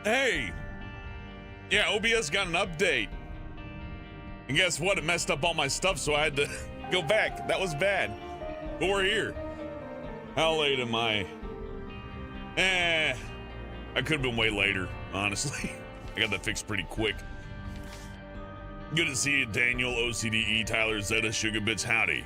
Hey! Yeah, OBS got an update. And guess what? It messed up all my stuff, so I had to go back. That was bad. But we're here. How late am I? I could have been way later, honestly. I got that fixed pretty quick. Good to see you, Daniel, OCDE, Tyler, Zeta, Sugar Bits, howdy.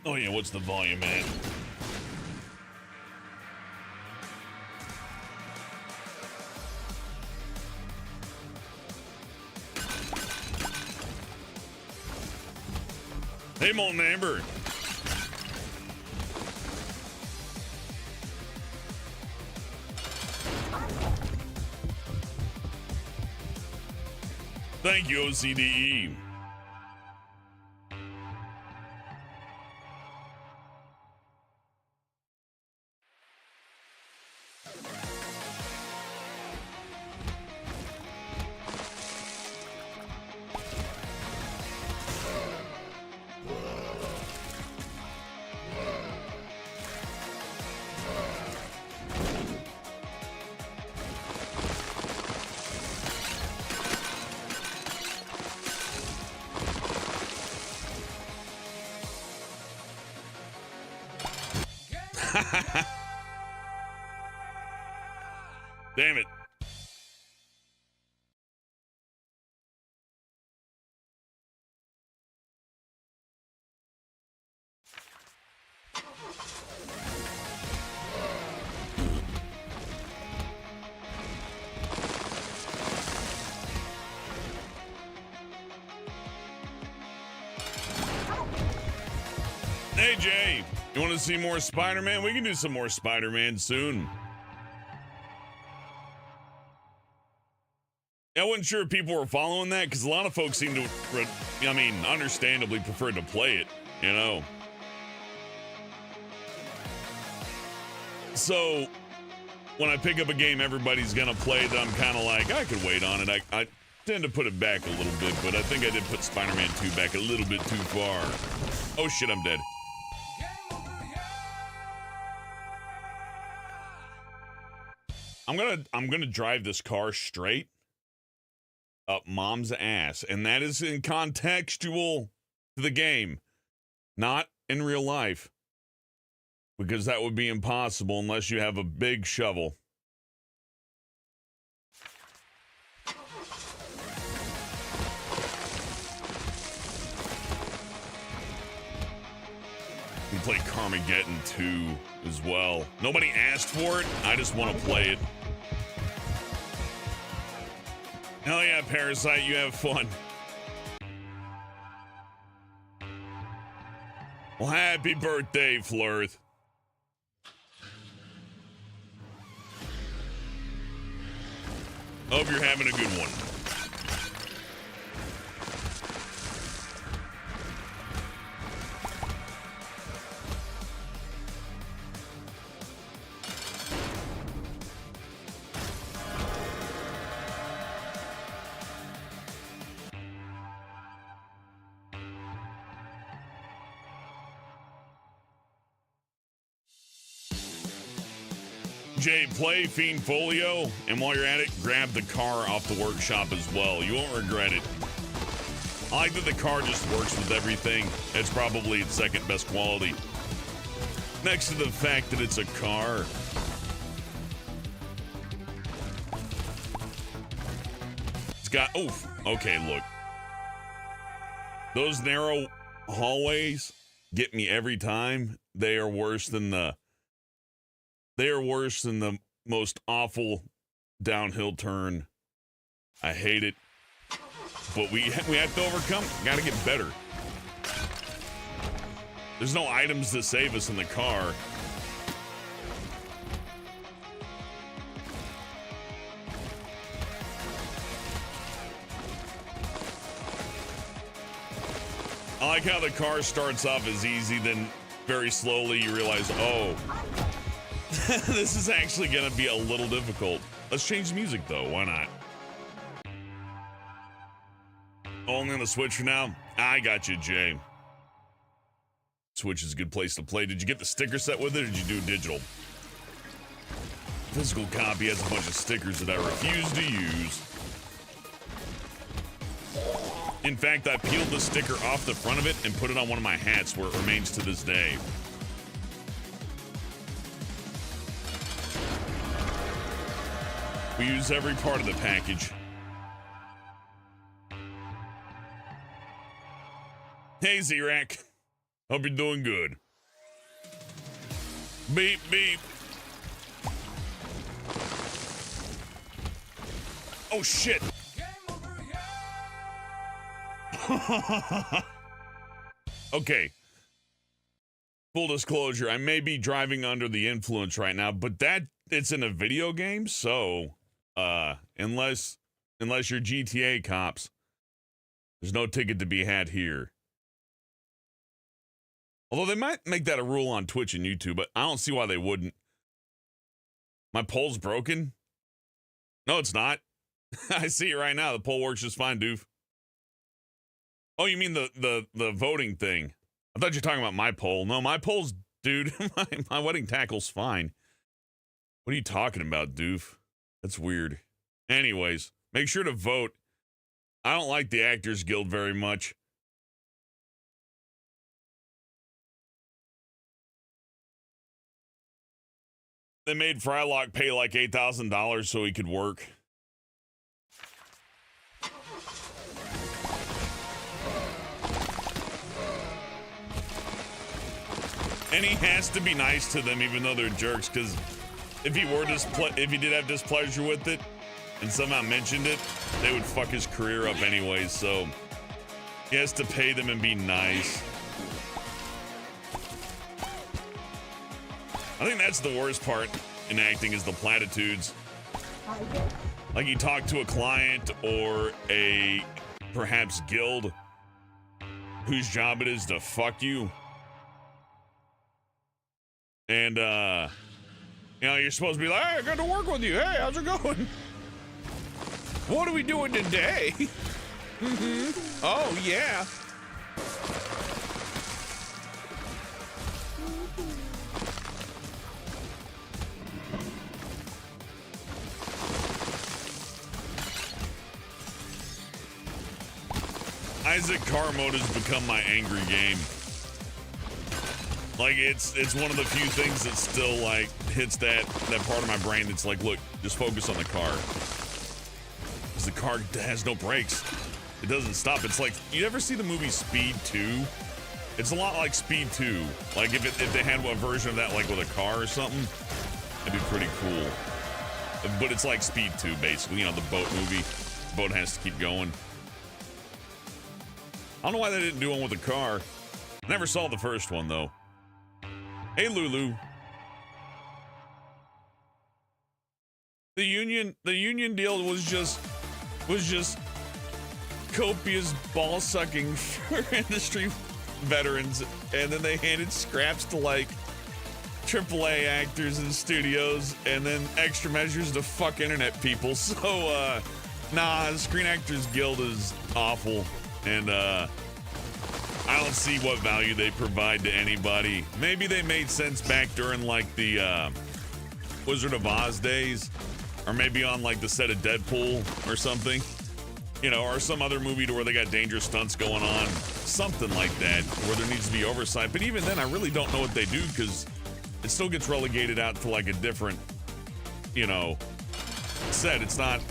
Oh yeah, what's the volume at? Hey, Molten Amber. Thank you, OCDE. Damn it. Hey, Jay, you want to see more Spider-Man? We can do some more Spider-Man soon. I wasn't sure if people were following that because a lot of folks seem to, understandably prefer to play it, you know. So when I pick up a game everybody's gonna play that I'm kind of like, I could wait on it. I tend to put it back a little bit, but I think I did put Spider-Man 2 back a little bit too far. Oh shit, I'm dead. I'm gonna drive this car straight up mom's ass, and that is in contextual to the game, not in real life, because that would be impossible unless you have a big shovel. We play Carmageddon 2 as well. Nobody asked for it. I just want to play it. Hell yeah, Parasite, you have fun. Well, happy birthday, Flirth. Hope you're having a good one. Jay, play Fiend Folio, and while you're at it, grab the car off the workshop as well. You won't regret it. I like that the car just works with everything. It's probably its second best quality. Next to the fact that it's a car. It's got, oof, okay, look. Those narrow hallways get me every time. They are worse than the most awful downhill turn. I hate it. But we have to overcome it. Gotta get better. There's no items to save us in the car. I like how the car starts off as easy, then very slowly you realize, oh, this is actually gonna be a little difficult. Let's change the music though, why not? Only on the Switch for now? I got you, Jay. Switch is a good place to play. Did you get the sticker set with it, or did you do digital? Physical copy has a bunch of stickers that I refuse to use. In fact, I peeled the sticker off the front of it and put it on one of my hats, where it remains to this day. We use every part of the package. Hey, Z-Rack. Hope you're doing good. Beep, beep. Oh, shit. Okay. Full disclosure, I may be driving under the influence right now, but it's in a video game, so unless you're GTA cops, there's no ticket to be had here. Although they might make that a rule on Twitch and YouTube, but I don't see why they wouldn't. My poll's broken? No, it's not. I see it right now. The poll works just fine, doof. Oh, you mean the voting thing? I thought you were talking about my poll. No, my poll's, dude, my wedding tackle's fine. What are you talking about, doof? That's weird. Anyways, make sure to vote. I don't like the Actors Guild very much. They made Frylock pay like $8,000 so he could work. And he has to be nice to them, even though they're jerks. Because if he did have displeasure with it and somehow mentioned it, they would fuck his career up anyways. So he has to pay them and be nice. I think that's the worst part in acting, is the platitudes. Like you talk to a client or a perhaps guild whose job it is to fuck you. And you're supposed to be like, hey, good to work with you. Hey, how's it going? What are we doing today? Oh, yeah. Isaac car mode has become my angry game. Like, it's one of the few things that still, like, hits that part of my brain that's like, look, just focus on the car. Because the car has no brakes. It doesn't stop. It's like, you ever see the movie Speed 2? It's a lot like Speed 2. Like, if they had a version of that, like, with a car or something, that'd be pretty cool. But it's like Speed 2, basically. You know, the boat movie. The boat has to keep going. I don't know why they didn't do one with a car. I never saw the first one, though. Hey, Lulu. The union deal was just copious ball sucking for industry veterans, and then they handed scraps to like AAA actors and studios, and then extra measures to fuck internet people. So nah, the Screen Actors Guild is awful, and I don't see what value they provide to anybody. Maybe they made sense back during like the Wizard of Oz days, or maybe on like the set of Deadpool or something, you know, or some other movie to where they got dangerous stunts going on, something like that, where there needs to be oversight. But even then, I really don't know what they do, because it still gets relegated out to like a different, you know, set. It's not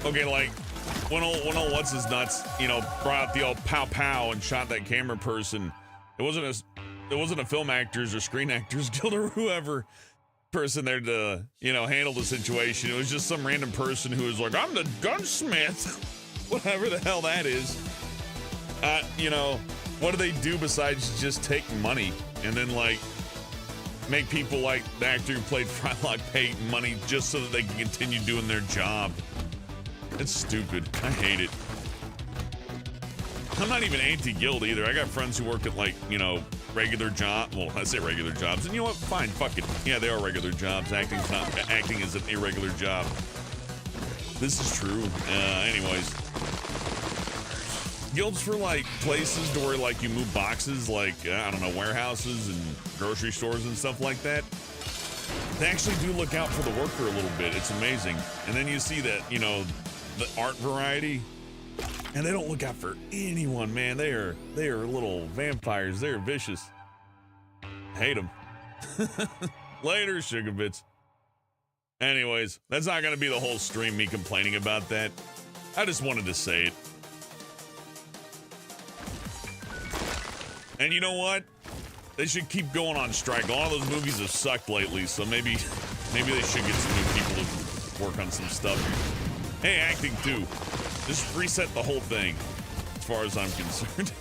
okay. Like when old what's his nuts, you know, brought out the old pow pow and shot that camera person. It wasn't a film actors or Screen Actors Guild or whoever person there to, you know, handle the situation. It was just some random person who was like, I'm the gunsmith, whatever the hell that is. You know, what do they do besides just take money and then like make people like the actor who played Frylock pay money just so that they can continue doing their job? It's stupid. I hate it. I'm not even anti-guild either. I got friends who work at, like, you know, regular job. Well, I say regular jobs, and you know what? Fine, fuck it. Yeah, they are regular jobs. Acting is an irregular job. This is true. Anyways, guilds for like places to where like you move boxes, like I don't know, warehouses and grocery stores and stuff like that. They actually do look out for the worker a little bit. It's amazing. And then you see that, you know, the art variety, and they don't look out for anyone, man. They are little vampires. They're vicious. Hate them. Later, sugar bits. Anyways, that's not gonna be the whole stream, me complaining about that. I just wanted to say it. And you know what? They should keep going on strike. All those movies have sucked lately, so maybe they should get some new people to work on some stuff. Hey, acting too. Just reset the whole thing, as far as I'm concerned.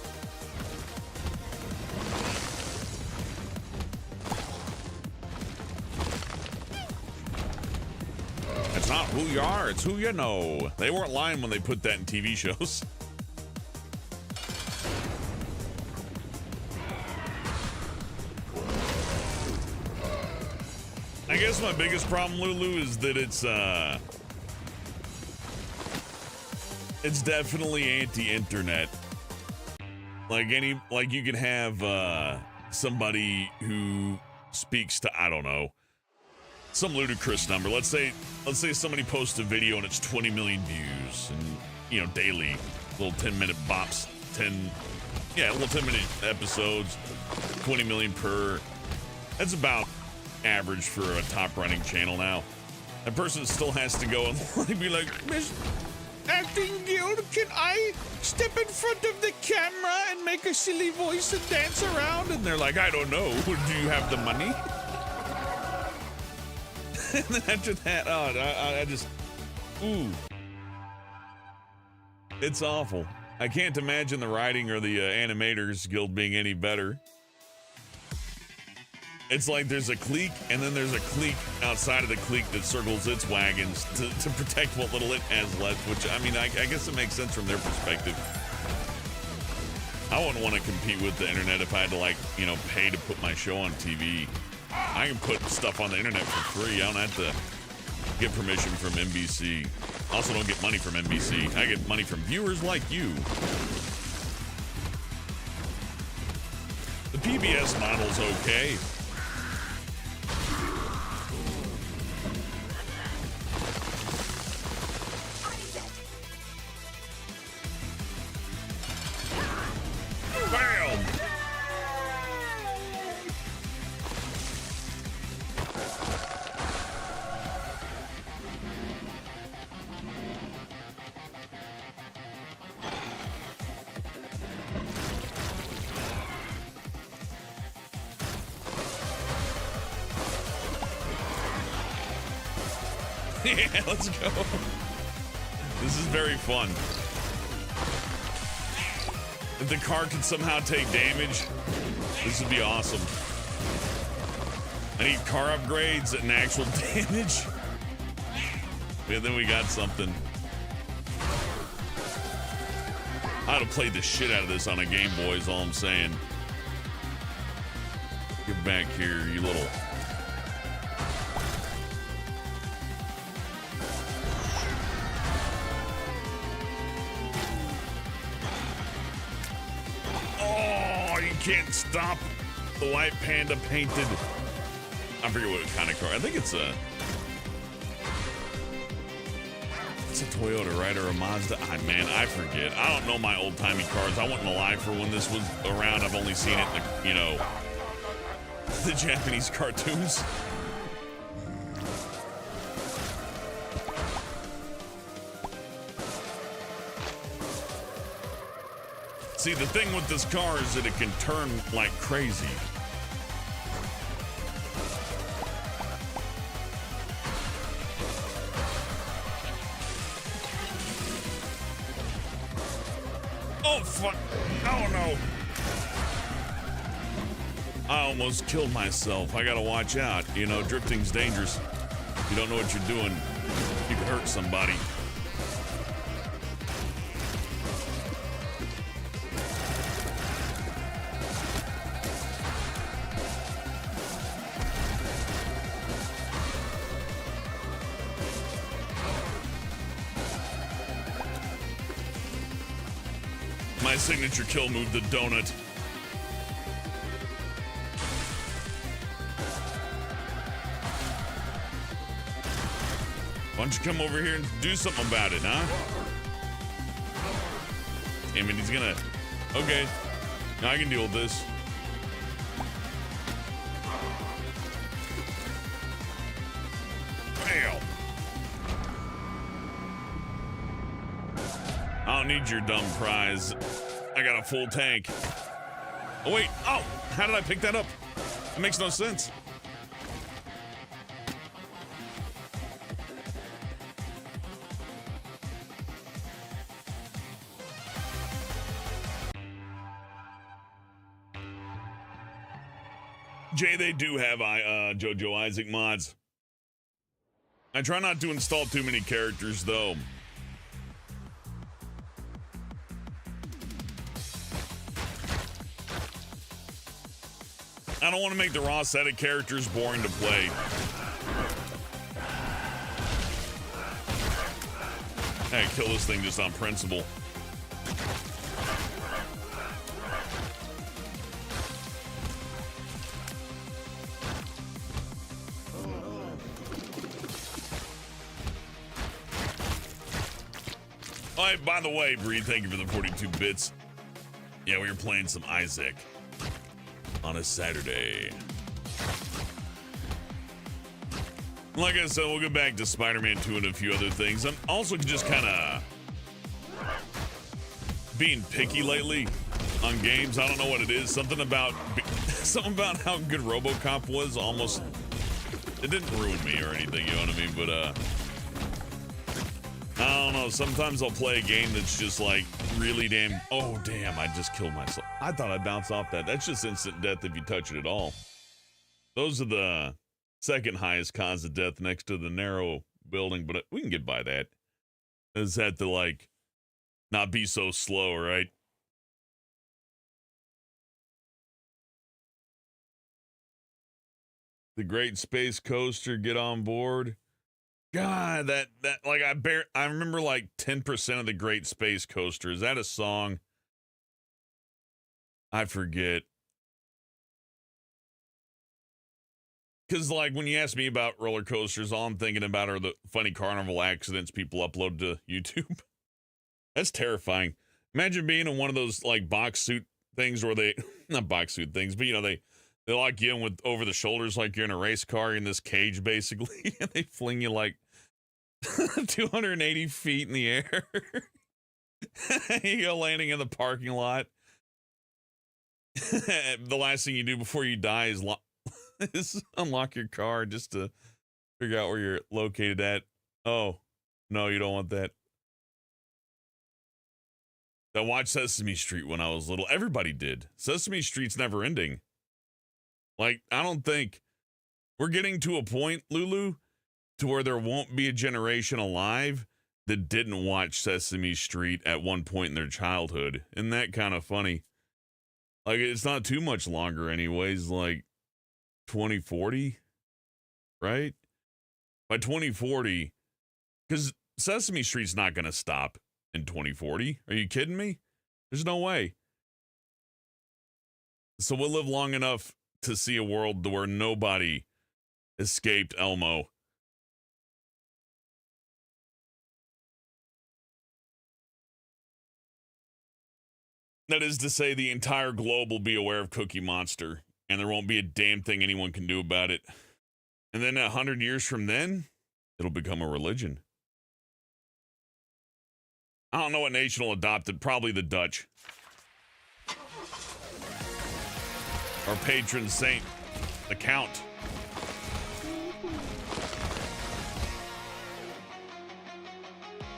It's not who you are, it's who you know. They weren't lying when they put that in TV shows. I guess my biggest problem, Lulu, is that it's definitely anti-internet. Like you could have somebody who speaks to, I don't know, some ludicrous number. Let's say somebody posts a video and it's 20 million views, and you know, daily, little 10-minute bops, little 10-minute episodes, 20 million per. That's about average for a top running channel now. That person still has to go and be like, Miss Acting Guild, can I step in front of the camera and make a silly voice and dance around? And they're like, I don't know. Do you have the money? And then after that, I just, ooh. It's awful. I can't imagine the writing or the animators guild being any better. It's like there's a clique, and then there's a clique outside of the clique that circles its wagons to protect what little it has left, which, I mean, I guess it makes sense from their perspective. I wouldn't want to compete with the internet if I had to, like, you know, pay to put my show on TV. I can put stuff on the internet for free. I don't have to get permission from NBC. Also don't get money from NBC. I get money from viewers like you. The PBS model's okay. Bam! Yeah, let's go. This is very fun. If the car could somehow take damage, this would be awesome. I need car upgrades and actual damage. Yeah, then we got something. I'd have played the shit out of this on a Game Boy, is all I'm saying. Get back here, you little... Can't stop the white panda painted. I forget what kind of car. I think it's a Toyota, right? Or a Mazda. Man, I forget. I don't know my old timey cars. I wasn't alive for when this was around. I've only seen it in the, you know, the Japanese cartoons. See, the thing with this car is that it can turn like crazy. Oh, fuck. Oh, no. I almost killed myself. I gotta watch out. You know, drifting's dangerous. You don't know what you're doing. You could hurt somebody. My My signature kill move, the donut. Why don't you come over here and do something about it, huh? Damn it, he's gonna... Okay. Now I can deal with this. Bam! I don't need your dumb prize. I got a full tank. Oh, wait. Oh, how did I pick that up? It makes no sense. Jay, they do have JoJo Isaac mods. I try not to install too many characters, though. I don't want to make the raw set of characters boring to play. Hey, kill this thing just on principle. Oh, hey, by the way, Breed, thank you for the 42 bits. Yeah, we were playing some Isaac on a Saturday. Like I said, we'll get back to Spider-Man 2 and a few other things. I'm also just kind of being picky lately on games. I don't know what it is. Something about how good RoboCop was. Almost, it didn't ruin me or anything, you know what I mean? But I don't know. Sometimes I'll play a game that's just like really damn. Oh damn! I just killed myself. I thought I'd bounce off that. That's just instant death if you touch it at all. Those are the second highest cause of death next to the narrow building, but we can get by that. Is that to like not be so slow, right? The Great Space Coaster, get on board. God, that like I remember like 10% of the Great Space Coaster. Is that a song? I forget. Because like when you ask me about roller coasters, all I'm thinking about are the funny carnival accidents people upload to YouTube. That's terrifying. Imagine being in one of those like box suit things where they, not box suit things, but you know, they lock you in with over the shoulders like you're in a race car in this cage basically, and they fling you like 280 feet in the air. You go landing in the parking lot. The last thing you do before you die is unlock your car just to figure out where you're located at. Oh, no, you don't want that. I watched Sesame Street when I was little. Everybody did. Sesame Street's never ending. Like, I don't think we're getting to a point, Lulu, to where there won't be a generation alive that didn't watch Sesame Street at one point in their childhood. Isn't that kind of funny? Like, it's not too much longer anyways, like 2040, right? By 2040, because Sesame Street's not going to stop in 2040. Are you kidding me? There's no way. So we'll live long enough to see a world where nobody escaped Elmo. That is to say, the entire globe will be aware of Cookie Monster, and there won't be a damn thing anyone can do about it. And then 100 years from then, it'll become a religion. I don't know what nation will adopt it. Probably the Dutch. Our patron saint, the Count.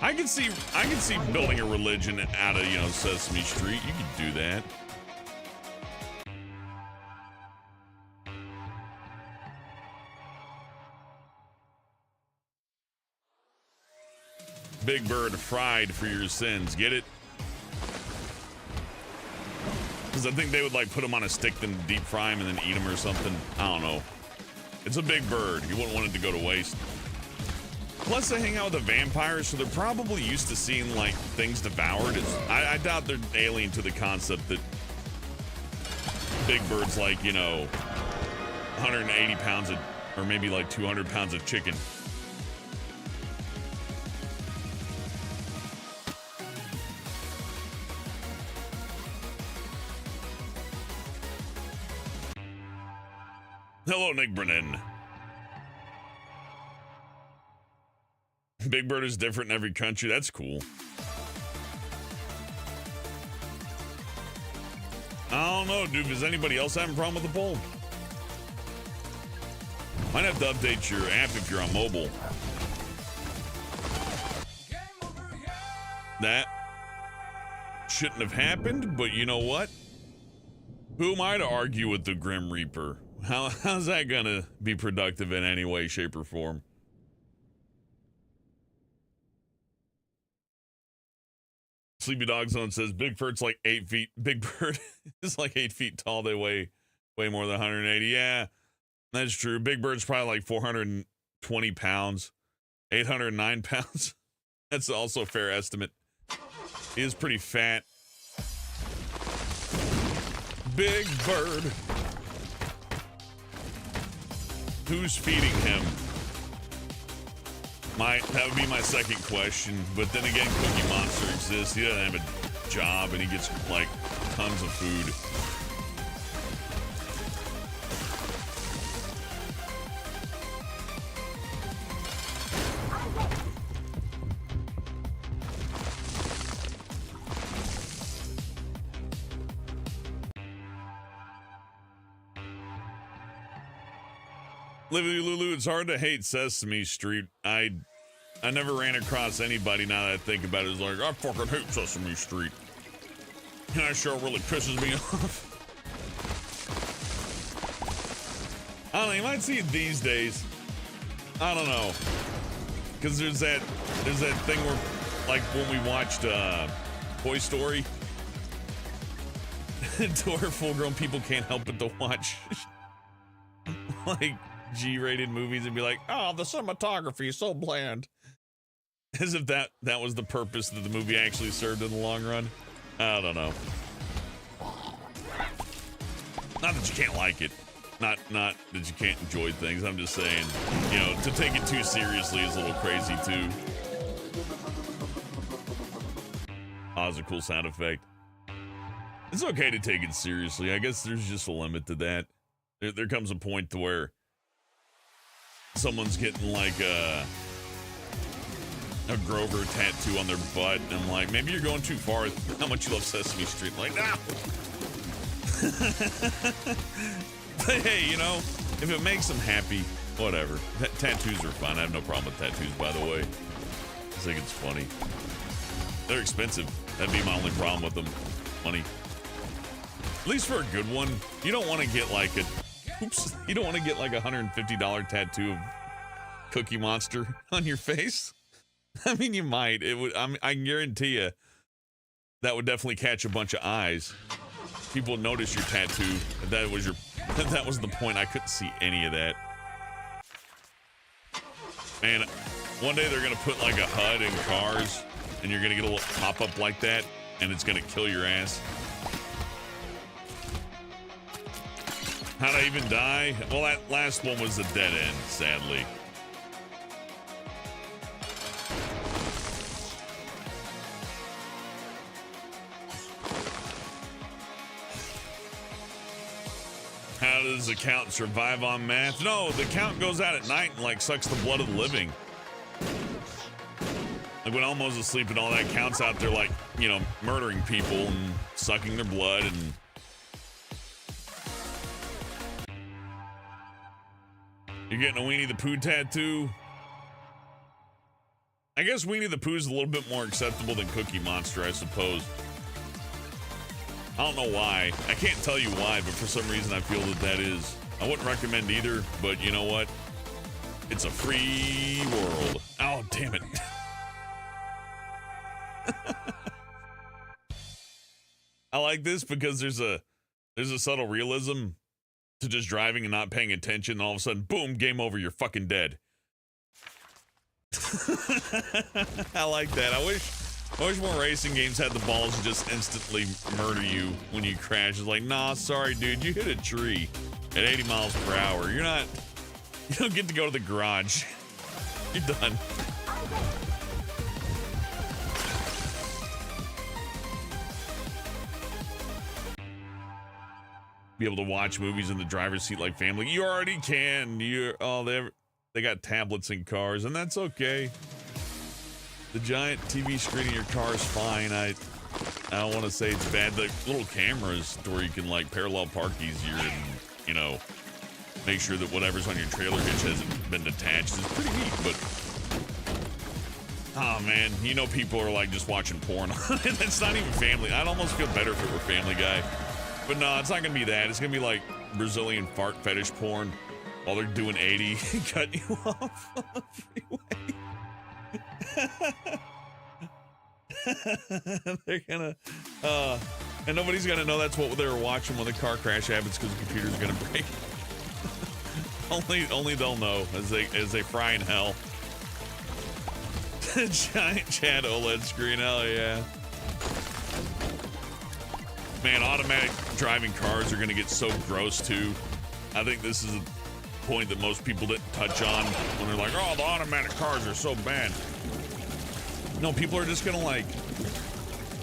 I can see building a religion out of, you know, Sesame Street. You could do that. Big Bird fried for your sins. Get it? Because I think they would like put them on a stick, then deep fry them, and then eat them or something. I don't know. It's a big bird. You wouldn't want it to go to waste. Plus, they hang out with the vampires, so they're probably used to seeing, like, things devoured. I doubt they're alien to the concept that Big Bird's like, you know, 180 pounds of, or maybe like 200 pounds of chicken. Hello, Nick Brennan. Big Bird is different in every country. That's cool. I don't know, dude. Is anybody else having a problem with the poll? Might have to update your app if you're on mobile. That shouldn't have happened, but you know what? Who am I to argue with the Grim Reaper? How's that gonna be productive in any way, shape, or form? Sleepy Dog Zone says Big Bird's like 8 feet. Big Bird is like 8 feet tall. They weigh way more than 180. Yeah, that's true. Big Bird's probably like 420 pounds, 809 pounds. That's also a fair estimate. He is pretty fat. Big Bird. Who's feeding him? That would be my second question. But then again, Cookie Monster exists. He doesn't have a job and he gets like tons of food. Livy Lulu, it's hard to hate Sesame Street. I never ran across anybody, now that I think about it, is like, I fucking hate Sesame Street. And that show really pisses me off. I don't know, you might see it these days. I don't know. Because there's that thing where, like, when we watched Toy Story, to where full-grown people can't help but to watch, like, G-rated movies and be like, oh, the cinematography is so bland. As if that was the purpose that the movie actually served in the long run. I don't know. Not that you can't like it. Not that you can't enjoy things. I'm just saying, you know, to take it too seriously is a little crazy too. Oh, it's a cool sound effect. It's okay to take it seriously. I guess there's just a limit to that. There comes a point to where someone's getting like a Grover tattoo on their butt, and I'm like, maybe you're going too far with how much you love Sesame Street. I'm like, nah. But hey, you know, if it makes them happy, whatever. Tattoos are fun. I have no problem with tattoos, by the way. I think it's funny. They're expensive. That'd be my only problem with them. Money. At least for a good one. You don't want to get like you don't want to get like a $150 tattoo of Cookie Monster on your face. I mean, you might. It would. I can guarantee you that would definitely catch a bunch of eyes. People would notice your tattoo. If that was that was the point. I couldn't see any of that. Man, one day they're gonna put like a HUD in cars, and you're gonna get a little pop-up like that, and it's gonna kill your ass. How'd I even die? Well, that last one was a dead end, sadly. How does the count survive on math? No, the count goes out at night and like sucks the blood of the living. Like when Elmo's asleep and all that counts out there, like, you know, murdering people and sucking their blood and... You're getting a Weenie the Pooh tattoo? I guess Weenie the Pooh's a little bit more acceptable than Cookie Monster, I suppose. I don't know why. I can't tell you why, but for some reason I feel that is. I wouldn't recommend either, but you know what? It's a free world. Oh, damn it. I like this because there's a subtle realism to just driving and not paying attention, and all of a sudden, boom, game over, you're fucking dead. I like that. I wish more racing games had the balls to just instantly murder you when you crash. It's like, nah, sorry, dude, you hit a tree at 80 miles per hour. You don't get to go to the garage. You're done. Be able to watch movies in the driver's seat like family. You already can. They got tablets in cars, and that's okay. The giant TV screen in your car is fine. I don't want to say it's bad. The little cameras where you can like parallel park easier and, make sure that whatever's on your trailer hitch hasn't been detached is pretty neat. But oh man, people are like just watching porn on it. It's not even family. I'd almost feel better if it were Family Guy. But no, it's not gonna be that. It's gonna be like Brazilian fart fetish porn while they're doing 80 and cutting you off on the freeway. They're gonna, and nobody's gonna know that's what they were watching when the car crash happens because the computer's gonna break. only they'll know as they fry in hell. Giant Chad OLED screen, hell yeah. Man, automatic driving cars are going to get so gross too. I think this is a point that most people didn't touch on when they're like, oh, the automatic cars are so bad. No, people are just going to like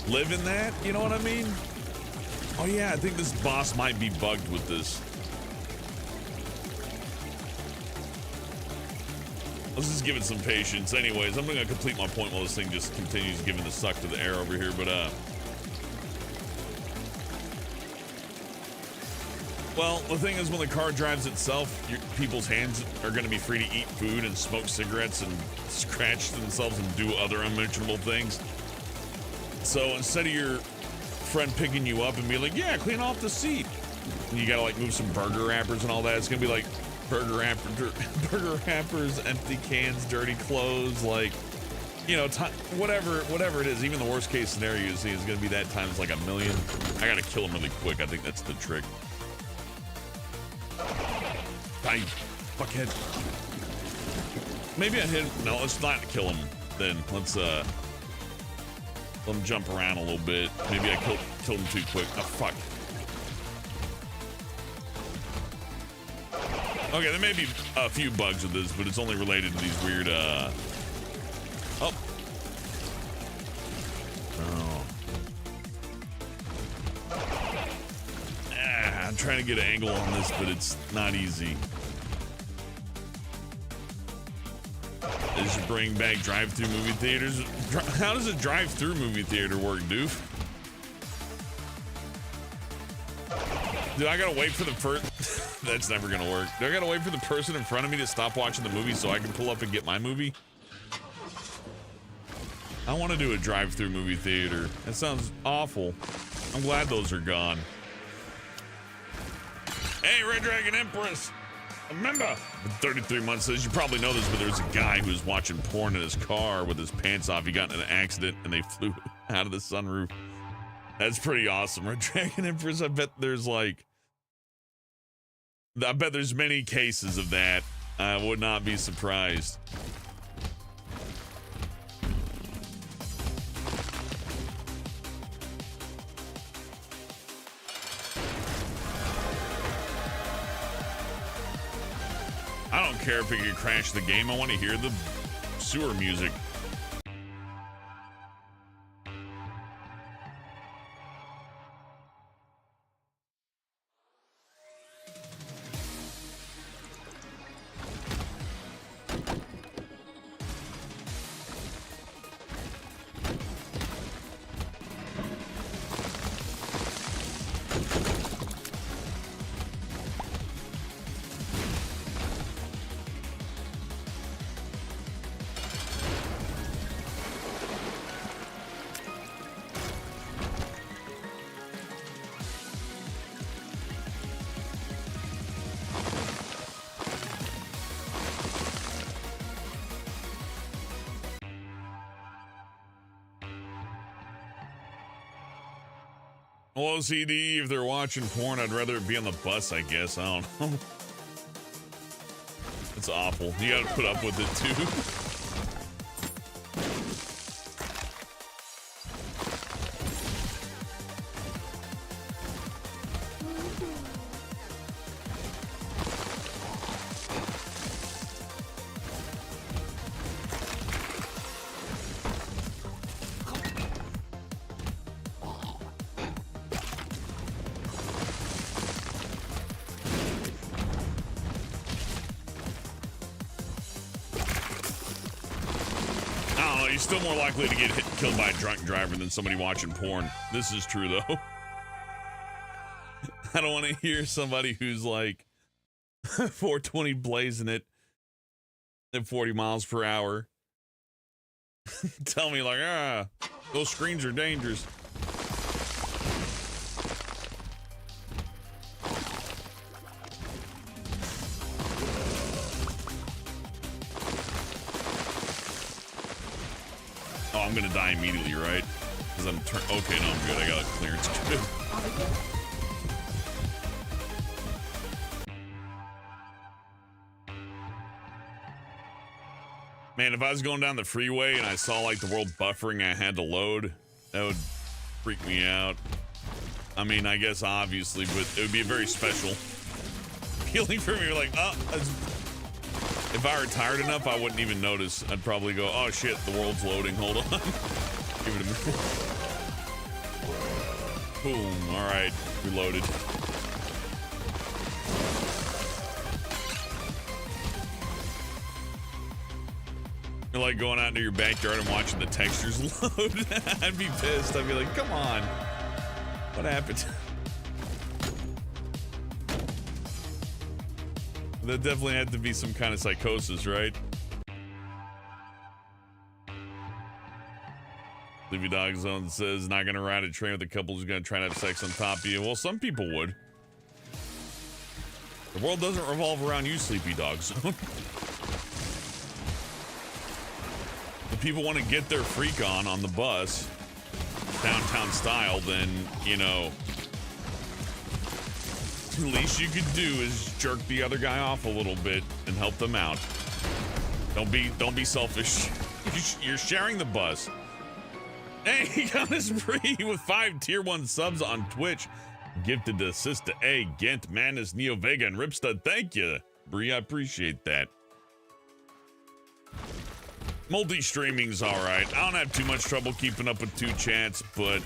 live in that. You know what I mean? Oh yeah, I think this boss might be bugged with this. Let's just give it some patience. Anyways, I'm going to complete my point while this thing just continues giving the suck to the air over here. But, well, the thing is, when the car drives itself, people's hands are going to be free to eat food and smoke cigarettes and scratch themselves and do other unmentionable things. So instead of your friend picking you up and be like, yeah, clean off the seat, and you got to like move some burger wrappers and all that, it's going to be like burger wrappers, empty cans, dirty clothes, like, whatever it is. Even the worst case scenario you see is going to be that times like a million. I got to kill him really quick. I think that's the trick. Die, fuckhead. Maybe I hit him. No, let's not kill him then. Let's let him jump around a little bit. Maybe I killed him too quick. Oh, fuck. Okay, there may be a few bugs with this, but it's only related to these weird, Oh. I'm trying to get an angle on this, but it's not easy. They should bring back drive-through movie theaters. How does a drive-through movie theater work, doof? Dude, I gotta wait for the first... That's never gonna work. Do I gotta wait for the person in front of me to stop watching the movie so I can pull up and get my movie? I want to do a drive-through movie theater. That sounds awful. I'm glad those are gone. Hey, Red Dragon Empress! Remember, 33 months says, you probably know this, but there's a guy who was watching porn in his car with his pants off. He got in an accident and they flew out of the sunroof. That's pretty awesome. Red Dragon Empress, I bet there's many cases of that. I would not be surprised. I don't care if it could crash the game. I want to hear the sewer music. Well, CD, if they're watching porn, I'd rather it be on the bus, I guess. I don't know. It's awful. You gotta put up with it, too. don't know. You're still more likely to get killed by a drunk driver than somebody watching porn. This is true, though. I don't want to hear somebody who's like 420 blazing it at 40 miles per hour. Tell me like, those screens are dangerous. Oh, I'm gonna die immediately, right? Because I'm okay, no, I'm good. I got a clearance. Good. Man, if I was going down the freeway and I saw like the world buffering, I had to load, that would freak me out. I mean, I guess obviously, but it would be a very special feeling for me. Like, if I were tired enough, I wouldn't even notice. I'd probably go, oh shit, the world's loading, hold on. Give it a minute. Boom, all right, reloaded. You're like going out into your backyard and watching the textures load. I'd be pissed. I'd be like, come on. What happened? That definitely had to be some kind of psychosis, right? Sleepy Dog Zone says, not gonna ride a train with a couple who's gonna try to have sex on top of you. Well, some people would. The world doesn't revolve around you, Sleepy Dog Zone. If people want to get their freak on the bus, downtown style, then, you know, the least you could do is jerk the other guy off a little bit and help them out. Don't be selfish. You're sharing the bus. Hey, he got his free with 5 tier 1 subs on Twitch. Gifted to Sister A, Gent, Madness, Neo Vega, and Ripstud. Thank you, Bree. I appreciate that. Multi-streaming's alright. I don't have too much trouble keeping up with 2 chats, but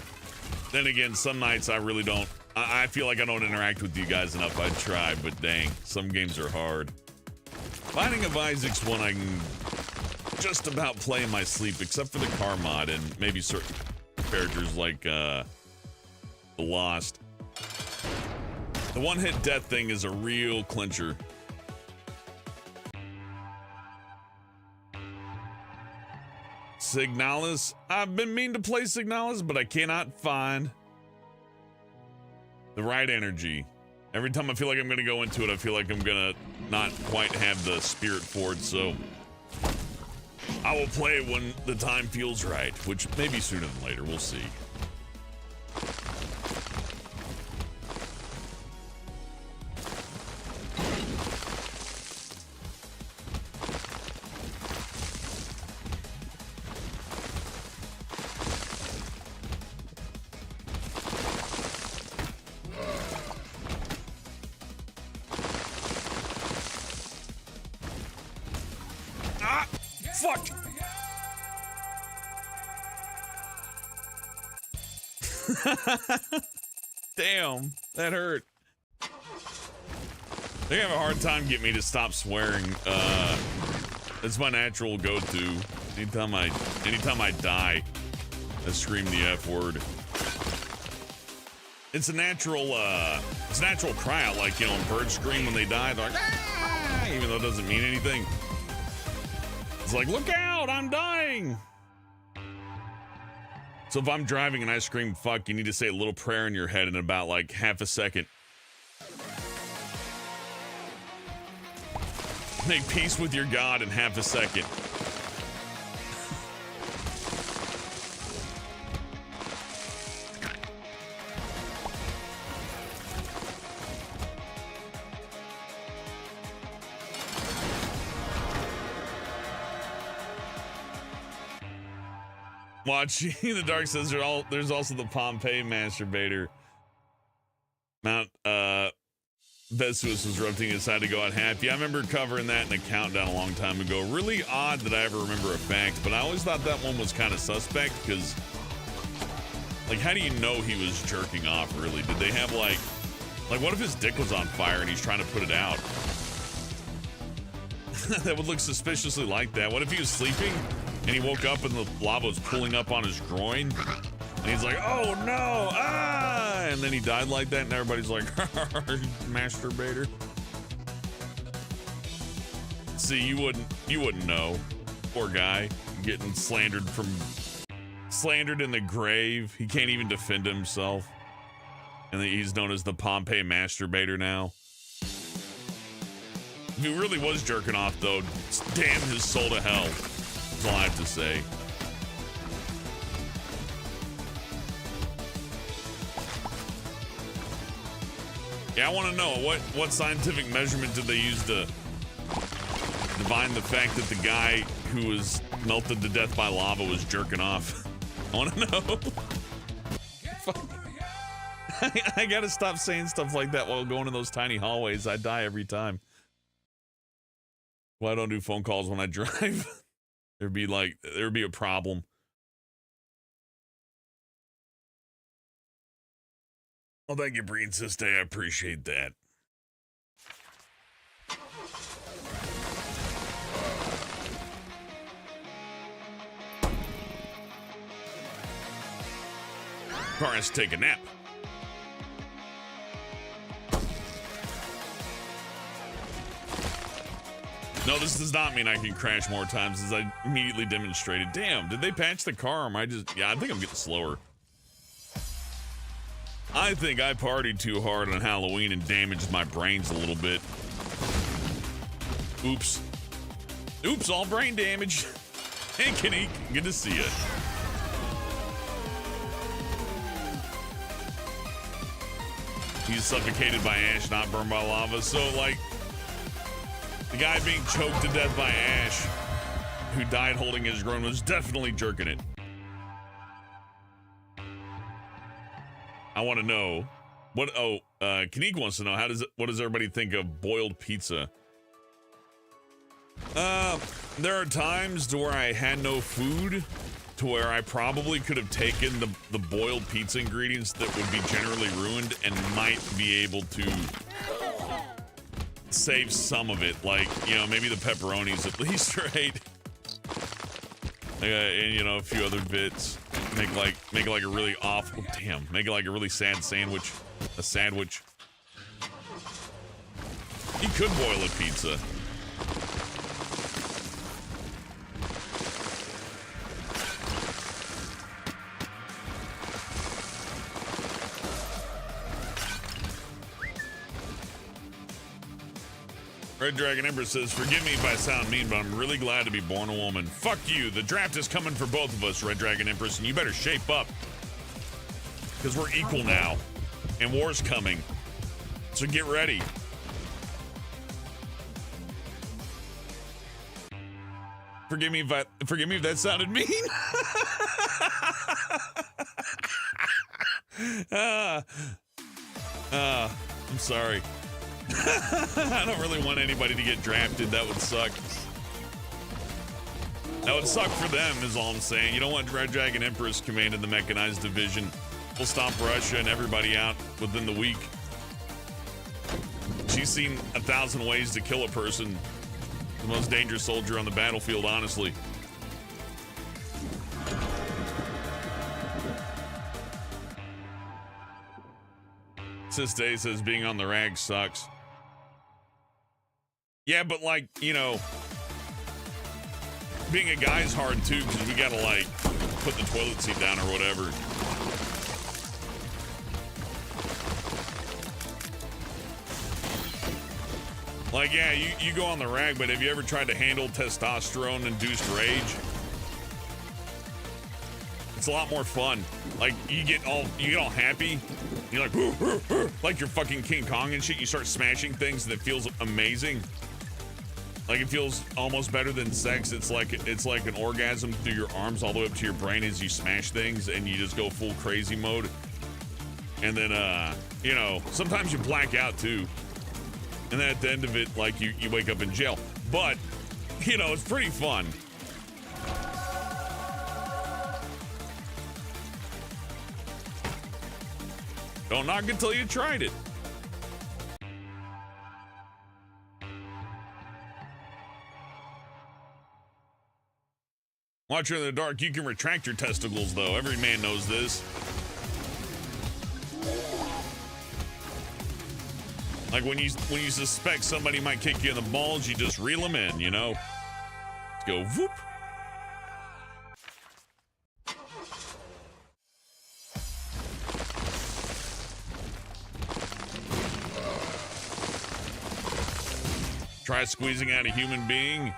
then again, some nights I really don't. I feel like I don't interact with you guys enough. I try, but dang, some games are hard. Binding of Isaac's one I can just about play in my sleep, except for the car mod and maybe certain characters like The Lost. The one-hit death thing is a real clincher. Signalis. I've been meaning to play Signalis, but I cannot find the right energy. Every time I feel like I'm gonna go into it, I feel like I'm gonna not quite have the spirit for it, so I will play it when the time feels right, which may be sooner than later. We'll see. Fuck! Damn, that hurt. They have a hard time getting me to stop swearing. It's my natural go-to. Anytime I die, I scream the F word. It's a natural cry out, like, you know, when birds scream when they die. They're like, ah! Even though it doesn't mean anything. It's like, look out, I'm dying. So if I'm driving and I scream fuck, you need to say a little prayer in your head in about like half a second. Make peace with your God in half a second. Watching the Dark says there's also the Pompeii masturbator. Mount Vesuvius was erupting and decided to go out happy. I remember covering that in a countdown a long time ago. Really odd that I ever remember a fact, but I always thought that one was kind of suspect because, like, how do you know he was jerking off, really? Did they have, like what if his dick was on fire and he's trying to put it out? That would look suspiciously like that. What if he was sleeping And he woke up and the lava was pulling up on his groin. And he's like, oh no, ah! And then he died like that, and everybody's like, masturbator. See, you wouldn't know. Poor guy, getting slandered in the grave. He can't even defend himself. And he's known as the Pompeii masturbator now. If he really was jerking off, though, damn his soul to hell. That's all I have to say. Yeah, I want to know, what scientific measurement did they use to divine the fact that the guy who was melted to death by lava was jerking off? I want to know. I gotta stop saying stuff like that while going in those tiny hallways. I die every time. Well, I don't do phone calls when I drive. There'd be a problem. Well, thank you, Breen Sister. I appreciate that. Car has to take a nap. No, this does not mean I can crash more times, as I immediately demonstrated. Damn, did they patch the car, or am I just... Yeah, I think I'm getting slower. I think I partied too hard on Halloween and damaged my brains a little bit. Oops. Oops, all brain damage. Hey, Kenny, good to see you. He's suffocated by ash, not burned by lava. So, like, the guy being choked to death by ash, who died holding his groin, was definitely jerking it. I want to know what. Oh, Kanique wants to know what does everybody think of boiled pizza? There are times to where I had no food, to where I probably could have taken the boiled pizza ingredients that would be generally ruined and might be able to save some of it, like, you know, maybe the pepperonis at least, right? And, you know, a few other bits. Make it like a really awful, make it like a really sad sandwich. A sandwich. You could boil a pizza. Red Dragon Empress says, forgive me if I sound mean, but I'm really glad to be born a woman. Fuck you. The draft is coming for both of us, Red Dragon Empress, and you better shape up. Because we're equal now. And war's coming. So get ready. Forgive me if that sounded mean. I'm sorry. I don't really want anybody to get drafted. That would suck. That would suck for them, is all I'm saying. You don't want Red Dragon Empress commanding the mechanized division. We'll stomp Russia and everybody out within the week. She's seen 1,000 ways to kill a person. The most dangerous soldier on the battlefield, honestly. Sis Day says being on the rag sucks. Yeah, but like, you know, being a guy's hard too, because we gotta like put the toilet seat down or whatever. Like, yeah, you go on the rag, but have you ever tried to handle testosterone-induced rage? It's a lot more fun. Like, you get all happy. You're like, "Woo, woo, woo," like you're fucking King Kong and shit. You start smashing things and it feels amazing. Like, it feels almost better than sex. It's like an orgasm through your arms all the way up to your brain as you smash things and you just go full crazy mode. And then, you know, sometimes you black out too. And then at the end of it, like, you wake up in jail. But, you know, it's pretty fun. Don't knock it till you tried it. Watch her in the dark. You can retract your testicles, though. Every man knows this. Like when you suspect somebody might kick you in the balls, you just reel them in, you know? Let's go whoop. Try squeezing out a human being.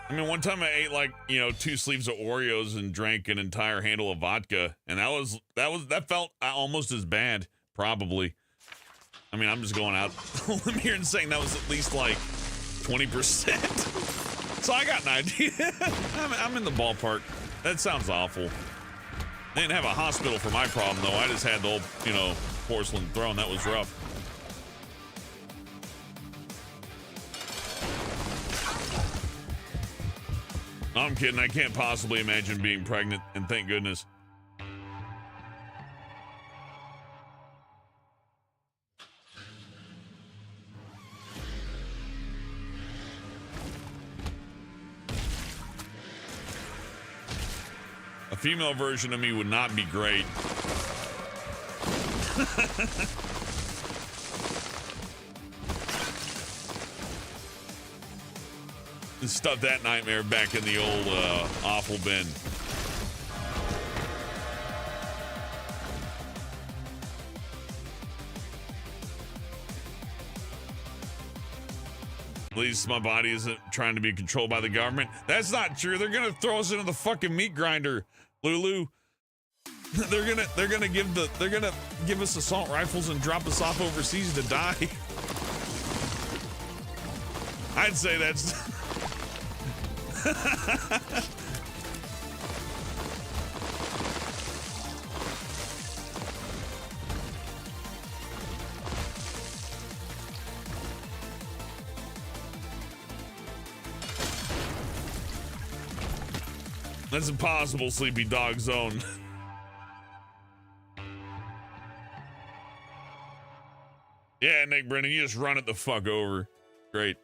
I mean, one time I ate like, 2 sleeves of Oreos and drank an entire handle of vodka, and that felt almost as bad, probably. I mean, I'm just going out limb here and saying that was at least like 20%. So I got an idea. I'm in the ballpark. That sounds awful. They didn't have a hospital for my problem though. I just had the old, porcelain throne. That was rough. No, I'm kidding. I can't possibly imagine being pregnant, and thank goodness. A female version of me would not be great. Stuff that nightmare back in the old awful bin. At least my body isn't trying to be controlled by the government. That's not true. They're gonna throw us into the fucking meat grinder, Lulu. They're gonna give us assault rifles and drop us off overseas to die. I'd say that's that's impossible, Sleepy Dog Zone. Yeah, Nick Brennan, you just run it the fuck over. Great.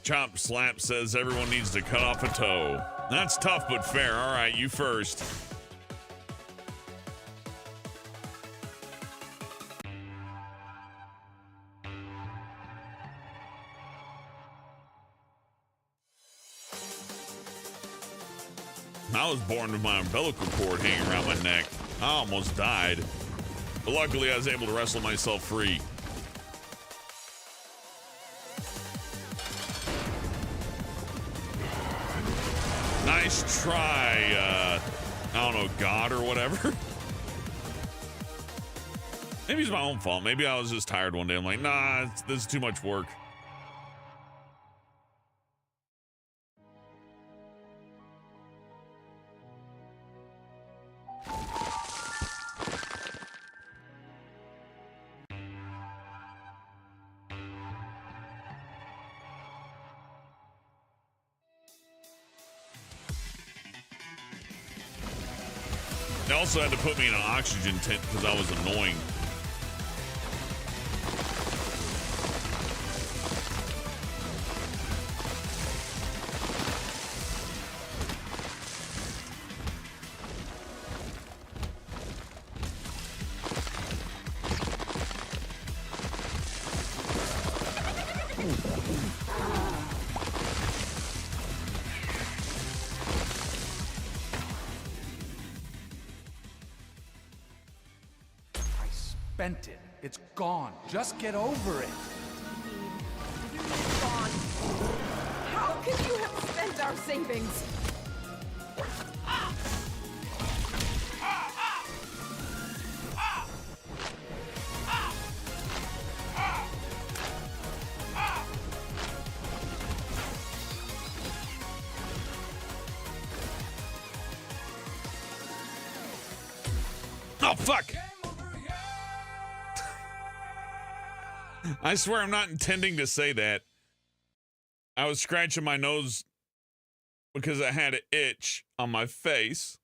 Chop Slap says everyone needs to cut off a toe. That's tough but fair. All right, you first. I was born with my umbilical cord hanging around my neck. I almost died. But luckily I was able to wrestle myself free. Nice try, I don't know, God or whatever. Maybe it's my own fault. Maybe I was just tired one day. I'm like, nah, this is too much work. They also had to put me in an oxygen tent because I was annoying. Spent it. It's gone. Just get over it. You're gone. How could you have spent our savings? Oh, fuck. I swear I'm not intending to say that. I was scratching my nose because I had an itch on my face,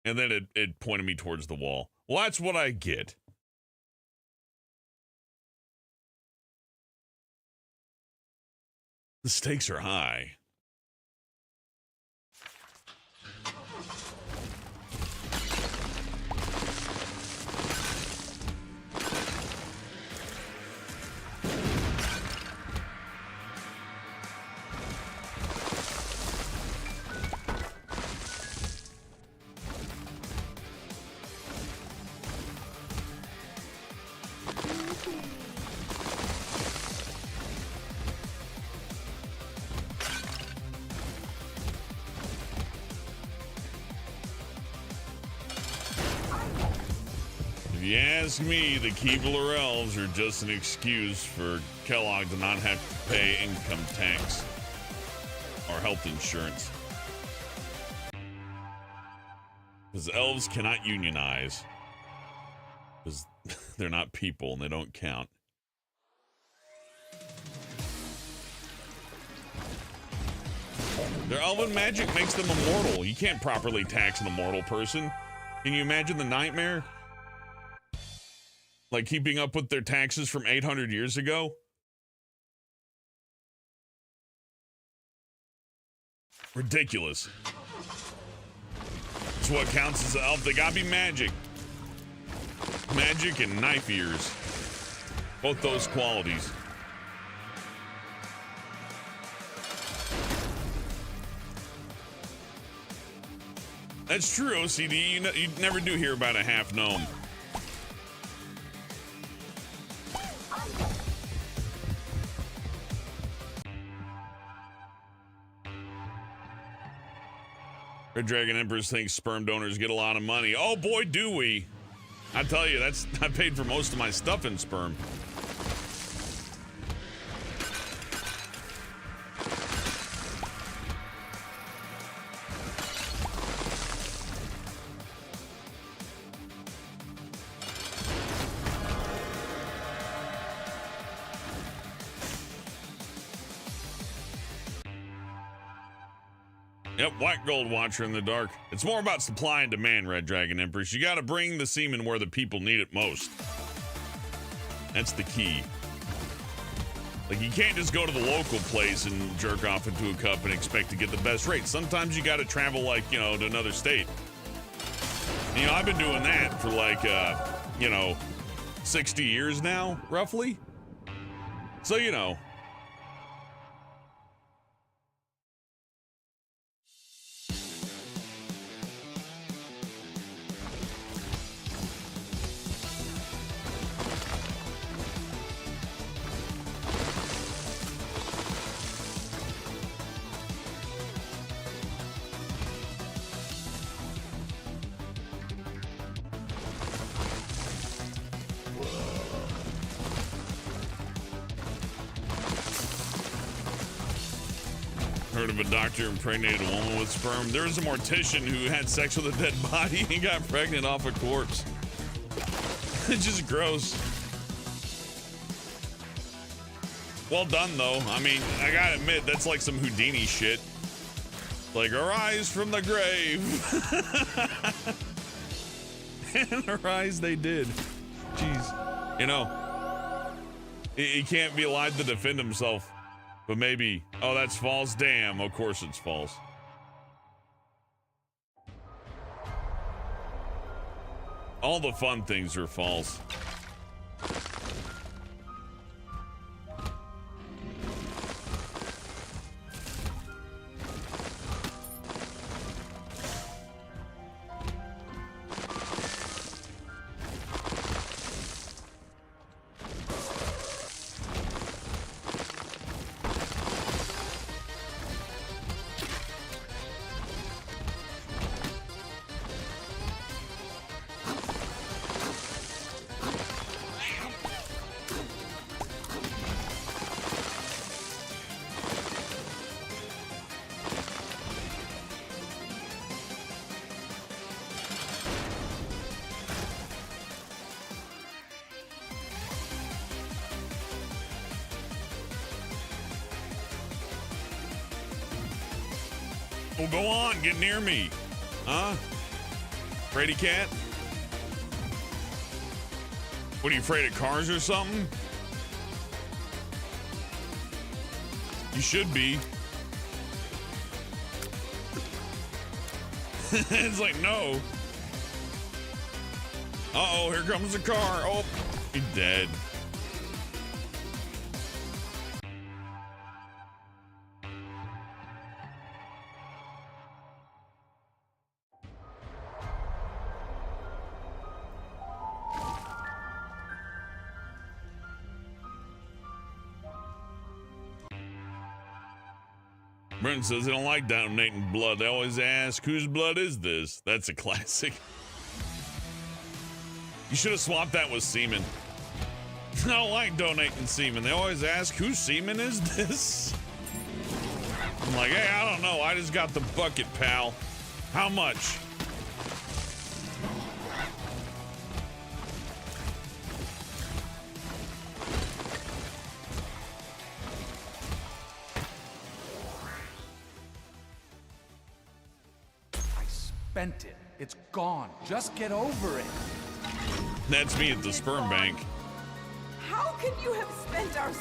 and then it pointed me towards the wall. Well, that's what I get. The stakes are high. If you ask me, the Keebler elves are just an excuse for Kellogg to not have to pay income tax or health insurance. Because elves cannot unionize. Because they're not people and they don't count. Their elven magic makes them immortal. You can't properly tax an immortal person. Can you imagine the nightmare? Like keeping up with their taxes from 800 years ago? Ridiculous. It's what counts as an elf. They gotta be magic. Magic and knife ears. Both those qualities. That's true, OCD. You never do hear about a half gnome. Red Dragon Empress thinks sperm donors get a lot of money. Oh boy, do we. I tell you, I paid for most of my stuff in sperm. Yep, White Gold Watcher in the dark. It's more about supply and demand, Red Dragon Empress. You gotta bring the semen where the people need it most. That's the key. Like, you can't just go to the local place and jerk off into a cup and expect to get the best rate. Sometimes you gotta travel, like, you know, to another state. You know, I've been doing that for, like, 60 years now, roughly. So, you know. Heard of a doctor impregnated a woman with sperm. There was a mortician who had sex with a dead body and got pregnant off a corpse. It's just gross. Well done, though. I mean, I gotta admit, that's like some Houdini shit. Like, arise from the grave. And arise they did. Jeez. You know, he can't be allowed to defend himself. But maybe, oh, that's false. Damn, of course it's false. All the fun things are false. Well, go on, get near me. Huh? Fraidy cat? What, are you afraid of cars or something? You should be. It's like, no. Uh-oh, here comes the car. Oh, he's dead. Brenton says they don't like donating blood. They always ask, whose blood is this? That's a classic. You should have swapped that with semen. I don't like donating semen. They always ask, whose semen is this? I'm like, hey, I don't know. I just got the bucket, pal. How much? Spent it. It's gone. Just get over it. That's me at the sperm bank. How can you have spent our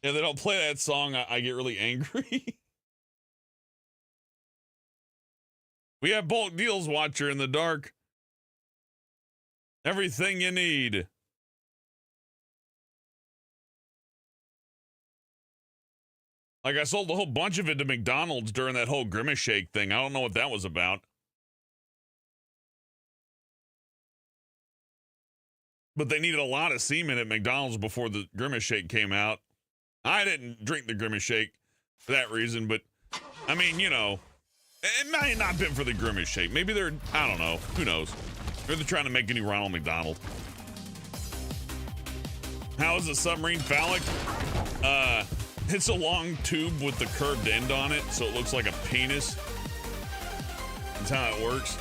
Yeah, they don't play that song. I get really angry. We have bulk deals, Watcher in the dark. Everything you need. Like, I sold a whole bunch of it to McDonald's during that whole Grimace Shake thing. I don't know what that was about. But they needed a lot of semen at McDonald's before the Grimace Shake came out. I didn't drink the Grimace Shake for that reason, but, I mean, you know, it might not have been for the Grimace Shake. Maybe they're, I don't know, who knows. Maybe they're trying to make a new Ronald McDonald. How is the submarine phallic? It's a long tube with the curved end on it, so it looks like a penis. That's how it works.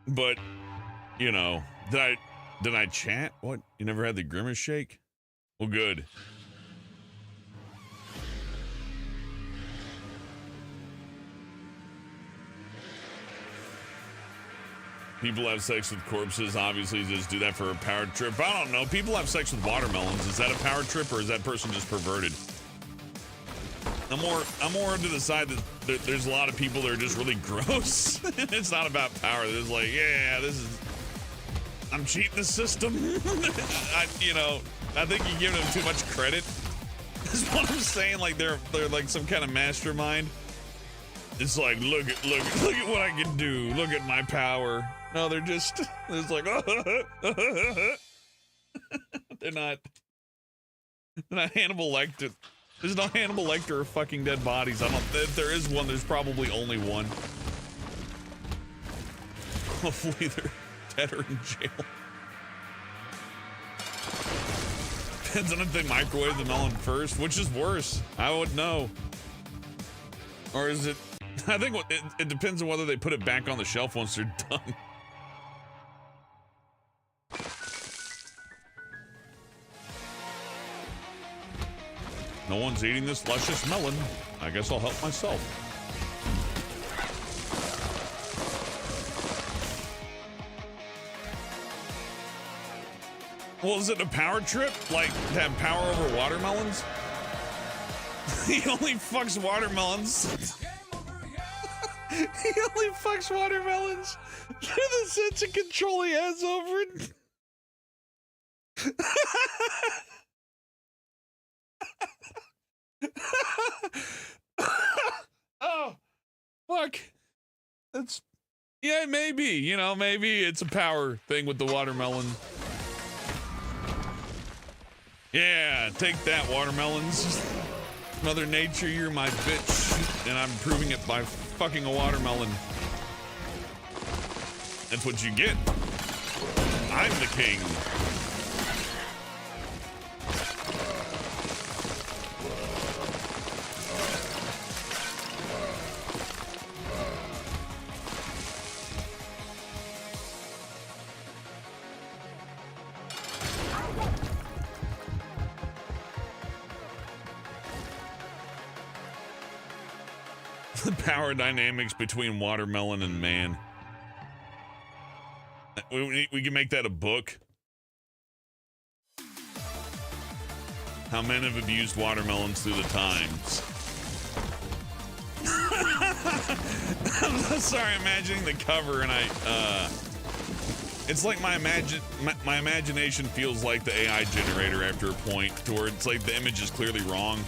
But, you know, did I chat? What? You never had the Grimace Shake? Well, good. People have sex with corpses, obviously just do that for a power trip. I don't know. People have sex with watermelons. Is that a power trip or is that person just perverted? I'm more into the side that there's a lot of people that are just really gross. It's not about power. There's like, yeah, I'm cheating the system. I think you're giving them too much credit. That's what I'm saying. Like they're like some kind of mastermind. It's like, look at what I can do. Look at my power. No, they're like, they're not Hannibal Lecter. There's no Hannibal Lecter or fucking dead bodies. If there is one, there's probably only one. Hopefully they're dead or in jail. Depends on if they microwave the melon first, which is worse. I would know. Or is it? I think it depends on whether they put it back on the shelf once they're done. No one's eating this luscious melon. I guess I'll help myself. Well, is it a power trip? Like, to have power over watermelons? He only fucks watermelons. He only fucks watermelons. The sense of control he has over it. Oh, fuck. That's, yeah, maybe, you know, maybe it's a power thing with the watermelon. Yeah, take that, watermelons. Mother Nature, you're my bitch, and I'm proving it by fucking a watermelon. That's what you get. I'm the king. The power dynamics between watermelon and man. We can make that a book. How men have abused watermelons through the times. I'm so sorry imagining the cover and it's like my imagination feels like the AI generator after a point to where it's like the image is clearly wrong,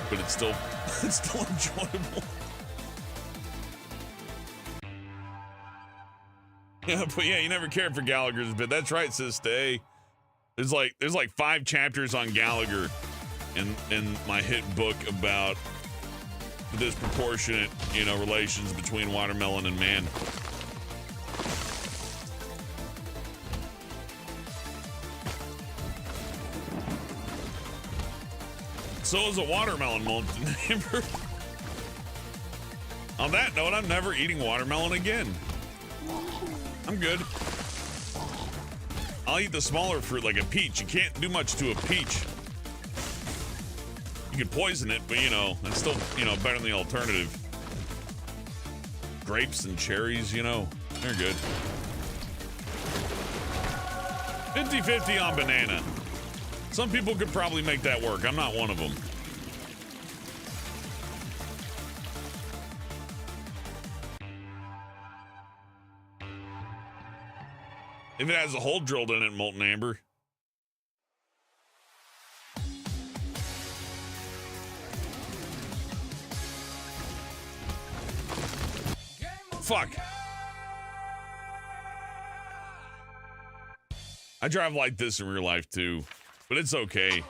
but it's still enjoyable. Yeah, but yeah, you never cared for Gallagher's bit. That's right, Sis Stay. There's like 5 chapters on Gallagher in my hit book about the disproportionate, relations between watermelon and man. So is a watermelon molten neighbor. On that note, I'm never eating watermelon again. I'm good. I'll eat the smaller fruit like a peach. You can't do much to a peach. You can poison it, but it's still, better than the alternative. Grapes and cherries, they're good. 50-50 on banana. Some people could probably make that work. I'm not one of them. If it has a hole drilled in it, molten amber. Fuck. I drive like this in real life too, but it's okay.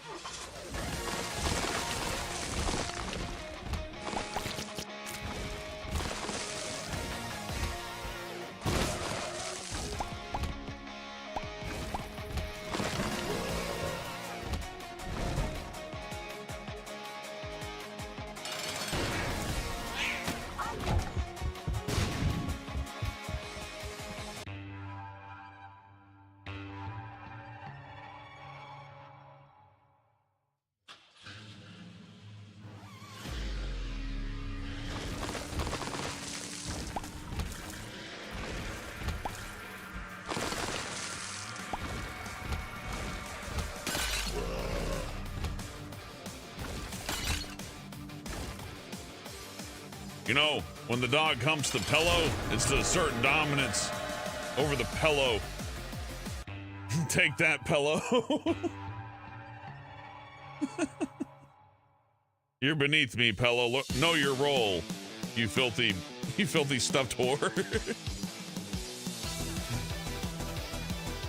When the dog humps the pillow, it's to assert certain dominance over the pillow. Take that, pillow. You're beneath me, pillow. Look, know your role, you filthy stuffed whore.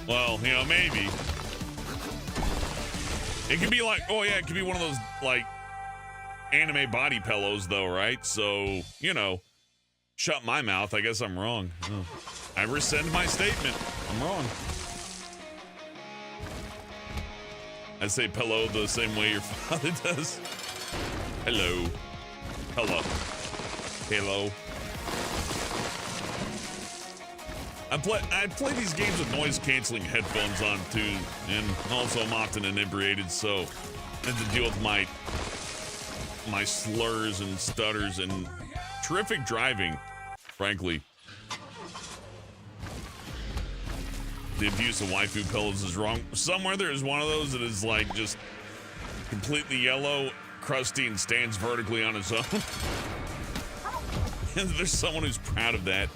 Well, maybe. It could be like, oh yeah, it could be one of those like anime body pillows though, right? So, shut my mouth. I guess I'm wrong. Oh. I rescind my statement. I'm wrong. I say pillow the same way your father does. Hello. Hello. Hello. I play these games with noise canceling headphones on too, and also I'm often inebriated, so I have to deal with my slurs and stutters and terrific driving, frankly. The abuse of waifu pillows is wrong. Somewhere there's one of those that is like just completely yellow, crusty, and stands vertically on its own. And there's someone who's proud of that.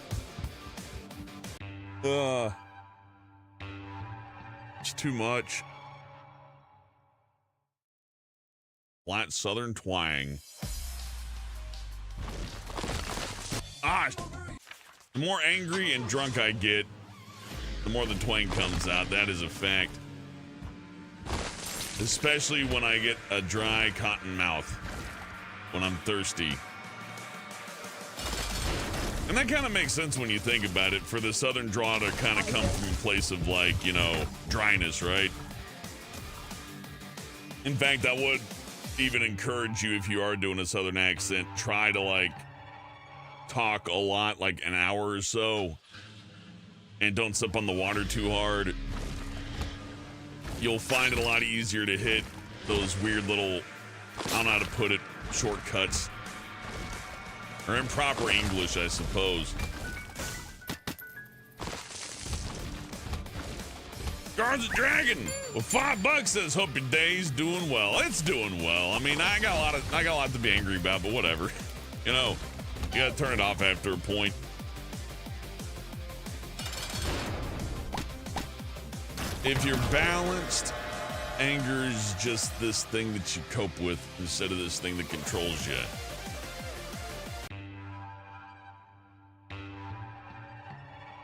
It's too much. Flat southern twang. The more angry and drunk I get, the more the twang comes out. That is a fact. Especially when I get a dry cotton mouth when I'm thirsty. And that kind of makes sense when you think about it, for the southern draw to kind of come from a place of like, dryness, right? In fact, I would even encourage you, if you are doing a southern accent, try to like talk a lot, like an hour or so, and don't sip on the water too hard. You'll find it a lot easier to hit those weird little, I don't know how to put it, shortcuts. Or improper English, I suppose. Guards a Dragon with $5 says, hope your day's doing well. It's doing well. I mean, I got a lot to be angry about, but whatever. You know, you gotta turn it off after a point. If you're balanced, anger is just this thing that you cope with instead of this thing that controls you.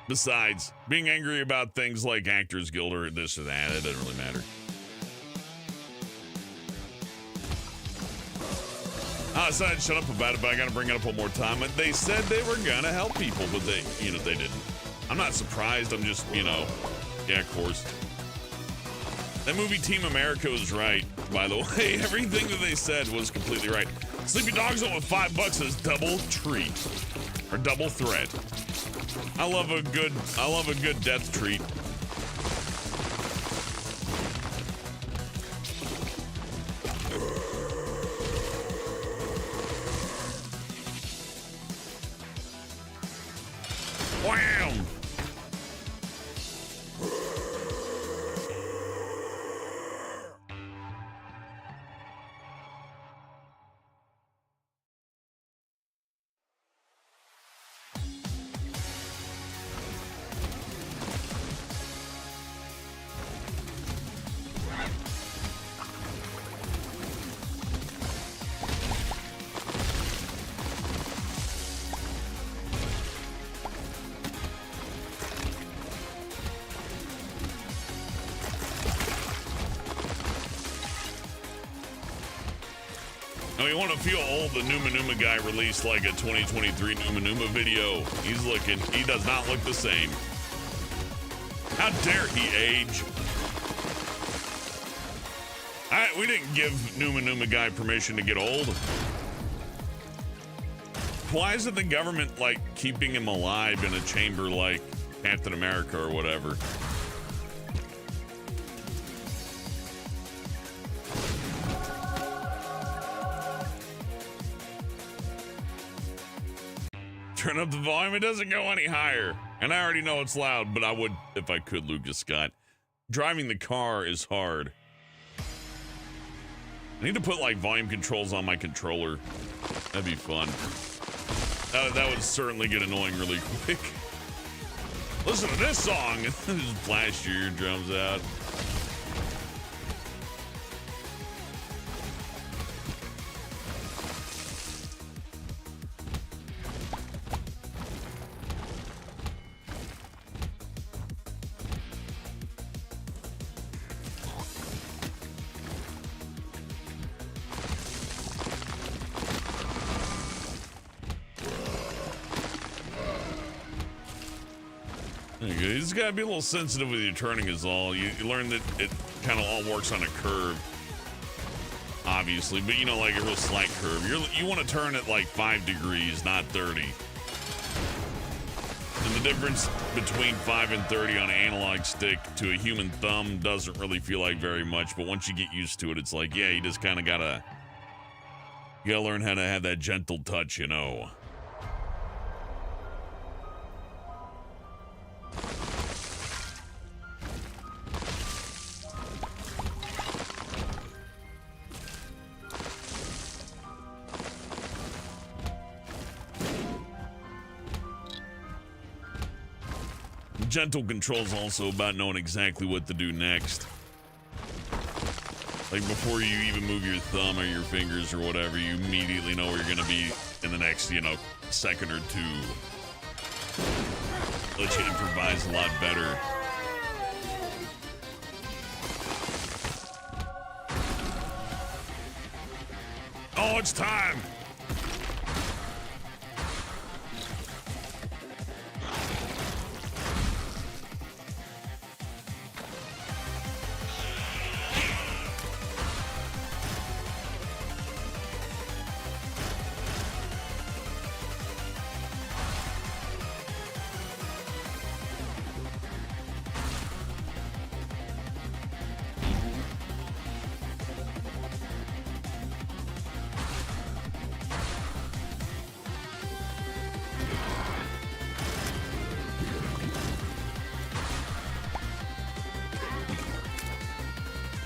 Besides, being angry about things like Actors Guild or this or that, it doesn't really matter. I decided to shut up about it, but I gotta bring it up one more time. They said they were gonna help people, but they didn't. I'm not surprised, I'm just, yeah, of course. That movie Team America was right, by the way. Everything that they said was completely right. Sleepy Dog's on with $5 is double treat. Or double threat. I love a good death treat. Wham! Now, you want to feel old, the Numa Numa guy released like a 2023 Numa Numa video. He does not look the same. How dare he age? We didn't give Numa Numa guy permission to get old. Why isn't the government, like, keeping him alive in a chamber like Captain America or whatever? Turn up the volume, it doesn't go any higher. And I already know it's loud, but I would if I could, Lucas Scott. Driving the car is hard. I need to put like volume controls on my controller. That'd be fun. That would certainly get annoying really quick. Listen to this song. Just blast your eardrums out. You just gotta be a little sensitive with your turning is all. You learn that it kind of all works on a curve, obviously, but like a real slight curve. You want to turn at like 5 degrees, not 30. And the difference between 5 and 30 on an analog stick to a human thumb doesn't really feel like very much, but once you get used to it, it's like, yeah, you just kind of gotta learn how to have that gentle touch, Gentle control's also about knowing exactly what to do next. Like before you even move your thumb or your fingers or whatever, you immediately know where you're gonna be in the next, second or two. Let you improvise a lot better. Oh, it's time!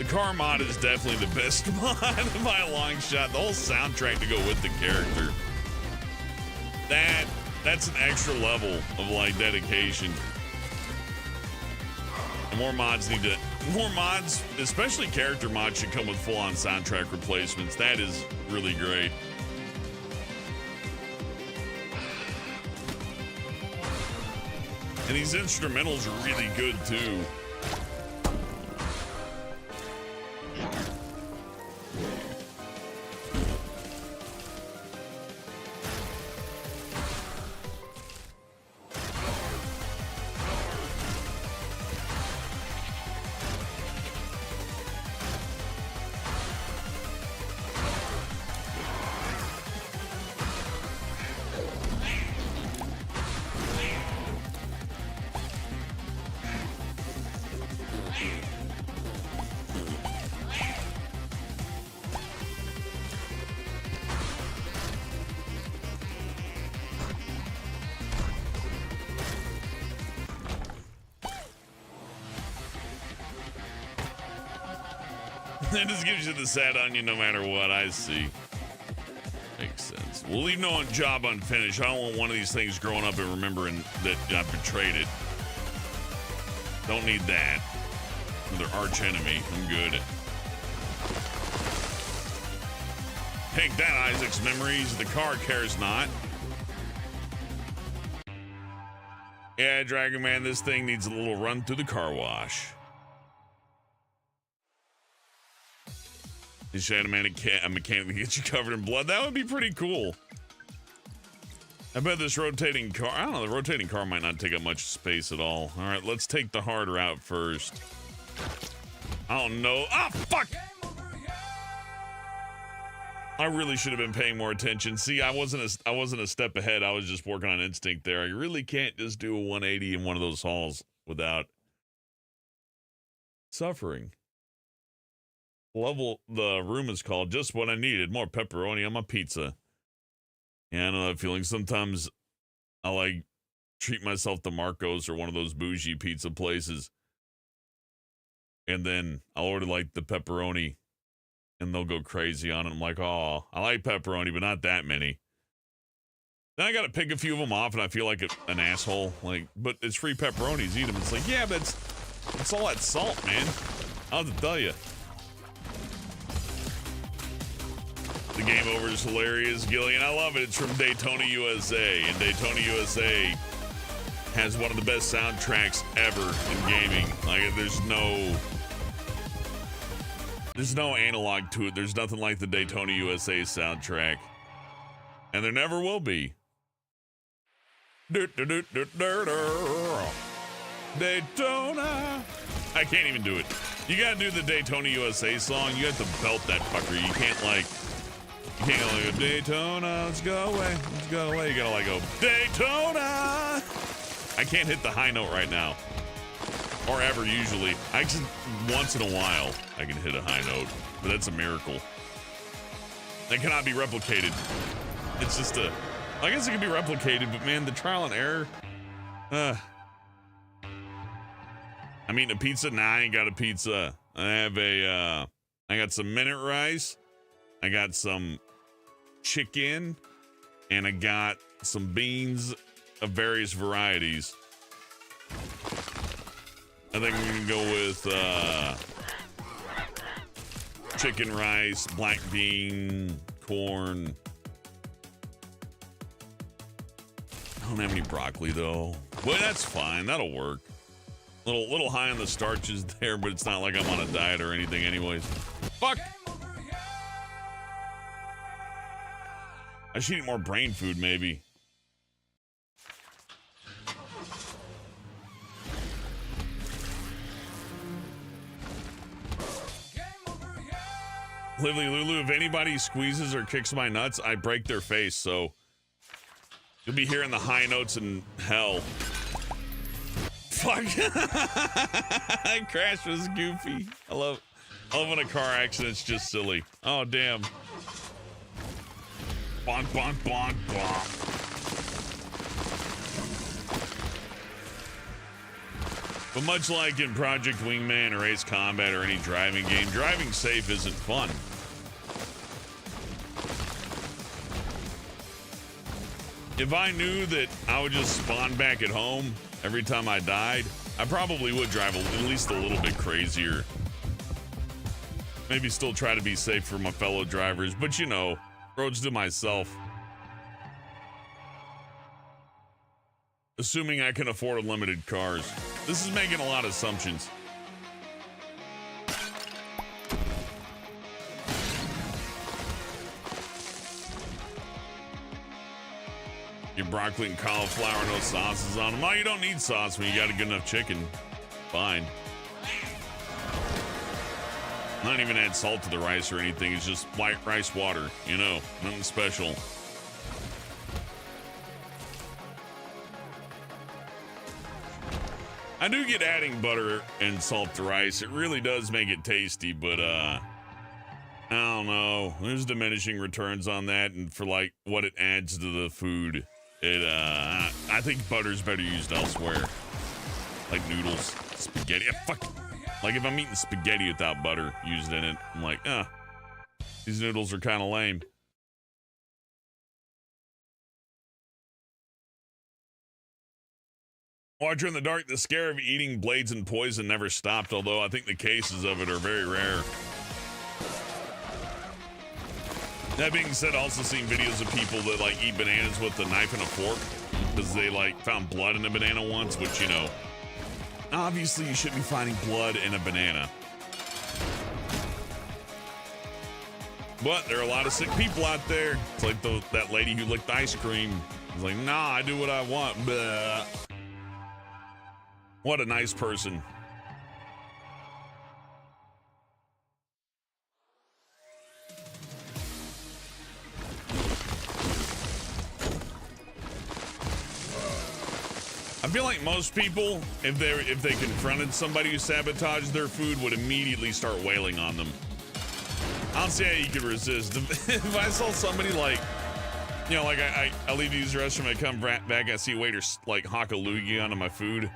The car mod is definitely the best mod by a long shot. The whole soundtrack to go with the character. That's an extra level of like dedication. And more mods, especially character mods, should come with full-on soundtrack replacements. That is really great. And these instrumentals are really good too. It just gives you the sad onion no matter what. I see. Makes sense. We'll leave no job unfinished. I don't want one of these things growing up and remembering that I betrayed it. Don't need that. Another arch enemy. I'm good. Take that, Isaac's memories. The car cares not. Yeah, Dragon Man, this thing needs a little run through the car wash. You should have a mechanic to get you covered in blood. That would be pretty cool. I bet this rotating car, I don't know, the rotating car might not take up much space at all. All right, let's take the hard route first. I don't know. Ah, fuck! I really should have been paying more attention. See, I wasn't a step ahead. I was just working on instinct there. I really can't just do a 180 in one of those halls without suffering. Level, the room is called Just What I Needed. More pepperoni on my pizza. Yeah, I know that feeling. Sometimes I like treat myself to Marco's or one of those bougie pizza places. And then I'll order like the pepperoni and they'll go crazy on it. I'm like, oh, I like pepperoni, but not that many. Then I got to pick a few of them off and I feel like an asshole. Like, but it's free pepperonis, eat them. It's like, yeah, but it's all that salt, man. I'll have to tell you. The game over is hilarious, Gillian. I love it. It's from Daytona, USA. And Daytona, USA has one of the best soundtracks ever in gaming. Like, there's no analog to it. There's nothing like the Daytona, USA soundtrack. And there never will be. Daytona. I can't even do it. You gotta do the Daytona, USA song. You have to belt that fucker. You can't like... You can't go like, Daytona, let's go away, let's go away. You gotta like go, Daytona! I can't hit the high note right now. Or ever, usually. I just, once in a while, I can hit a high note. But that's a miracle. That cannot be replicated. It's just I guess it can be replicated, but man, the trial and error. I'm eating a pizza? Nah, I ain't got a pizza. I got some minute rice. I got some chicken, and I got some beans of various varieties. I think we can go with chicken rice, black bean, corn. I don't have any broccoli though. Well, that's fine. That'll work. Little high on the starches there, but it's not like I'm on a diet or anything anyways. Fuck! I should eat more brain food, maybe. Lively Lulu, if anybody squeezes or kicks my nuts, I break their face, so you'll be hearing the high notes in hell. Fuck. Crash was goofy. I love when a car accident's just silly. Oh, damn. Bonk, bonk, bonk, bonk. But much like in Project Wingman or Ace Combat or any driving game, driving safe isn't fun. If I knew that I would just spawn back at home every time I died, I probably would drive at least a little bit crazier. Maybe still try to be safe for my fellow drivers, but you know, roads to myself. Assuming I can afford unlimited cars. This is making a lot of assumptions. Your broccoli and cauliflower, no sauces on them. Oh, you don't need sauce when you got a good enough chicken. Fine. Not even add salt to the rice or anything. It's just white rice water, you know, nothing special. I do get adding butter and salt to rice. It really does make it tasty, but I don't know. There's diminishing returns on that, and for like what it adds to the food. I think butter's better used elsewhere. Like noodles, spaghetti. Fuck. Like if I'm eating spaghetti without butter used in it, I'm like, these noodles are kind of lame. Watcher in the dark, the scare of eating blades and poison never stopped, although I think the cases of it are very rare. That being said, I also seen videos of people that like eat bananas with a knife and a fork because they like found blood in a banana once, which, you know, obviously you shouldn't be finding blood in a banana. But there are a lot of sick people out there. It's like that lady who licked ice cream. It's like, nah, I do what I want. Blah. What a nice person. I feel like most people, if they confronted somebody who sabotaged their food, would immediately start wailing on them. I don't see how you could resist. If I saw somebody like, you know, like I leave to use the restroom, I come back, I see a waiter like hock a loogie onto my food,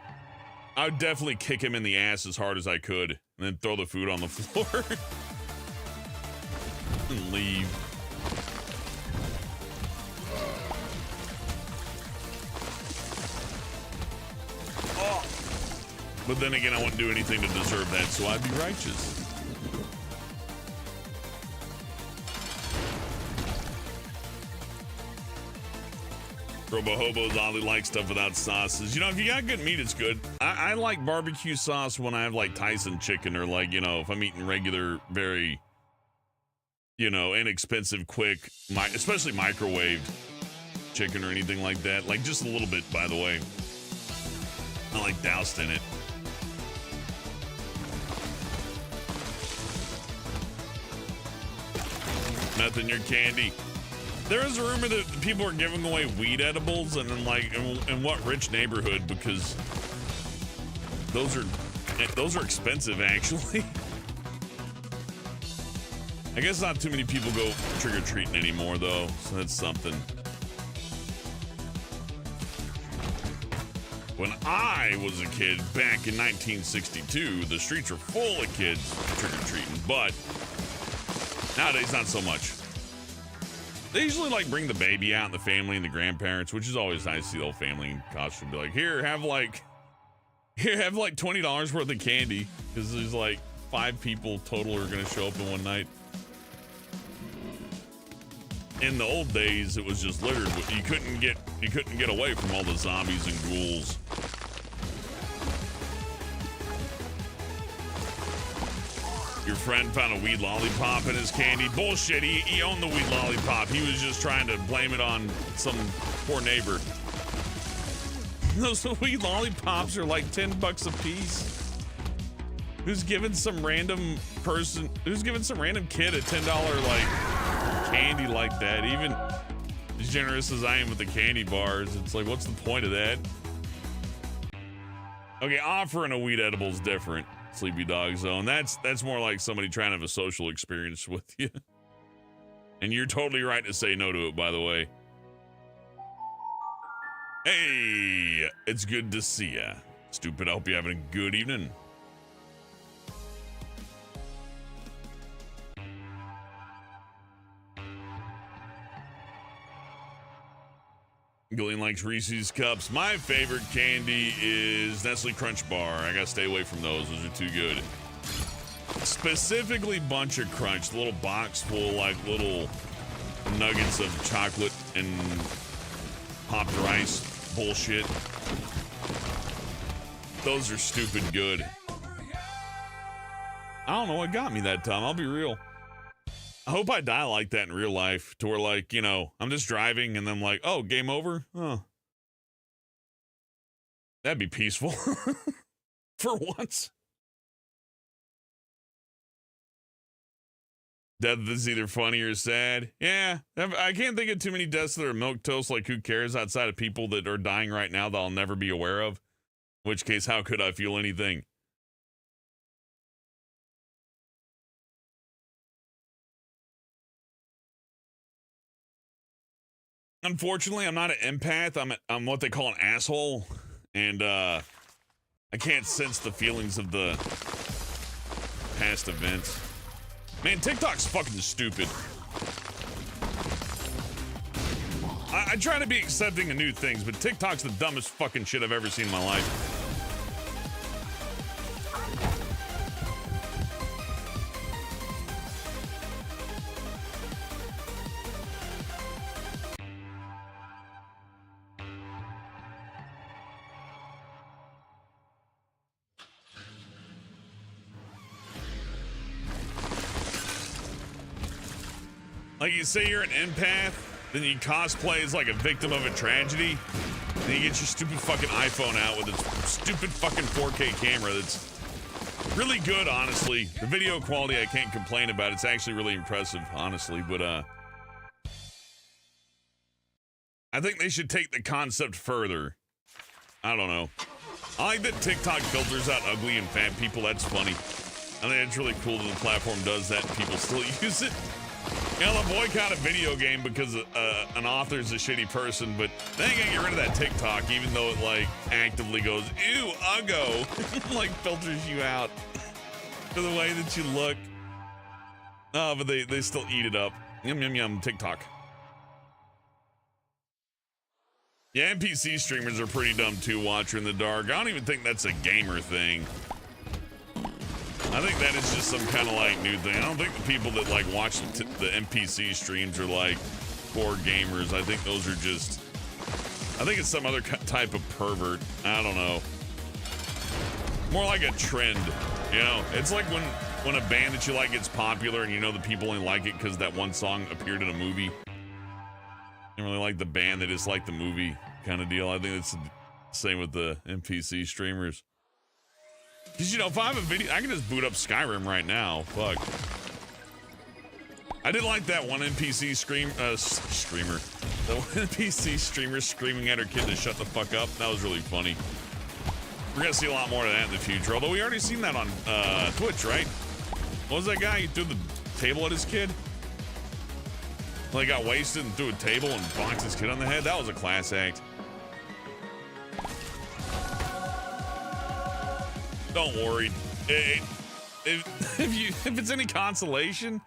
I would definitely kick him in the ass as hard as I could, and then throw the food on the floor and leave. Oh. But then again, I wouldn't do anything to deserve that, so I'd be righteous. Robo Hobos oddly like stuff without sauces. You know, if you got good meat, it's good. I like barbecue sauce when I have like Tyson chicken, or like, you know, if I'm eating regular, very, you know, inexpensive, quick, especially microwaved chicken or anything like that. Like just a little bit, by the way. I like doused in it. Nothing, your candy. There is a rumor that people are giving away weed edibles, and then like, in what rich neighborhood? Because those are expensive, actually. I guess not too many people go trick-or-treating anymore, though, so that's something. When I was a kid back in 1962, the streets were full of kids trick-or-treating, but nowadays not so much. They usually like bring the baby out and the family and the grandparents, which is always nice to see the whole family in costume. Be like, here, have like $20 worth of candy, because there's like 5 people total are gonna show up in one night. In the old days, it was just littered. You couldn't get away from all the zombies and ghouls. Your friend found a weed lollipop in his candy. Bullshit, he owned the weed lollipop. He was just trying to blame it on some poor neighbor. Those weed lollipops are like $10 a piece. Who's giving some random kid a $10 like candy like that? Even as generous as I am with the candy bars, it's like, what's the point of that? Okay, offering a weed edible is different. Sleepy Dog Zone. That's more like somebody trying to have a social experience with you. And you're totally right to say no to it, by the way. Hey, it's good to see ya. Stupid. I hope you're having a good evening. Gillian likes Reese's Cups. My favorite candy is Nestle Crunch Bar. I gotta stay away from those. Those are too good. Specifically Bunch of Crunch. The little box full, like, little nuggets of chocolate and popped rice bullshit. Those are stupid good. I don't know what got me that time. I'll be real. I hope I die like that in real life, to where, like, you know, I'm just driving and then I'm like, oh, game over? Oh. That'd be peaceful. For once. Death is either funny or sad. Yeah, I can't think of too many deaths that are milquetoast, like who cares, outside of people that are dying right now that I'll never be aware of. In which case, how could I feel anything? Unfortunately, I'm not an empath. I'm what they call an asshole. And I can't sense the feelings of the past events. Man, TikTok's fucking stupid. I try to be accepting of new things, but TikTok's the dumbest fucking shit I've ever seen in my life. Like, you say you're an empath, then you cosplay as like a victim of a tragedy, then you get your stupid fucking iPhone out with its stupid fucking 4K camera that's really good, honestly. The video quality I can't complain about. It's actually really impressive, honestly, but I think they should take the concept further. I don't know. I like that TikTok filters out ugly and fat people. That's funny. I think it's really cool that the platform does that and people still use it. You know, they'll boycott a video game because an author's a shitty person, but they ain't gonna get rid of that TikTok, even though it, like, actively goes, ew, uggo, like, filters you out for the way that you look. Oh, but they still eat it up. Yum, yum, yum, TikTok. Yeah, NPC streamers are pretty dumb, too, Watcher in the Dark. I don't even think that's a gamer thing. I think that is just some kind of like new thing. I don't think the people that like watch the NPC streams are like poor gamers. I think those are just, I think it's some other type of pervert. I don't know. More like a trend, you know? It's like when a band that you like gets popular and you know the people only like it because that one song appeared in a movie. You don't really like the band, they just like the movie kind of deal. I think it's the same with the NPC streamers. Because, you know, if I have a video, I can just boot up Skyrim right now. Fuck. I did like that one NPC streamer. The one NPC streamer screaming at her kid to shut the fuck up. That was really funny. We're going to see a lot more of that in the future. Although we already seen that on Twitch, right? What was that guy? He threw the table at his kid? Well, he got wasted and threw a table and bonked his kid on the head. That was a class act. Don't worry. If it's any consolation,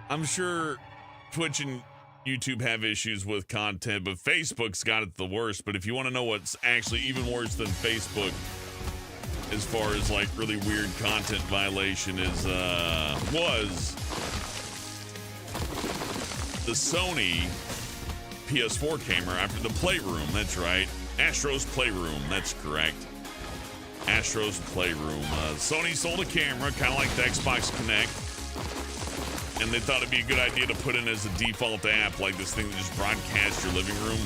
I'm sure Twitch and YouTube have issues with content, but Facebook's got it the worst. But if you want to know what's actually even worse than Facebook, as far as like really weird content violation, was the Sony PS4 camera after the Playroom. That's right, Astro's Playroom. That's correct. Astro's Playroom. Sony sold a camera, kind of like the Xbox Kinect, and they thought it'd be a good idea to put in as a default app, like this thing that just broadcasts your living room,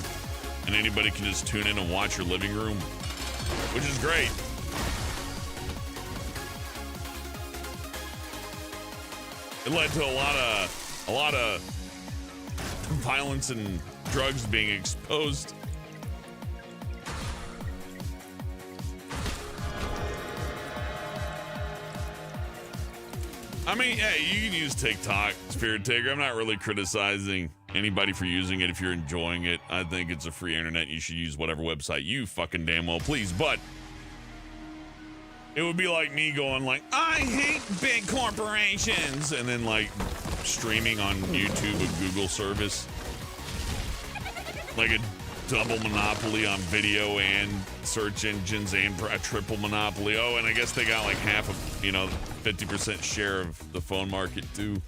and anybody can just tune in and watch your living room, which is great. It led to a lot of violence and drugs being exposed. I mean, yeah, you can use TikTok, Spirit Taker. I'm not really criticizing anybody for using it if you're enjoying it. I think it's a free internet. You should use whatever website you fucking damn well please. But it would be like me going like, I hate big corporations, and then like streaming on YouTube a Google service. Like a double monopoly on video and search engines, and a triple monopoly. Oh, and I guess they got like half of, 50% share of the phone market too.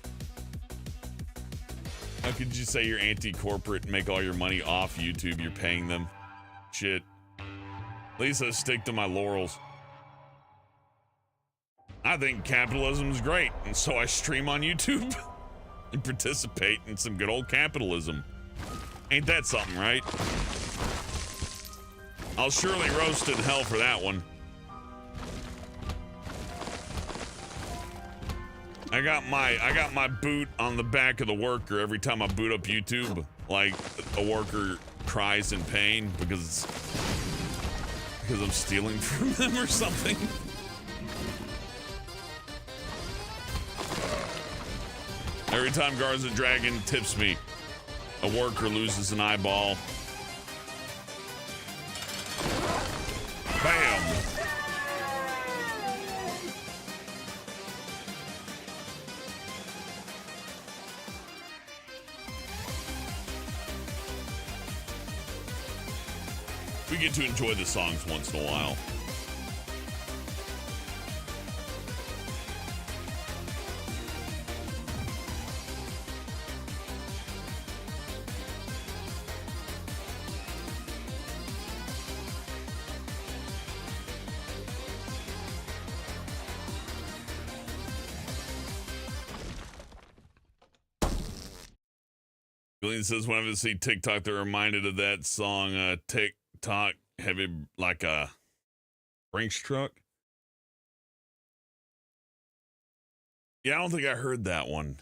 How could you say you're anti-corporate and make all your money off YouTube? You're paying them. Shit. At least I stick to my laurels. I think capitalism is great, and so I stream on YouTube and participate in some good old capitalism. Ain't that something, right? I'll surely roast in hell for that one. I got my boot on the back of the worker every time I boot up YouTube. Like a worker cries in pain because I'm stealing from them or something. Every time Garza Dragon tips me, a worker loses an eyeball. Bam! We get to enjoy the songs once in a while. Glenn says, whenever I see TikTok, they're reminded of that song, TikTok heavy like a Brinks truck. Yeah, I don't think I heard that one.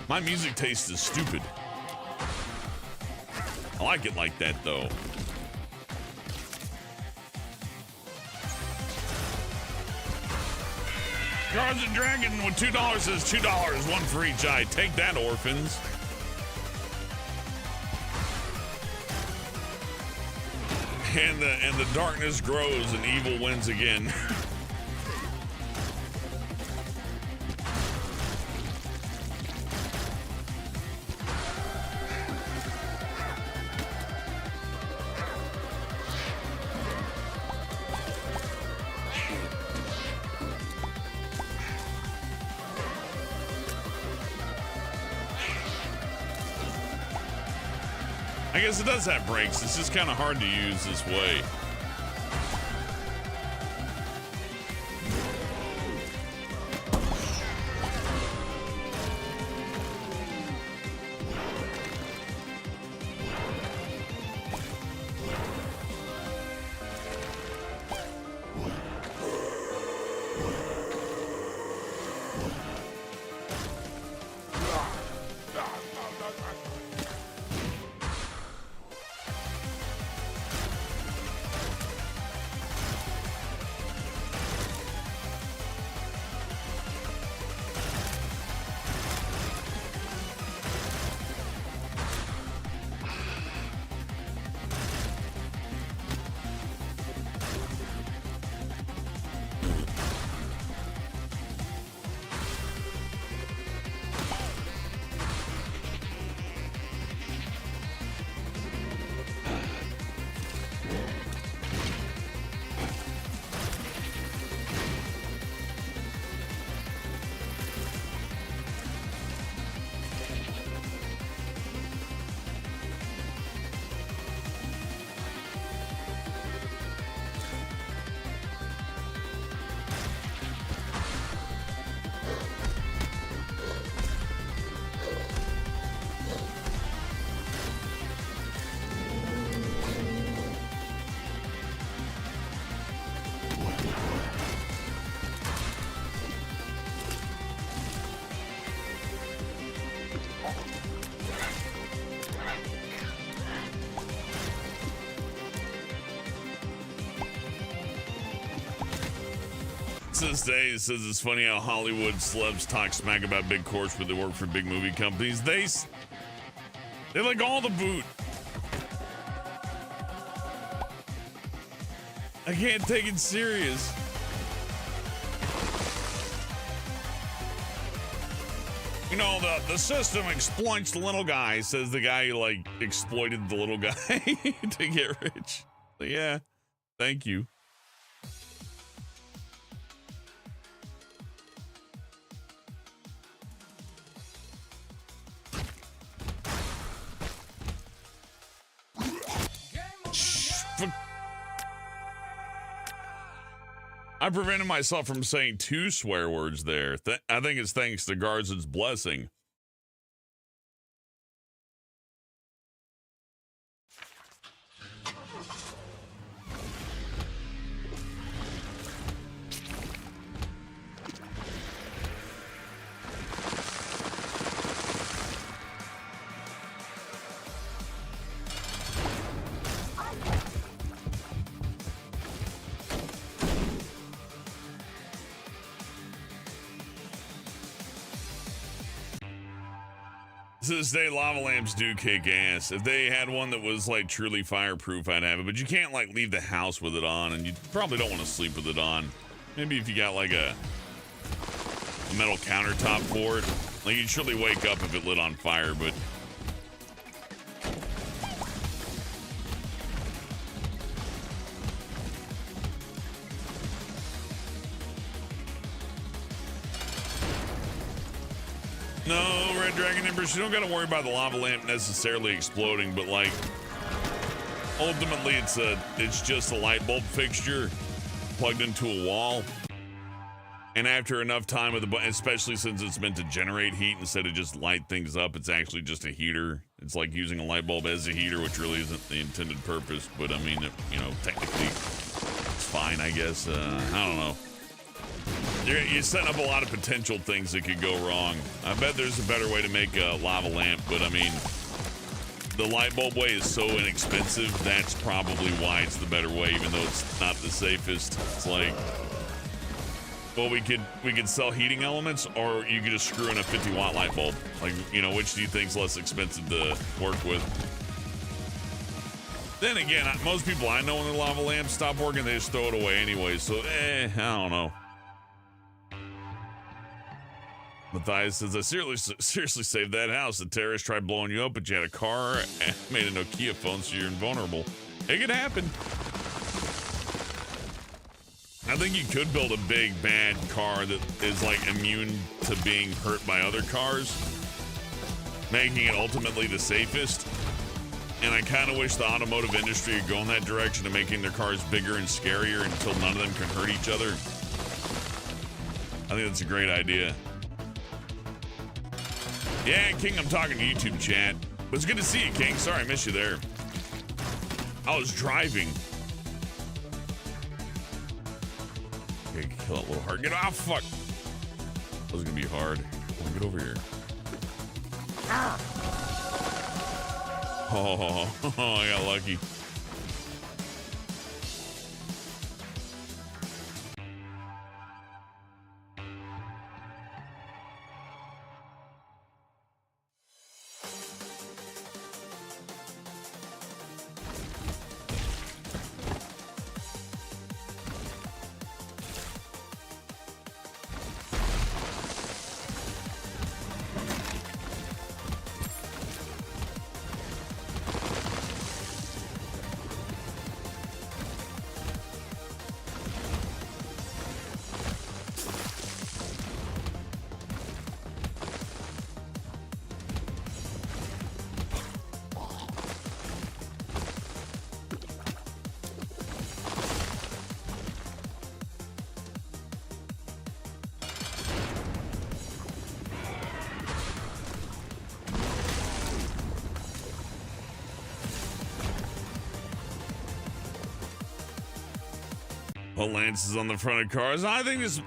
My music taste is stupid. I like it like that, though. Guards and Dragon with $2 says $2, one for each eye. Take that, orphans. And the darkness grows and evil wins again. I guess it does have brakes. It's just kind of hard to use this way. This day says it's funny how Hollywood celebs talk smack about big corps, but they work for big movie companies. They like all the boot. I can't take it serious. You know, the system exploits the little guy, says the guy who, like, exploited the little guy to get rich. So, yeah, thank you. I prevented myself from saying 2 swear words there. I think it's thanks to Garza's blessing. To this day, lava lamps do kick ass. If they had one that was like truly fireproof, I'd have it. But you can't like leave the house with it on, and you probably don't want to sleep with it on. Maybe if you got like a metal countertop for it, like you'd surely wake up if it lit on fire. But no, Red Dragon Embers, you don't gotta worry about the lava lamp necessarily exploding, but like ultimately it's just a light bulb fixture plugged into a wall. And after enough time with the, especially since it's meant to generate heat instead of just light things up, it's actually just a heater. It's like using a light bulb as a heater, which really isn't the intended purpose. But I mean, you know, technically it's fine, I guess. I don't know. You're setting up a lot of potential things that could go wrong. I bet there's a better way to make a lava lamp, but I mean, the light bulb way is so inexpensive, that's probably why it's the better way, even though it's not the safest. It's like, well, we could sell heating elements, or you could just screw in a 50-watt light bulb. Like, you know, which do you think's less expensive to work with? Then again, most people I know when their lava lamps stop working, they just throw it away anyway. So, I don't know. Matthias says, I seriously saved that house. The terrorists tried blowing you up, but you had a car and made a Nokia phone, so you're invulnerable. It could happen. I think you could build a big, bad car that is, like, immune to being hurt by other cars, making it ultimately the safest. And I kind of wish the automotive industry would go in that direction of making their cars bigger and scarier until none of them can hurt each other. I think that's a great idea. Yeah, King, I'm talking to YouTube chat. But it's good to see you, King. Sorry I missed you there. I was driving. Okay, kill that little heart. Get off, fuck. That was gonna be hard. Come on, get over here. Oh, I got lucky. Lances on the front of cars. I think this.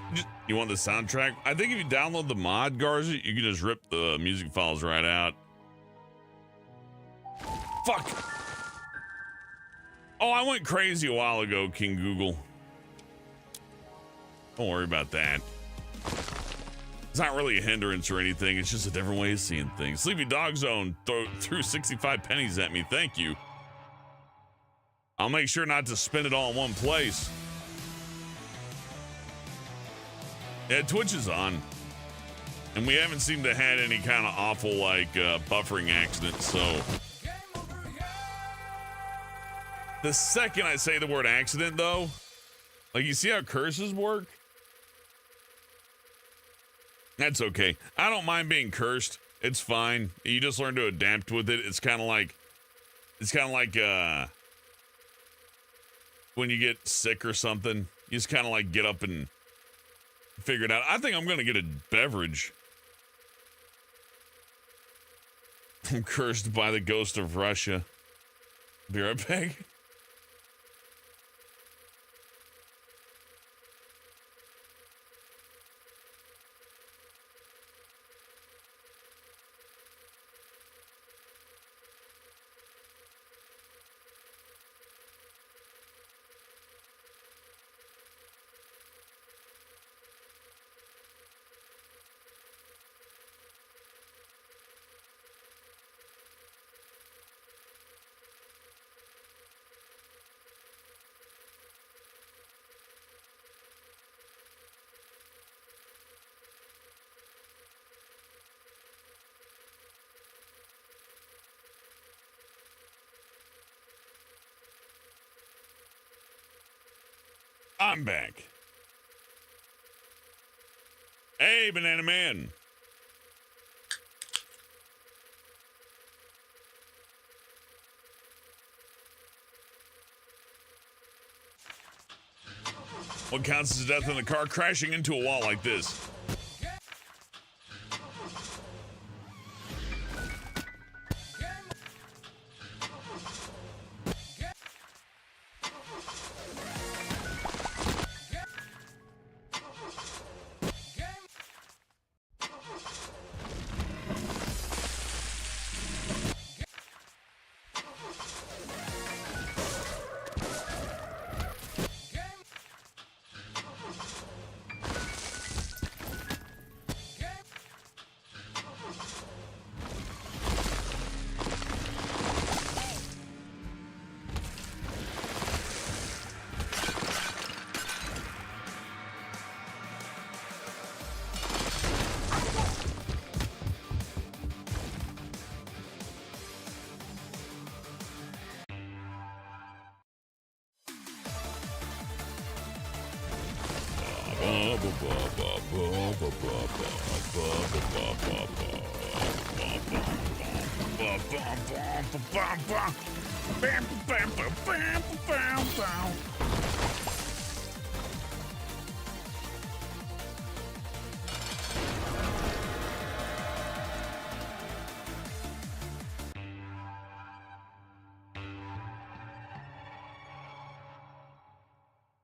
You want the soundtrack? I think if you download the mod, Garza, you can just rip the music files right out. Fuck. Oh, I went crazy a while ago, King Google. Don't worry about that. It's not really a hindrance or anything. It's just a different way of seeing things. Sleepy Dog Zone threw 65 pennies at me. Thank you. I'll make sure not to spend it all in one place. Yeah, Twitch is on. And we haven't seemed to had any kind of awful, like, buffering accidents, so. The second I say the word accident, though, like, you see how curses work? That's okay. I don't mind being cursed. It's fine. You just learn to adapt with it. It's kind of like when you get sick or something, you just kind of like get up and figure it out. I think I'm going to get a beverage. I'm cursed by the ghost of Russia. Be right back. I'm back. Hey, Banana Man. What counts as death in the car? Crashing into a wall like this.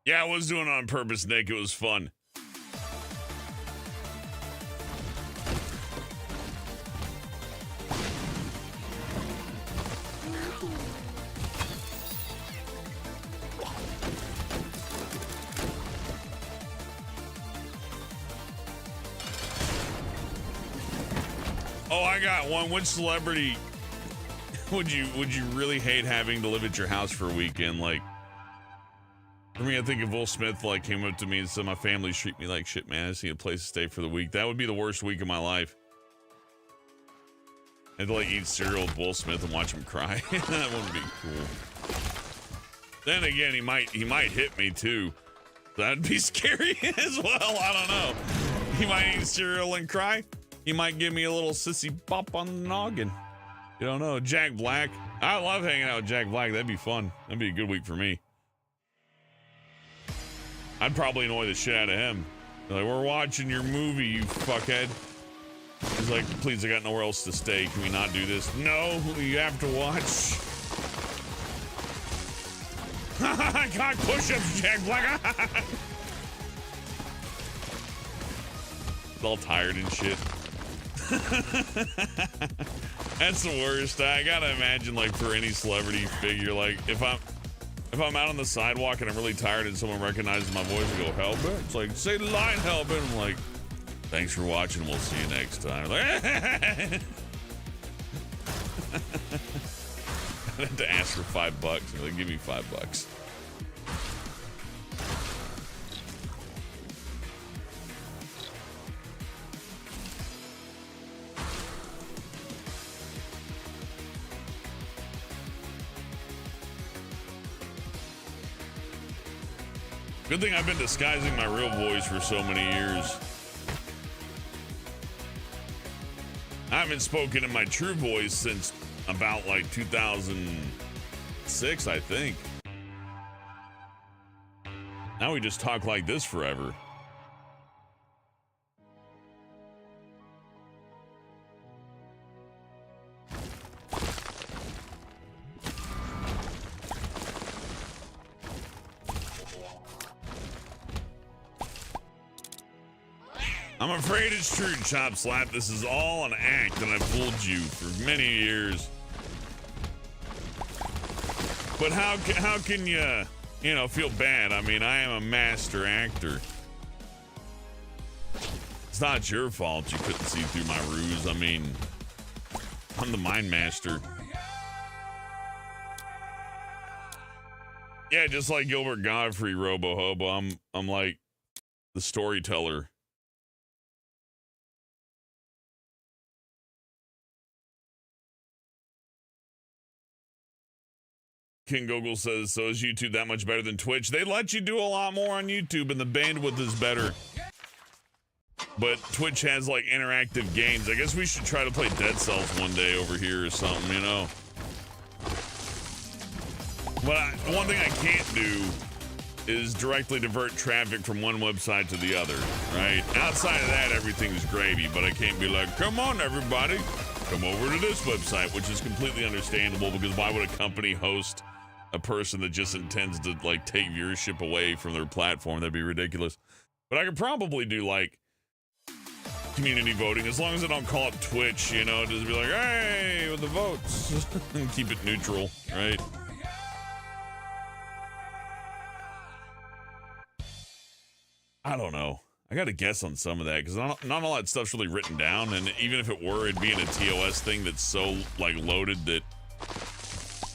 Yeah, I was doing it on purpose, Nick. It was fun. Oh, I got one. Which celebrity would you really hate having to live at your house for a weekend? Like, for me, I think if Will Smith like came up to me and said my family treat me like shit, man, I just need a place to stay for the week. That would be the worst week of my life. I'd like eat cereal with Will Smith and watch him cry. That wouldn't be cool. Then again, he might hit me too. That'd be scary as well. I don't know. He might eat cereal and cry. He might give me a little sissy bop on the noggin. You don't know. Jack Black. I love hanging out with Jack Black. That'd be fun. That'd be a good week for me. I'd probably annoy the shit out of him. Like, we're watching your movie, you fuckhead. He's like, please, I got nowhere else to stay. Can we not do this? No, you have to watch. God, push-ups, Jack Black. All tired and shit. That's the worst. I gotta imagine, like, for any celebrity figure, like, if If I'm out on the sidewalk and I'm really tired and someone recognizes my voice and go, Helbert, it's like, say the line, Helbert. I'm like, thanks for watching. We'll see you next time. Like, I had to ask for $5. They're like, give me $5. Good thing I've been disguising my real voice for so many years. I haven't spoken in my true voice since about like 2006, I think. Now we just talk like this forever. I'm afraid it's true, Chop Slap. This is all an act, and I've fooled you for many years. But how can you feel bad? I mean, I am a master actor. It's not your fault you couldn't see through my ruse. I mean, I'm the mind master. Yeah, just like Gilbert Godfrey, Robo Hobo. I'm like the storyteller. King Gogol says, so is YouTube that much better than Twitch? They let you do a lot more on YouTube and the bandwidth is better. But Twitch has like interactive games. I guess we should try to play Dead Cells one day over here or something, you know? But one thing I can't do is directly divert traffic from one website to the other, right? Outside of that, everything's gravy, but I can't be like, come on, everybody, come over to this website, which is completely understandable because why would a company host a person that just intends to like take viewership away from their platform? That'd be ridiculous. But I could probably do like community voting as long as I don't call it Twitch, you know, just be like, hey, with the votes and keep it neutral, right? I don't know. I got to guess on some of that because not all that stuff's really written down, and even if it were, it'd be in a TOS thing that's so like loaded that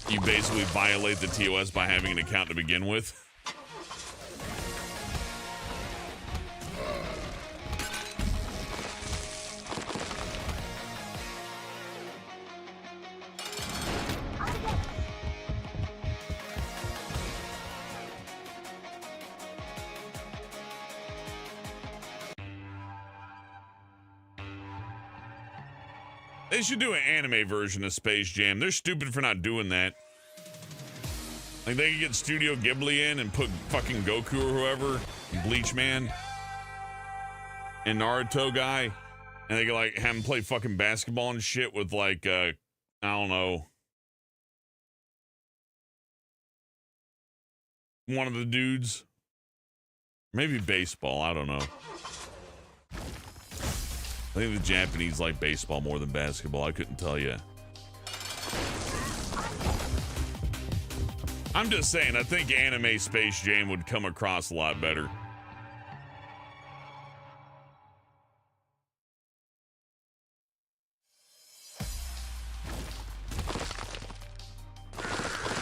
you basically violate the TOS by having an account to begin with. They should do an anime version of Space Jam. They're stupid for not doing that. Like, they could get Studio Ghibli in and put fucking Goku or whoever, Bleach Man, and Naruto guy, and they could, like, have him play fucking basketball and shit with, like, I don't know, one of the dudes. Maybe baseball, I don't know. I think the Japanese like baseball more than basketball. I couldn't tell you. I'm just saying, I think anime Space Jam would come across a lot better.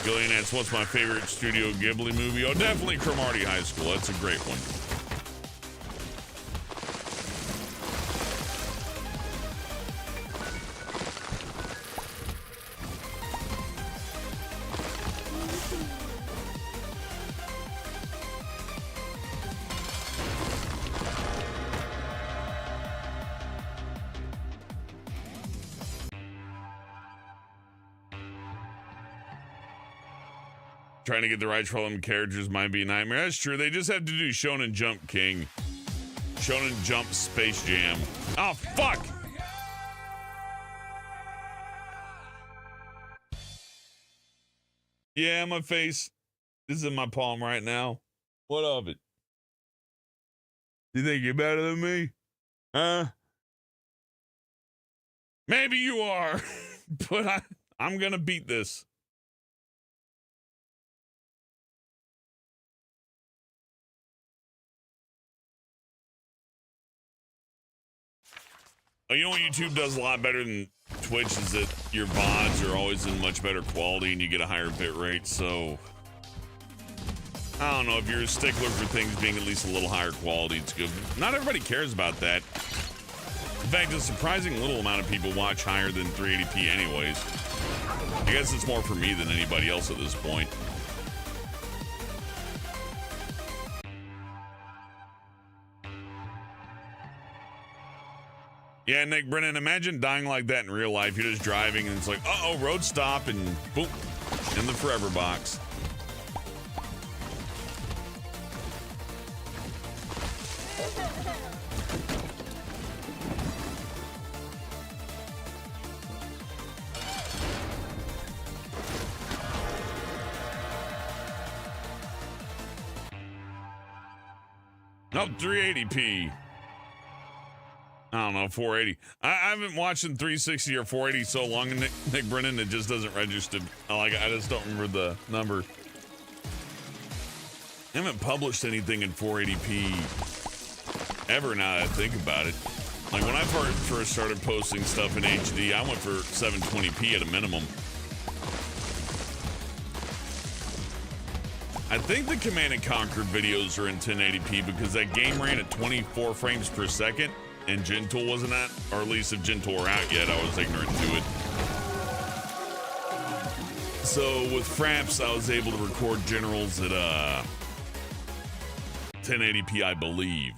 Gillian asks, what's my favorite Studio Ghibli movie? Oh, definitely Cromartie High School. That's a great one. Trying to get the right Trollam characters might be a nightmare. That's true. They just have to do Shonen Jump King. Shonen Jump Space Jam. Oh, fuck! Yeah, my face is in my palm right now. What of it? You think you're better than me? Huh? Maybe you are, but I'm gonna beat this. Oh, you know what YouTube does a lot better than Twitch is that your VODs are always in much better quality and you get a higher bit rate. So I don't know, if you're a stickler for things being at least a little higher quality, it's good. Not everybody cares about that. In fact, a surprising little amount of people watch higher than 380p anyways. I guess it's more for me than anybody else at this point. Yeah, Nick Brennan, imagine dying like that in real life. You're just driving and it's like, uh-oh, road stop, and boom, in the forever box. Nope, 380p. I don't know, 480. I haven't watched in 360 or 480 so long, and Nick Brennan, it just doesn't register. I just don't remember the number. I haven't published anything in 480p ever now that I think about it. Like when I first started posting stuff in HD, I went for 720p at a minimum. I think the Command & Conquer videos are in 1080p because that game ran at 24 frames per second. And Gentool wasn't at, or at least if Gentool were out yet, I was ignorant to it. So with Fraps, I was able to record generals at 1080p, I believe.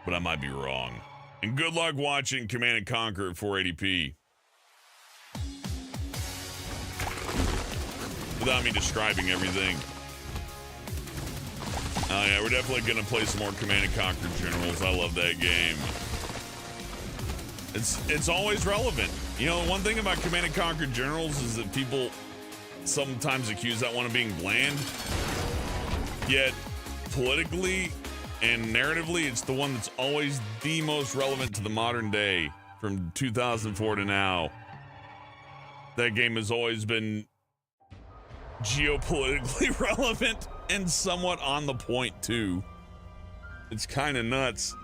But I might be wrong. And good luck watching Command & Conquer at 480p. Without me describing everything. Oh yeah, we're definitely gonna play some more Command & Conquer Generals. I love that game. It's always relevant. You know, one thing about Command & Conquer Generals is that people sometimes accuse that one of being bland. Yet, politically and narratively, it's the one that's always the most relevant to the modern day. From 2004 to now. That game has always been geopolitically relevant and somewhat on the point too. It's kind of nuts.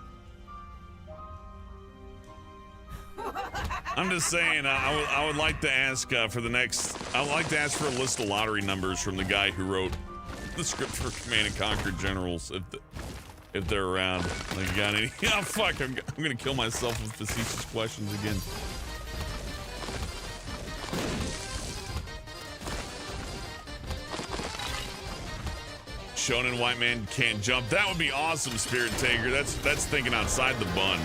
I'm just saying, I would like to ask for the next. I would like to ask for a list of lottery numbers from the guy who wrote the script for Command & Conquer Generals, if they're around. Like, got any? Oh fuck! I'm gonna kill myself with facetious questions again. Shonen white man can't jump. That would be awesome, Spirit Taker. That's thinking outside the bun.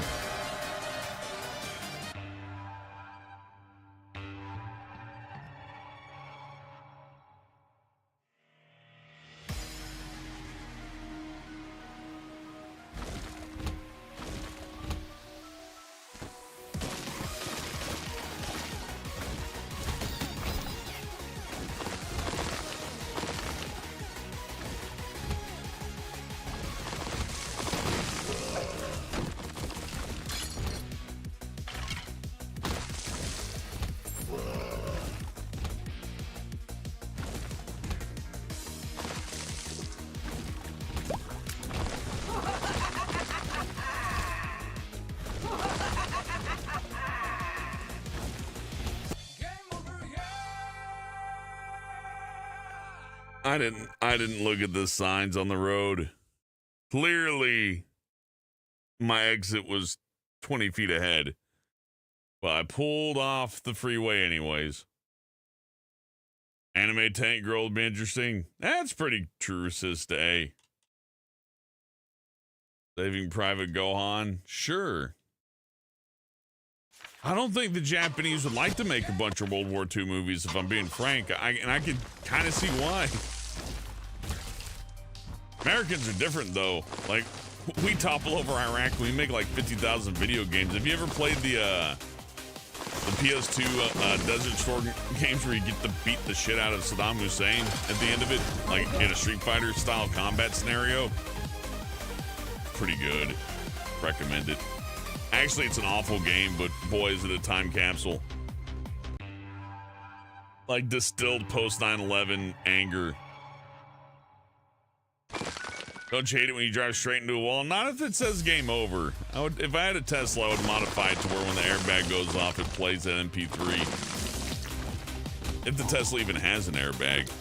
I didn't look at the signs on the road. Clearly, my exit was 20 feet ahead. But I pulled off the freeway anyways. Anime Tank Girl would be interesting. That's pretty true, Sister A. Saving Private Gohan? Sure. I don't think the Japanese would like to make a bunch of World War II movies, if I'm being frank. And I could kind of see why. Americans are different, though. Like, we topple over Iraq, we make like 50,000 video games. Have you ever played the PS2 Desert Storm games where you get to beat the shit out of Saddam Hussein at the end of it? Like, in a Street Fighter style combat scenario? Pretty good. Recommend it. Actually, it's an awful game, but boy, is it a time capsule. Like distilled post 9/11 anger. Don't you hate it when you drive straight into a wall? Not if it says game over. If I had a Tesla, I would modify it to where when the airbag goes off, it plays that MP3. If the Tesla even has an airbag.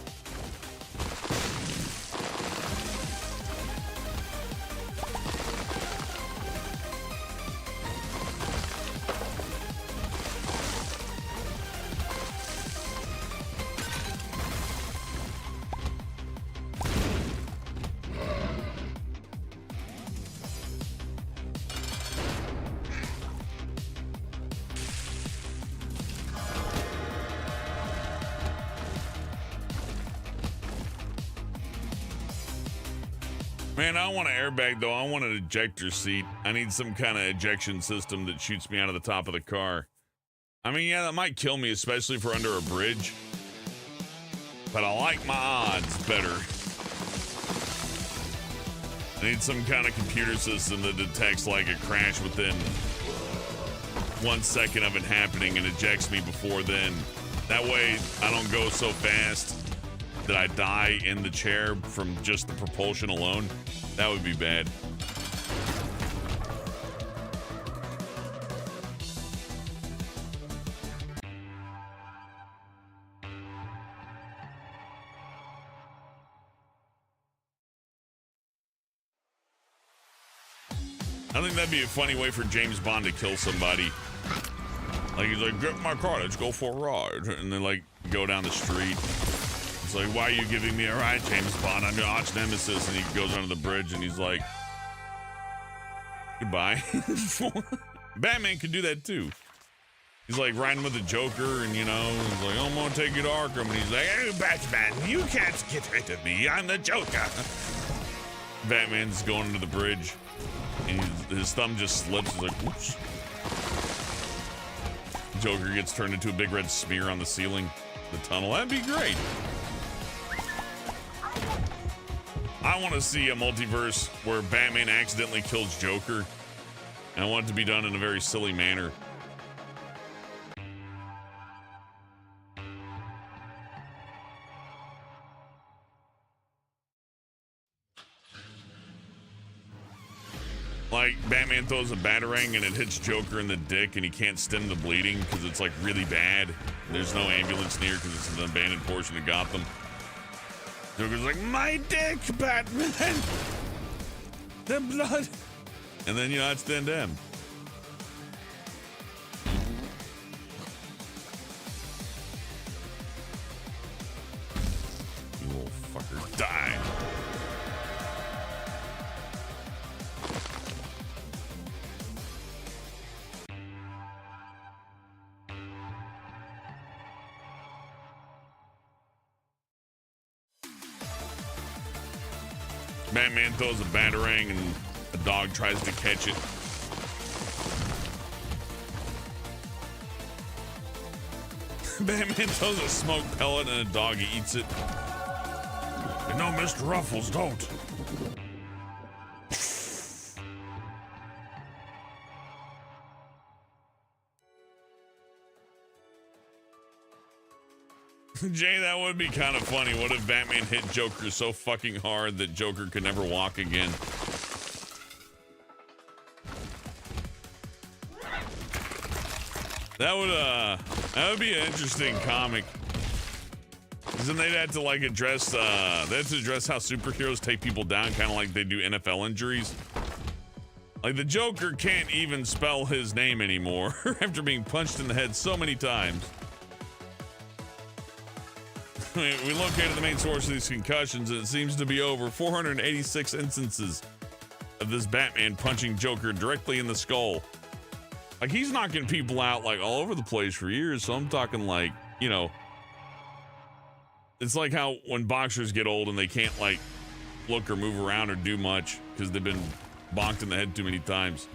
Man, I don't want an airbag though. I want an ejector seat. I need some kind of ejection system that shoots me out of the top of the car. I mean, yeah, that might kill me, especially if we're under a bridge. But I like my odds better. I need some kind of computer system that detects like a crash within 1 second of it happening and ejects me before then. That way, I don't go so fast that I die in the chair from just the propulsion alone. That would be bad. I think that'd be a funny way for James Bond to kill somebody. Like, he's like, get in my car, let's go for a ride. And then, like, go down the street. It's like, why are you giving me a ride, James Bond? I'm your arch nemesis. And he goes under the bridge and he's like, goodbye. Batman could do that too. He's like riding with the Joker and, you know, he's like, I'm gonna take you to Arkham. And he's like, hey, Batman, you can't get rid of me. I'm the Joker. Batman's going under the bridge and his thumb just slips. He's like, whoops. Joker gets turned into a big red smear on the ceiling, the tunnel. That'd be great. I want to see a multiverse where Batman accidentally kills Joker. And I want it to be done in a very silly manner. Like, Batman throws a batarang and it hits Joker in the dick and he can't stem the bleeding because it's like really bad. There's no ambulance near because it's an abandoned portion of Gotham. Joker's like, my dick, Batman! The blood! And then, you know, it's the end to him. You little fucker, die. Batman throws a batarang and a dog tries to catch it. Batman throws a smoke pellet and a dog eats it. And no, Mr. Ruffles, don't. Jay, that would be kind of funny. What if Batman hit Joker so fucking hard that Joker could never walk again? That would be an interesting comic. Because then they'd have to like address, how superheroes take people down, kind of like they do NFL injuries. Like the Joker can't even spell his name anymore after being punched in the head so many times. We located the main source of these concussions, and it seems to be over 486 instances of this Batman punching Joker directly in the skull. Like, he's knocking people out, like, all over the place for years, so I'm talking, like, you know, it's like how when boxers get old and they can't, like, look or move around or do much because they've been bonked in the head too many times.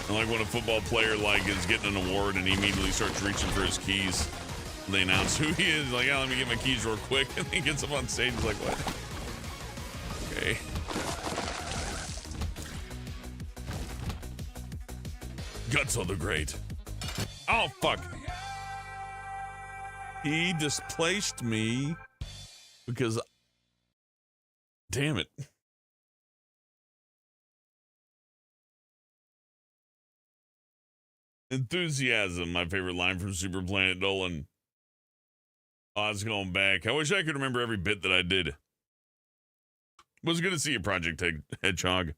And like when a football player like is getting an award and he immediately starts reaching for his keys. They announce who he is. Like, yeah, let me get my keys real quick. And he gets up on stage. He's like, what? Okay. Gutso the Great. Oh, fuck. He displaced me because Damn it. Enthusiasm, my favorite line from Super Planet Dolan. Odds going back. I wish I could remember every bit that I did. Was good to see you, Project Hedgehog.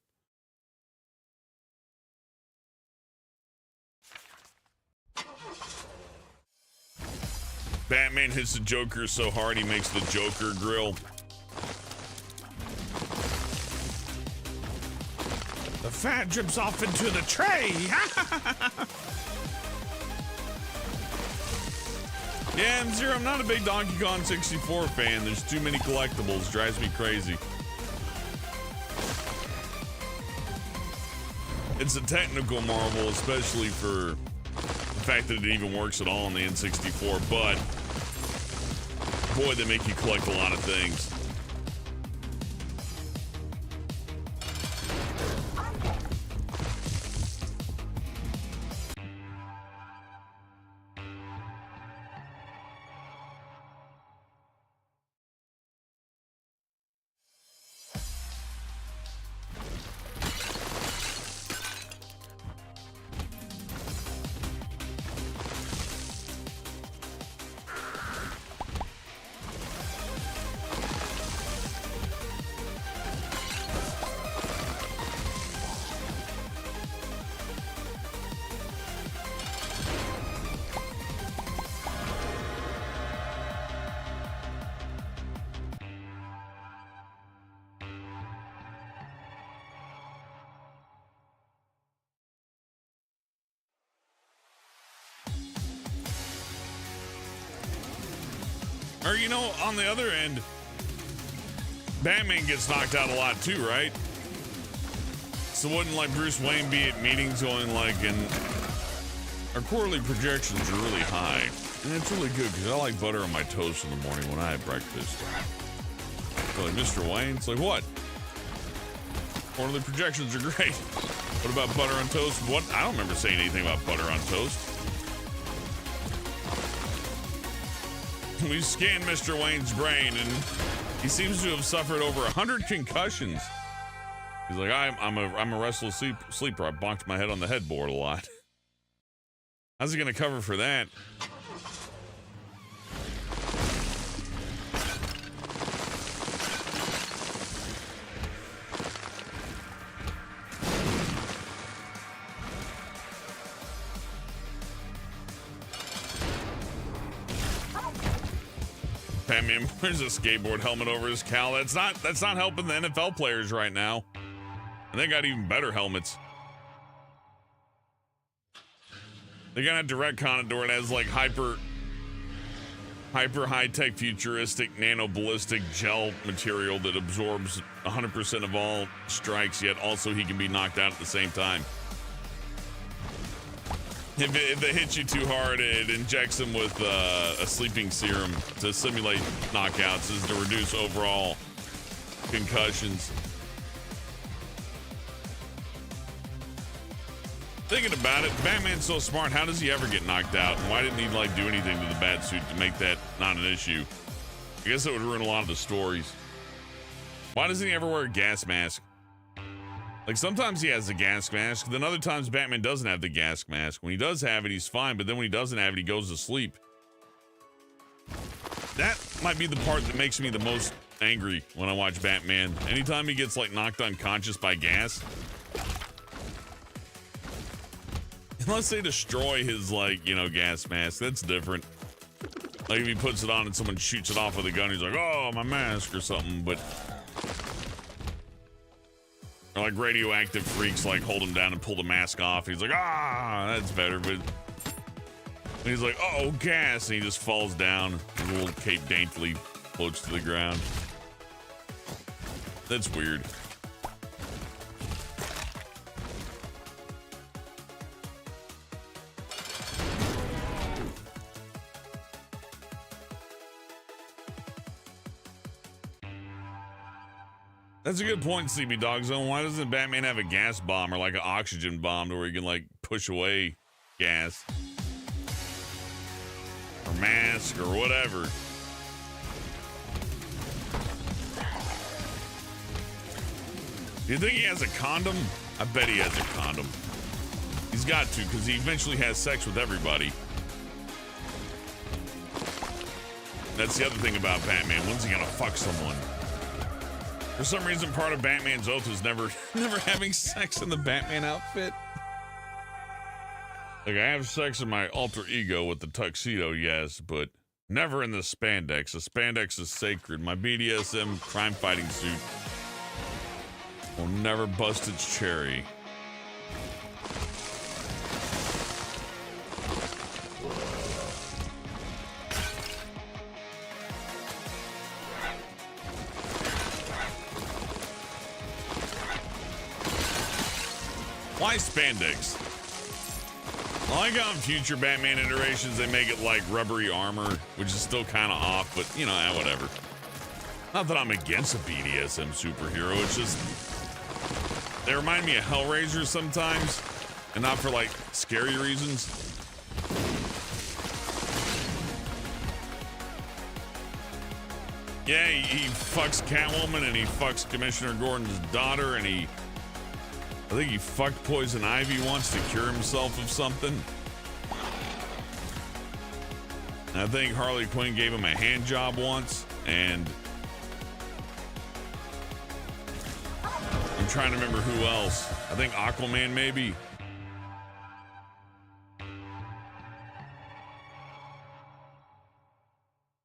Batman hits the Joker so hard he makes the Joker grill. The fat drips off into the tray. Yeah, and Zero, I'm not a big Donkey Kong 64 fan. There's too many collectibles. Drives me crazy. It's a technical marvel, especially for the fact that it even works at all on the N64, but boy, they make you collect a lot of things. Or, you know, on the other end, Batman gets knocked out a lot too, right? So wouldn't like Bruce Wayne be at meetings going like, and our quarterly projections are really high. And it's really good because I like butter on my toast in the morning when I have breakfast. So like, Mr. Wayne, it's like, what? Quarterly projections are great. What about butter on toast? What? I don't remember saying anything about butter on toast. We scanned Mr. Wayne's brain, and he seems to have suffered over 100 concussions. He's like, I'm a restless sleeper. I bonked my head on the headboard a lot. How's he gonna cover for that? Batman wears a skateboard helmet over his cowl. That's not helping the NFL players right now. And they got even better helmets. They're gonna have to retcon it to where it has like hyper high-tech futuristic nano-ballistic gel material that absorbs 100% of all strikes, yet also he can be knocked out at the same time. If they hit you too hard, it injects them with a sleeping serum to simulate knockouts, is to reduce overall concussions. Thinking about it, Batman's so smart. How does he ever get knocked out? And why didn't he like do anything to the bat suit to make that not an issue? I guess that would ruin a lot of the stories. Why doesn't he ever wear a gas mask? Like, sometimes he has a gas mask, then other times Batman doesn't have the gas mask. When he does have it, he's fine, but then when he doesn't have it, he goes to sleep. That might be the part that makes me the most angry when I watch Batman. Anytime he gets, like, knocked unconscious by gas. Unless they destroy his, like, you know, gas mask, that's different. Like, if he puts it on and someone shoots it off with a gun, he's like, oh, my mask or something, but... Or like radioactive freaks like hold him down and pull the mask off. He's like, ah, that's better. But he's like, oh, gas. And he just falls down. His little cape daintily floats to the ground. That's weird. That's a good point, CB Dog Zone. Why doesn't Batman have a gas bomb or like an oxygen bomb to where he can like push away gas? Or mask or whatever. Do you think he has a condom? I bet he has a condom. He's got to, because he eventually has sex with everybody. That's the other thing about Batman. When's he gonna fuck someone? For some reason, part of Batman's oath is never having sex in the Batman outfit. Like, I have sex in my alter ego with the tuxedo, yes, but never in the spandex. The spandex is sacred. My BDSM crime fighting suit will never bust its cherry. Why spandex? I like how in future Batman iterations they make it like rubbery armor, which is still kind of off, but you know, whatever. Not that I'm against a BDSM superhero, it's just they remind me of Hellraiser sometimes, and not for like scary reasons. Yeah, he fucks Catwoman and he fucks Commissioner Gordon's daughter, and I think he fucked Poison Ivy once to cure himself of something. I think Harley Quinn gave him a hand job once, and I'm trying to remember who else. I think Aquaman maybe.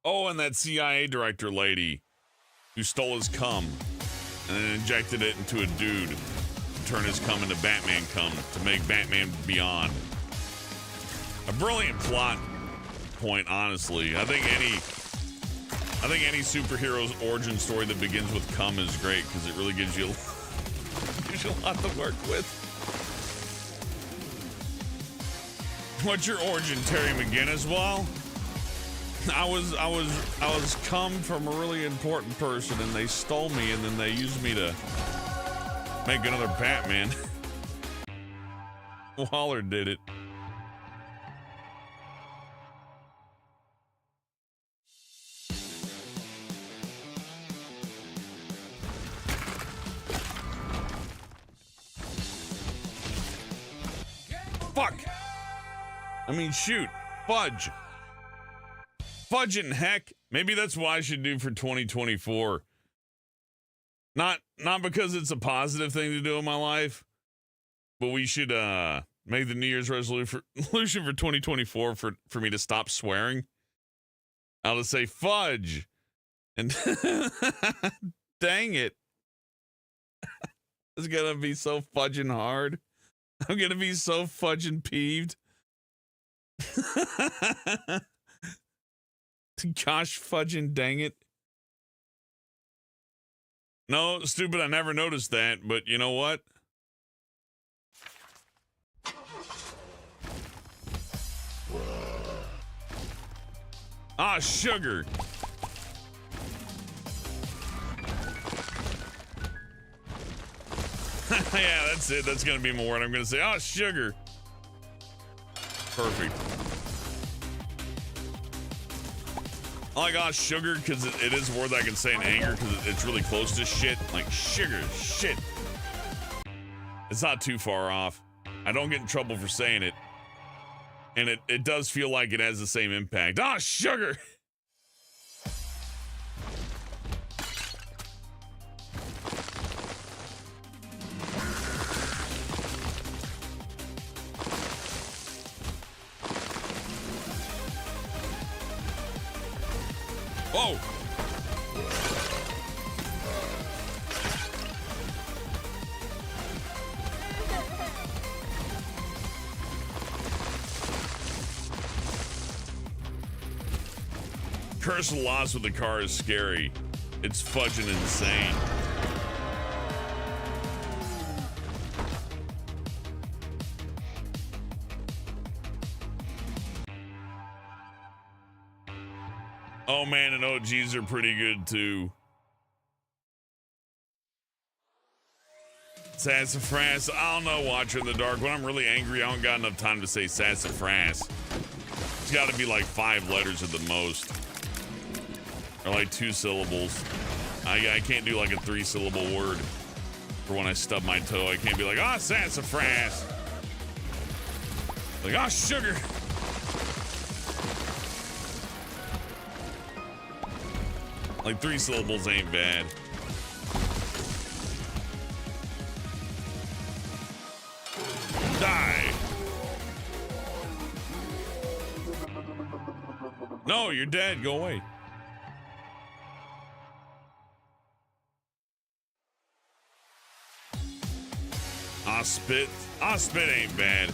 Oh, and that CIA director lady who stole his cum and then injected it into a dude. Turn his cum into Batman cum to make Batman Beyond. A brilliant plot point, honestly. I think any superhero's origin story that begins with cum is great because it really gives you a lot to work with. What's your origin, Terry McGinnis? Well, I was cum from a really important person, and they stole me, and then they used me to make another Batman. Waller did it. Fuck. I mean, shoot. Fudge. Fudge and heck. Maybe that's what I should do for 2024. Not because it's a positive thing to do in my life, but we should make the New Year's resolution for 2024 for me to stop swearing. I'll just say fudge. And dang it. It's gonna be so fudging hard. I'm gonna be so fudging peeved. Gosh fudging dang it. No, stupid, I never noticed that, but you know what? Ah, sugar. Yeah, that's it. That's gonna be more what I'm gonna say. Oh, sugar. Perfect. I like oh, sugar because it is a word that I can say in anger because it's really close to shit. Like sugar, shit. It's not too far off. I don't get in trouble for saying it. And it does feel like it has the same impact. Ah, sugar. Whoa! Curse of loss with the car is scary. It's fudging insane. Oh man, and OGs are pretty good too. Sassafras, I don't know, Watcher in the Dark. When I'm really angry, I don't got enough time to say sassafras. It's got to be like 5 letters at the most. Or like 2 syllables. I can't do like a 3-syllable word. For when I stub my toe, I can't be like, oh, sassafras. Like, oh, sugar. Like 3 syllables ain't bad. Die. No, you're dead. Go away. Spit. Spit ain't bad.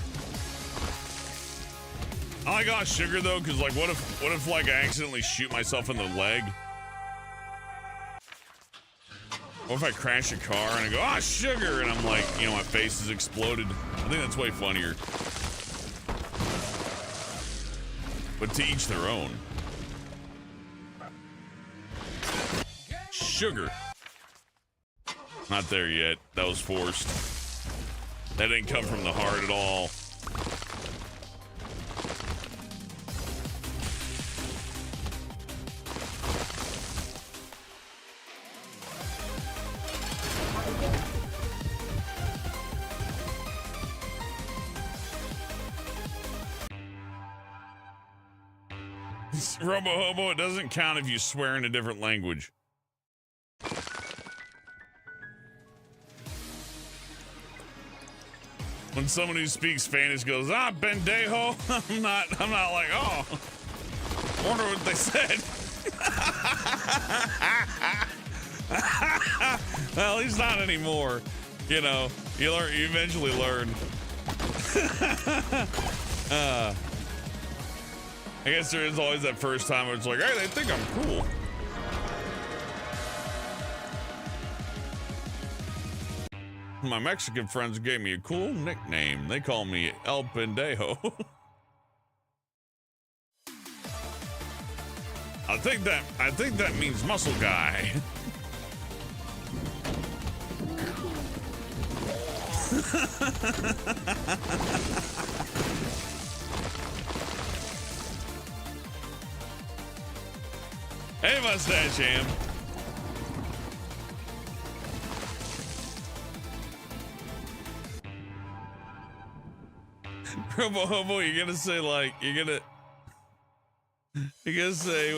I like sugar though, because like what if like I accidentally shoot myself in the leg? What if I crash a car and I go, sugar, and I'm like, you know, my face has exploded. I think that's way funnier. But to each their own. Sugar. Not there yet. That was forced. That didn't come from the heart at all. Robo Hobo, it doesn't count if you swear in a different language. When someone who speaks Spanish goes, pendejo, I'm not like, oh, I wonder what they said. Well, he's not anymore. You know, you eventually learn. I guess there is always that first time where it's like, hey, they think I'm cool. My Mexican friends gave me a cool nickname. They call me El Pendejo. I think that means muscle guy. Hey, Mustache Ham. Robo Hobo, you're gonna say like, you're gonna say,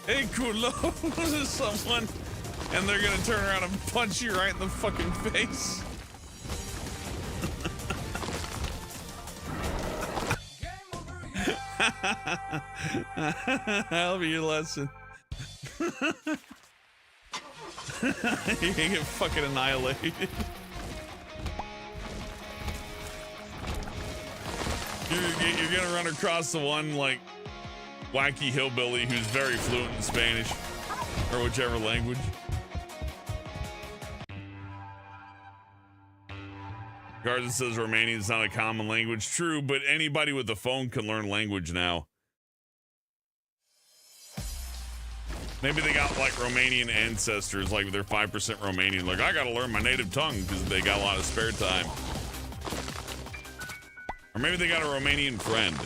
hey, culo to someone, and they're gonna turn around and punch you right in the fucking face. That'll be your lesson. You're gonna get fucking annihilated. You're gonna run across the one like wacky hillbilly who's very fluent in Spanish or whichever language. Garza says Romanian is not a common language. True, but anybody with a phone can learn language now. Maybe they got like Romanian ancestors, like they're 5% Romanian. Like, I gotta learn my native tongue because they got a lot of spare time. Or maybe they got a Romanian friend.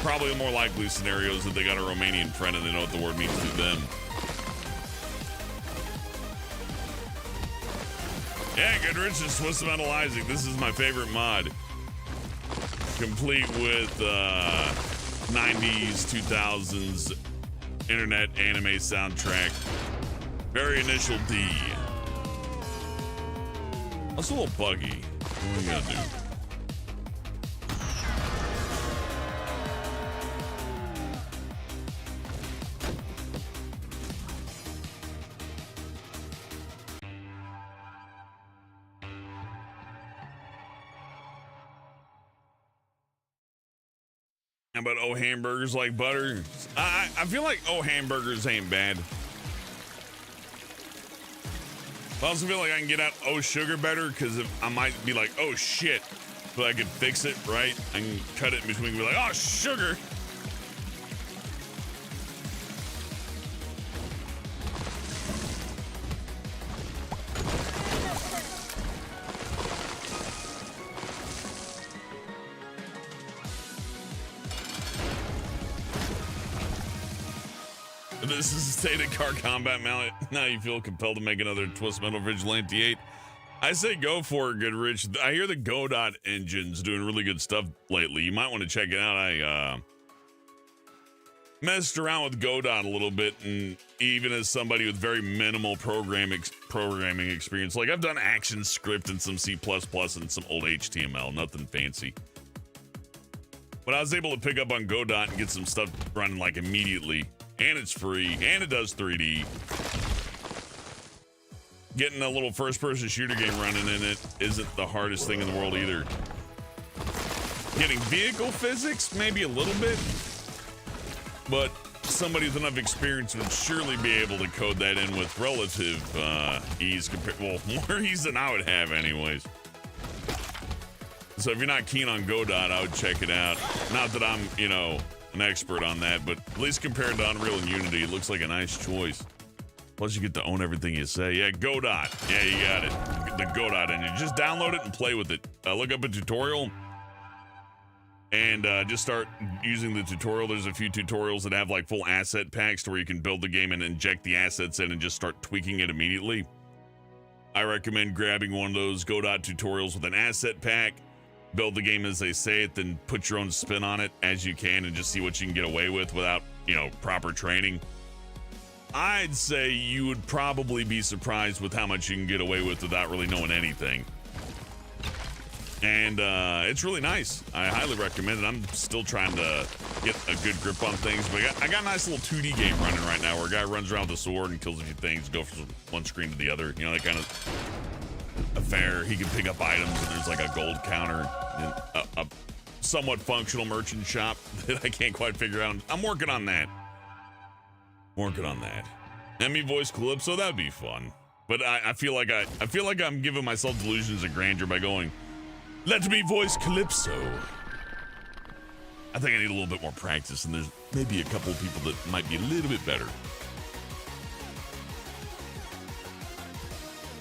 Probably the more likely scenario is that they got a Romanian friend and they know what the word means to them. Yeah, Goodrich is Swiss Metal Isaac. This is my favorite mod. Complete with 90s, 2000s internet anime soundtrack. Very initial D. That's a little buggy. What are we gonna do? But oh, hamburgers like butter. I feel like oh, hamburgers ain't bad. I also feel like I can get out oh, sugar better because I might be like oh shit, but I could fix it right. I can cut it in between and be like oh, sugar. This is the state of car combat. Now you feel compelled to make another Twist Metal Vigilante 8. I say go for it, Goodrich. I hear the Godot engine's doing really good stuff lately. You might want to check it out. I messed around with Godot a little bit, and even as somebody with very minimal programming experience, like I've done ActionScript and some C++ and some old HTML, nothing fancy. But I was able to pick up on Godot and get some stuff running like immediately, and it's free, and it does 3D. Getting a little first-person shooter game running in it isn't the hardest thing in the world either. Getting vehicle physics, maybe a little bit, but somebody with enough experience would surely be able to code that in with relative ease, more ease than I would have anyways. So if you're not keen on Godot, I would check it out. Not that I'm, an expert on that, but at least compared to Unreal and Unity, it looks like a nice choice. Plus, you get to own everything you say. Yeah, Godot. Yeah, you got it. The Godot engine. Just download it and play with it. Look up a tutorial and just start using the tutorial. There's a few tutorials that have like full asset packs to where you can build the game and inject the assets in and just start tweaking it immediately. I recommend grabbing one of those Godot tutorials with an asset pack, build the game as they say it, then put your own spin on it as you can and just see what you can get away with without, proper training. I'd say you would probably be surprised with how much you can get away with without really knowing anything. And it's really nice. I highly recommend it. I'm still trying to get a good grip on things, but I got a nice little 2D game running right now where a guy runs around with a sword and kills a few things, go from one screen to the other. That kind of affair. He can pick up items and there's like a gold counter and a somewhat functional merchant shop that I can't quite figure out. I'm working on that. Let me voice Calypso, that'd be fun. But I feel like I'm giving myself delusions of grandeur by going, let me voice Calypso. I think I need a little bit more practice, and there's maybe a couple of people that might be a little bit better.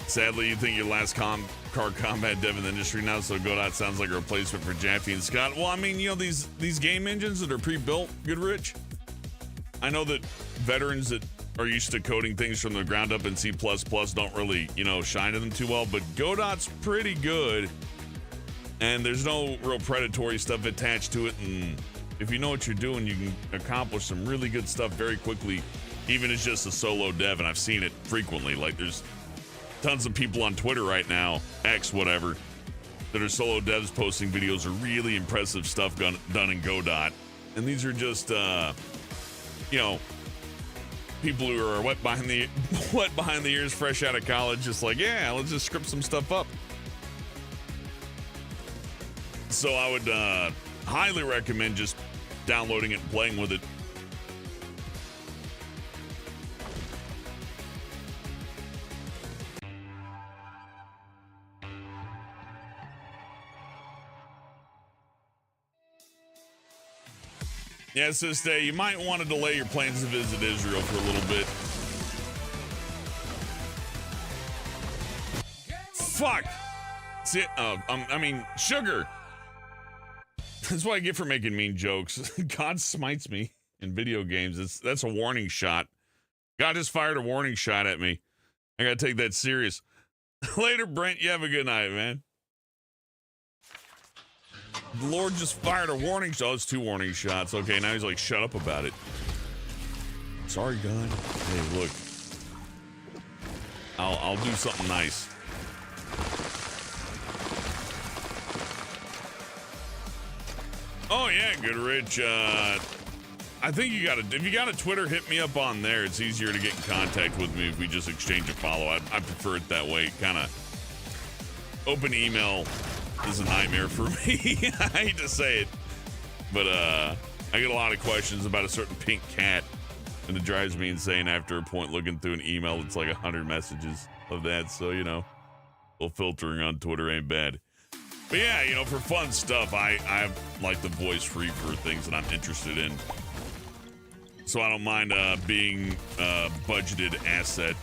Sadly, you think your last car combat dev in the industry now, so Godot sounds like a replacement for Jaffe and Scott. Well, I mean, these game engines that are pre-built, Goodrich, I know that veterans that are used to coding things from the ground up in C++ don't really, shine to them too well, but Godot's pretty good, and there's no real predatory stuff attached to it, and if you know what you're doing, you can accomplish some really good stuff very quickly, even as just a solo dev, and I've seen it frequently. Like, there's tons of people on Twitter right now, X whatever, that are solo devs posting videos of really impressive stuff done in Godot, and these are just, people who are wet behind the ears, fresh out of college, just like, yeah, let's just script some stuff up. So I would highly recommend just downloading it and playing with it. Yeah, Sister, you might want to delay your plans to visit Israel for a little bit. Fuck! See, sugar! That's what I get for making mean jokes. God smites me in video games. That's a warning shot. God just fired a warning shot at me. I gotta take that serious. Later, Brent. You have a good night, man. The Lord just fired a warning shot. Oh, it's 2 warning shots. Okay, now he's like, shut up about it. Sorry, God. Hey, look. I'll do something nice. Oh yeah, Goodrich. I think if you got a Twitter, hit me up on there. It's easier to get in contact with me if we just exchange a follow. I prefer it that way. Kind of open email is a nightmare for me. I hate to say it, but I get a lot of questions about a certain pink cat, and it drives me insane after a point looking through an email. It's like 100 messages of that, so a little filtering on Twitter ain't bad. But yeah, for fun stuff, I like the voice free for things that I'm interested in. So I don't mind being a budgeted asset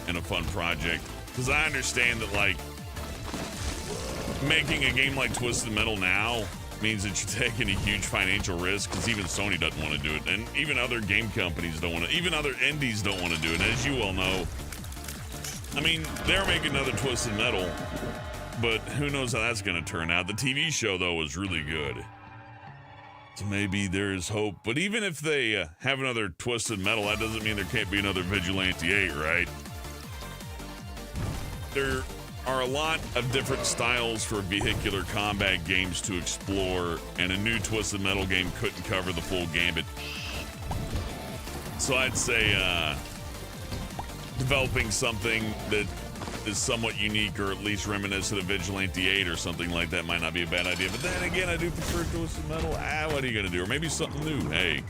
in a fun project. Because I understand that, like, making a game like Twisted Metal now means that you're taking a huge financial risk, because even Sony doesn't want to do it, and even other game companies don't want to, even other indies don't want to do it. As you well know, I mean, they're making another Twisted Metal, but who knows how that's going to turn out. The TV show, though, was really good. So maybe there is hope. But even if they have another Twisted Metal, that doesn't mean there can't be another Vigilante 8, right? There are a lot of different styles for vehicular combat games to explore, and a new Twisted Metal game couldn't cover the full gambit. So I'd say developing something that is somewhat unique, or at least reminiscent of Vigilante 8 or something like that, might not be a bad idea. But then again, I do prefer Twisted Metal. What are you gonna do? Or maybe something new. Hey,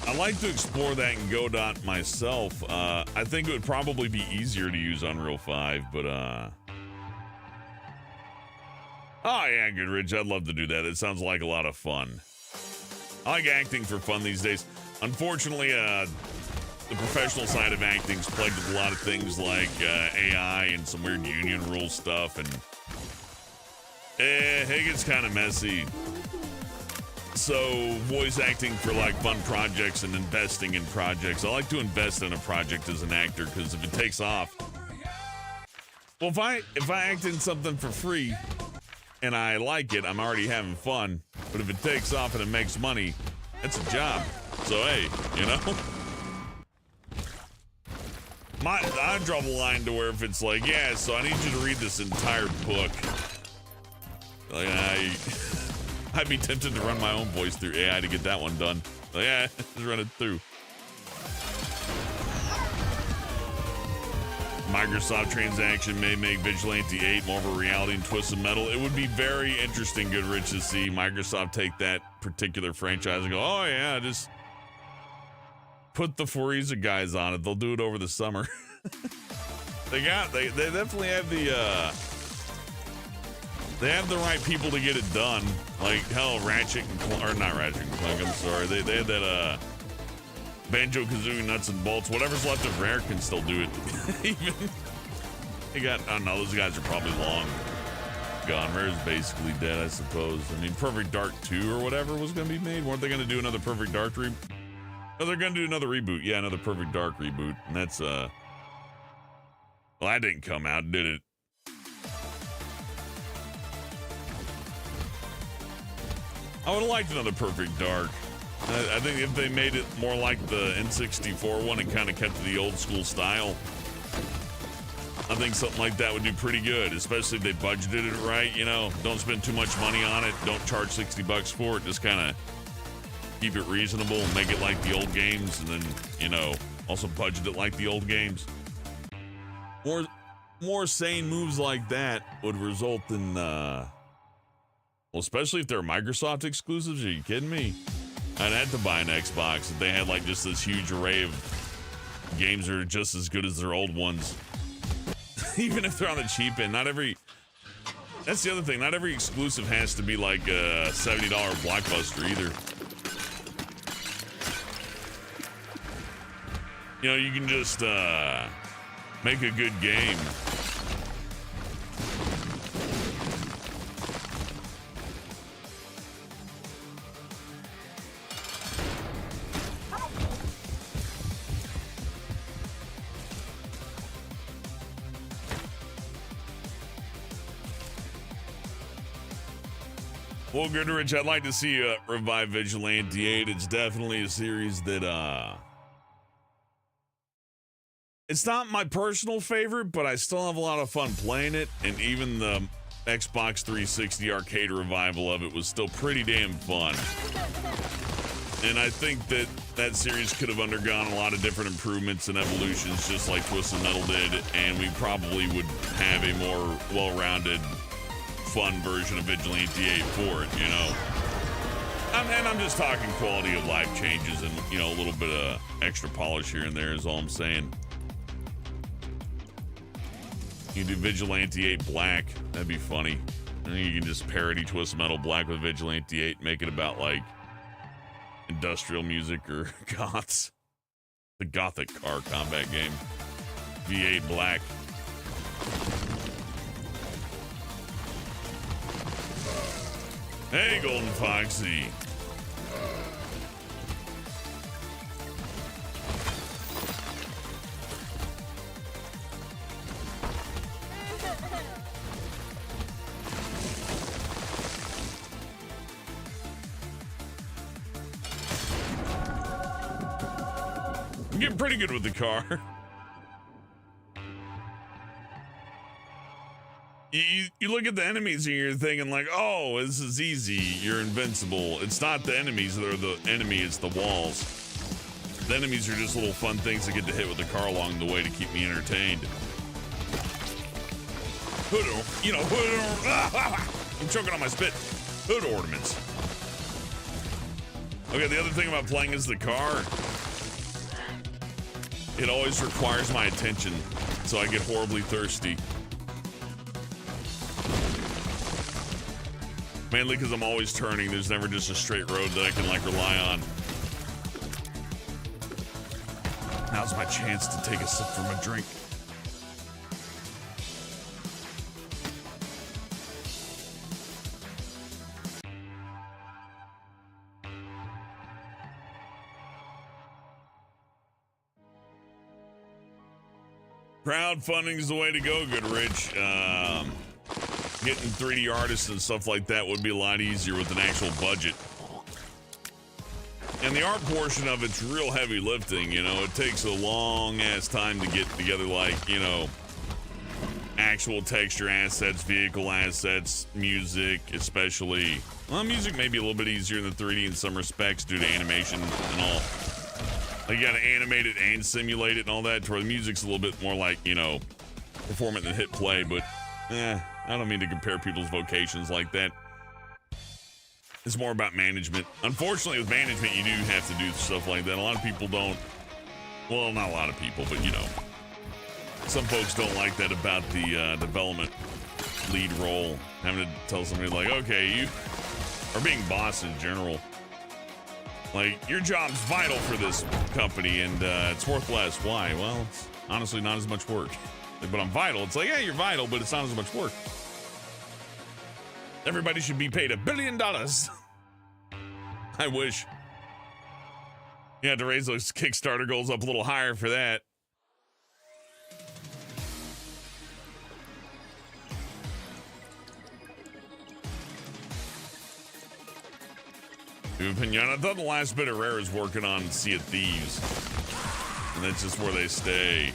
I like to explore that in Godot myself. I think it would probably be easier to use Unreal 5, but oh yeah, Goodrich, I'd love to do that. It sounds like a lot of fun. I like acting for fun these days. Unfortunately, the professional side of acting is plagued with a lot of things like AI and some weird union rule stuff, and it gets kind of messy. So voice acting for like fun projects and investing in projects. I like to invest in a project as an actor, because if it takes off, well, if I act in something for free and I like it, I'm already having fun. But if it takes off and it makes money, it's a job. So hey, you know. I draw the line to where if it's like, yeah, so I need you to read this entire book. Like, I'd be tempted to run my own voice through AI to get that one done. Like, yeah, just run it through. Microsoft transaction may make Vigilante 8 more of a reality in Twisted Metal. It would be very interesting, Goodrich, to see Microsoft take that particular franchise and go, oh yeah, just put the Forza guys on it. They'll do it over the summer. They definitely have the right people to get it done. Like hell, Ratchet and Clank, or not Ratchet and Clank, I'm sorry. They had that Banjo Kazooie Nuts and Bolts. Whatever's left of Rare can still do it. Even they got, I don't know, those guys are probably long gone. Rare's basically dead, I suppose. I mean, Perfect Dark 2 or whatever was gonna be made. Weren't they gonna do another Perfect Dark reboot? No, they're gonna do another reboot. Yeah, another Perfect Dark reboot. And that's well, that didn't come out, did it? I would have liked another Perfect Dark. I think if they made it more like the N64 one and kind of kept to the old school style, I think something like that would do pretty good, especially if they budgeted it right. You know, don't spend too much money on it. Don't charge $60 for it. Just kind of keep it reasonable and make it like the old games, and then, you know, also budget it like the old games. More sane moves like that would result in, well, especially if they're Microsoft exclusives. Are you kidding me? I'd have to buy an Xbox if they had like just this huge array of games that are just as good as their old ones. Even if they're on the cheap end, that's the other thing. Not every exclusive has to be like a $70 blockbuster either. You know, you can just make a good game. Well, Goodrich, I'd like to see you revive Vigilante 8. It's definitely a series that, it's not my personal favorite, but I still have a lot of fun playing it. And even the Xbox 360 arcade revival of it was still pretty damn fun. And I think that that series could have undergone a lot of different improvements and evolutions, just like Twisted Metal did. And we probably would have a more well-rounded, fun version of Vigilante 8 for it, you know. And I'm just talking quality of life changes and, you know, a little bit of extra polish here and there is all I'm saying. You do Vigilante 8 Black, that'd be funny. And then you can just parody Twisted Metal Black with Vigilante 8, make it about like industrial music or goths. The gothic car combat game. V8 Black. Hey, Golden Foxy. I'm getting pretty good with the car. You look at the enemies and you're thinking like, oh, this is easy. You're invincible. It's not the enemies that are the enemy. It's the walls. The enemies are just little fun things to get to hit with the car along the way to keep me entertained. Hood, you know, hood. I'm choking on my spit. Hood ornaments. Okay, the other thing about playing is the car. It always requires my attention, so I get horribly thirsty. Mainly because I'm always turning. There's never just a straight road that I can like rely on. Now's my chance to take a sip from a drink. Crowdfunding is the way to go, Goodrich. Getting 3D artists and stuff like that would be a lot easier with an actual budget. And the art portion of it's real heavy lifting, you know. It takes a long ass time to get together, like, you know, actual texture assets, vehicle assets, music, especially. Well, music may be a little bit easier than 3D in some respects due to animation and all. Like, you gotta animate it and simulate it and all that, to where the music's a little bit more like, you know, perform it than hit play, but I don't mean to compare people's vocations like that. It's more about management. Unfortunately, with management, you do have to do stuff like that. A lot of people don't. Well, not a lot of people, but you know, some folks don't like that about the development lead role. Having to tell somebody like, okay, you are being boss in general. Like, your job's vital for this company, and it's worth less. Why? Well, it's honestly not as much work. But I'm vital. It's like, yeah, you're vital, but it's not as much work. Everybody should be paid $1 billion. I wish. You had to raise those Kickstarter goals up a little higher for that. New opinion. I thought the last bit of Rare is working on Sea of Thieves. And that's just where they stay.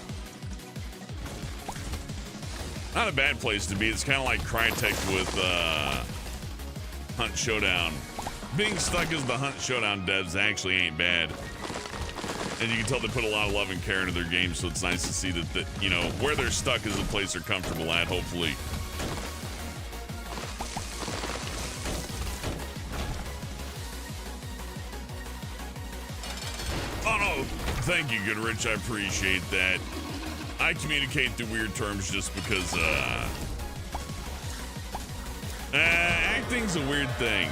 Not a bad place to be. It's kind of like Crytek with Hunt Showdown. Being stuck as the Hunt Showdown devs actually ain't bad. And you can tell they put a lot of love and care into their games, so it's nice to see that, you know, where they're stuck is a place they're comfortable at, hopefully. Oh, no. Thank you, Goodrich. I appreciate that. I communicate through weird terms just because, acting's a weird thing.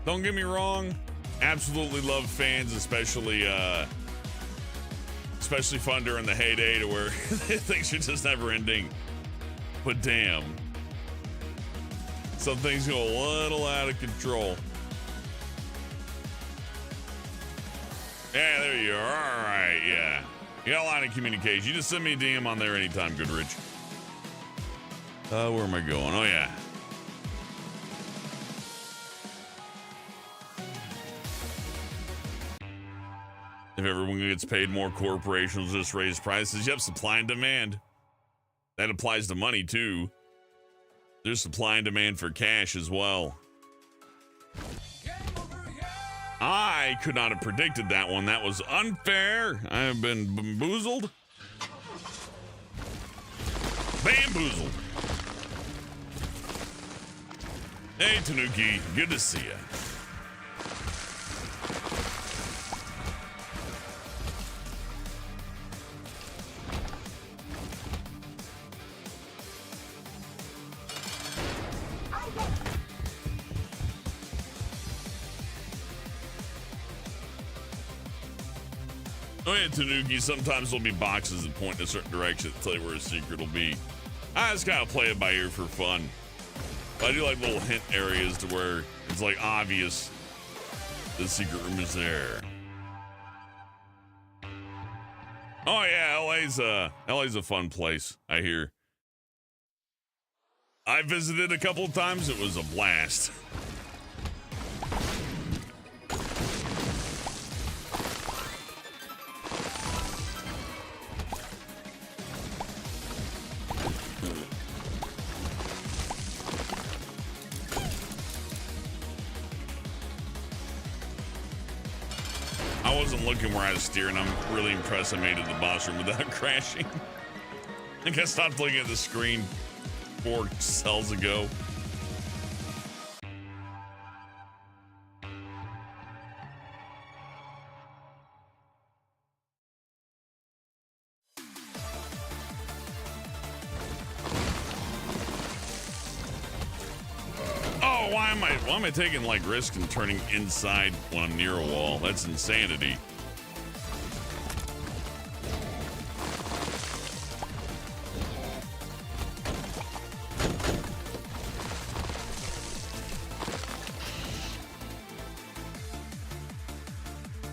Don't get me wrong, absolutely love fans, especially fun during the heyday to where things are just never ending. But damn, some things go a little out of control. Yeah, there you are. All right, yeah. You got a line of communication. You just send me a DM on there anytime, Goodrich. Where am I going? Oh, yeah. If everyone gets paid more, corporations just raise prices. Yep, supply and demand. That applies to money, too. There's supply and demand for cash as well. I could not have predicted that one. That was unfair. I have been bamboozled. Bamboozled. Hey, Tanuki. Good to see you. Oh yeah, Tanuki, sometimes there'll be boxes that point in a certain direction to tell you where a secret will be. I just gotta play it by ear for fun. But I do like little hint areas to where it's like obvious the secret room is there. Oh yeah, LA's a fun place, I hear. I visited a couple of times, it was a blast. I wasn't looking where I was steering. I'm really impressed I made it to the boss room without crashing. I think I stopped looking at the screen 4 cells ago. Oh, why am I taking like risk and turning inside when I'm near a wall? That's insanity.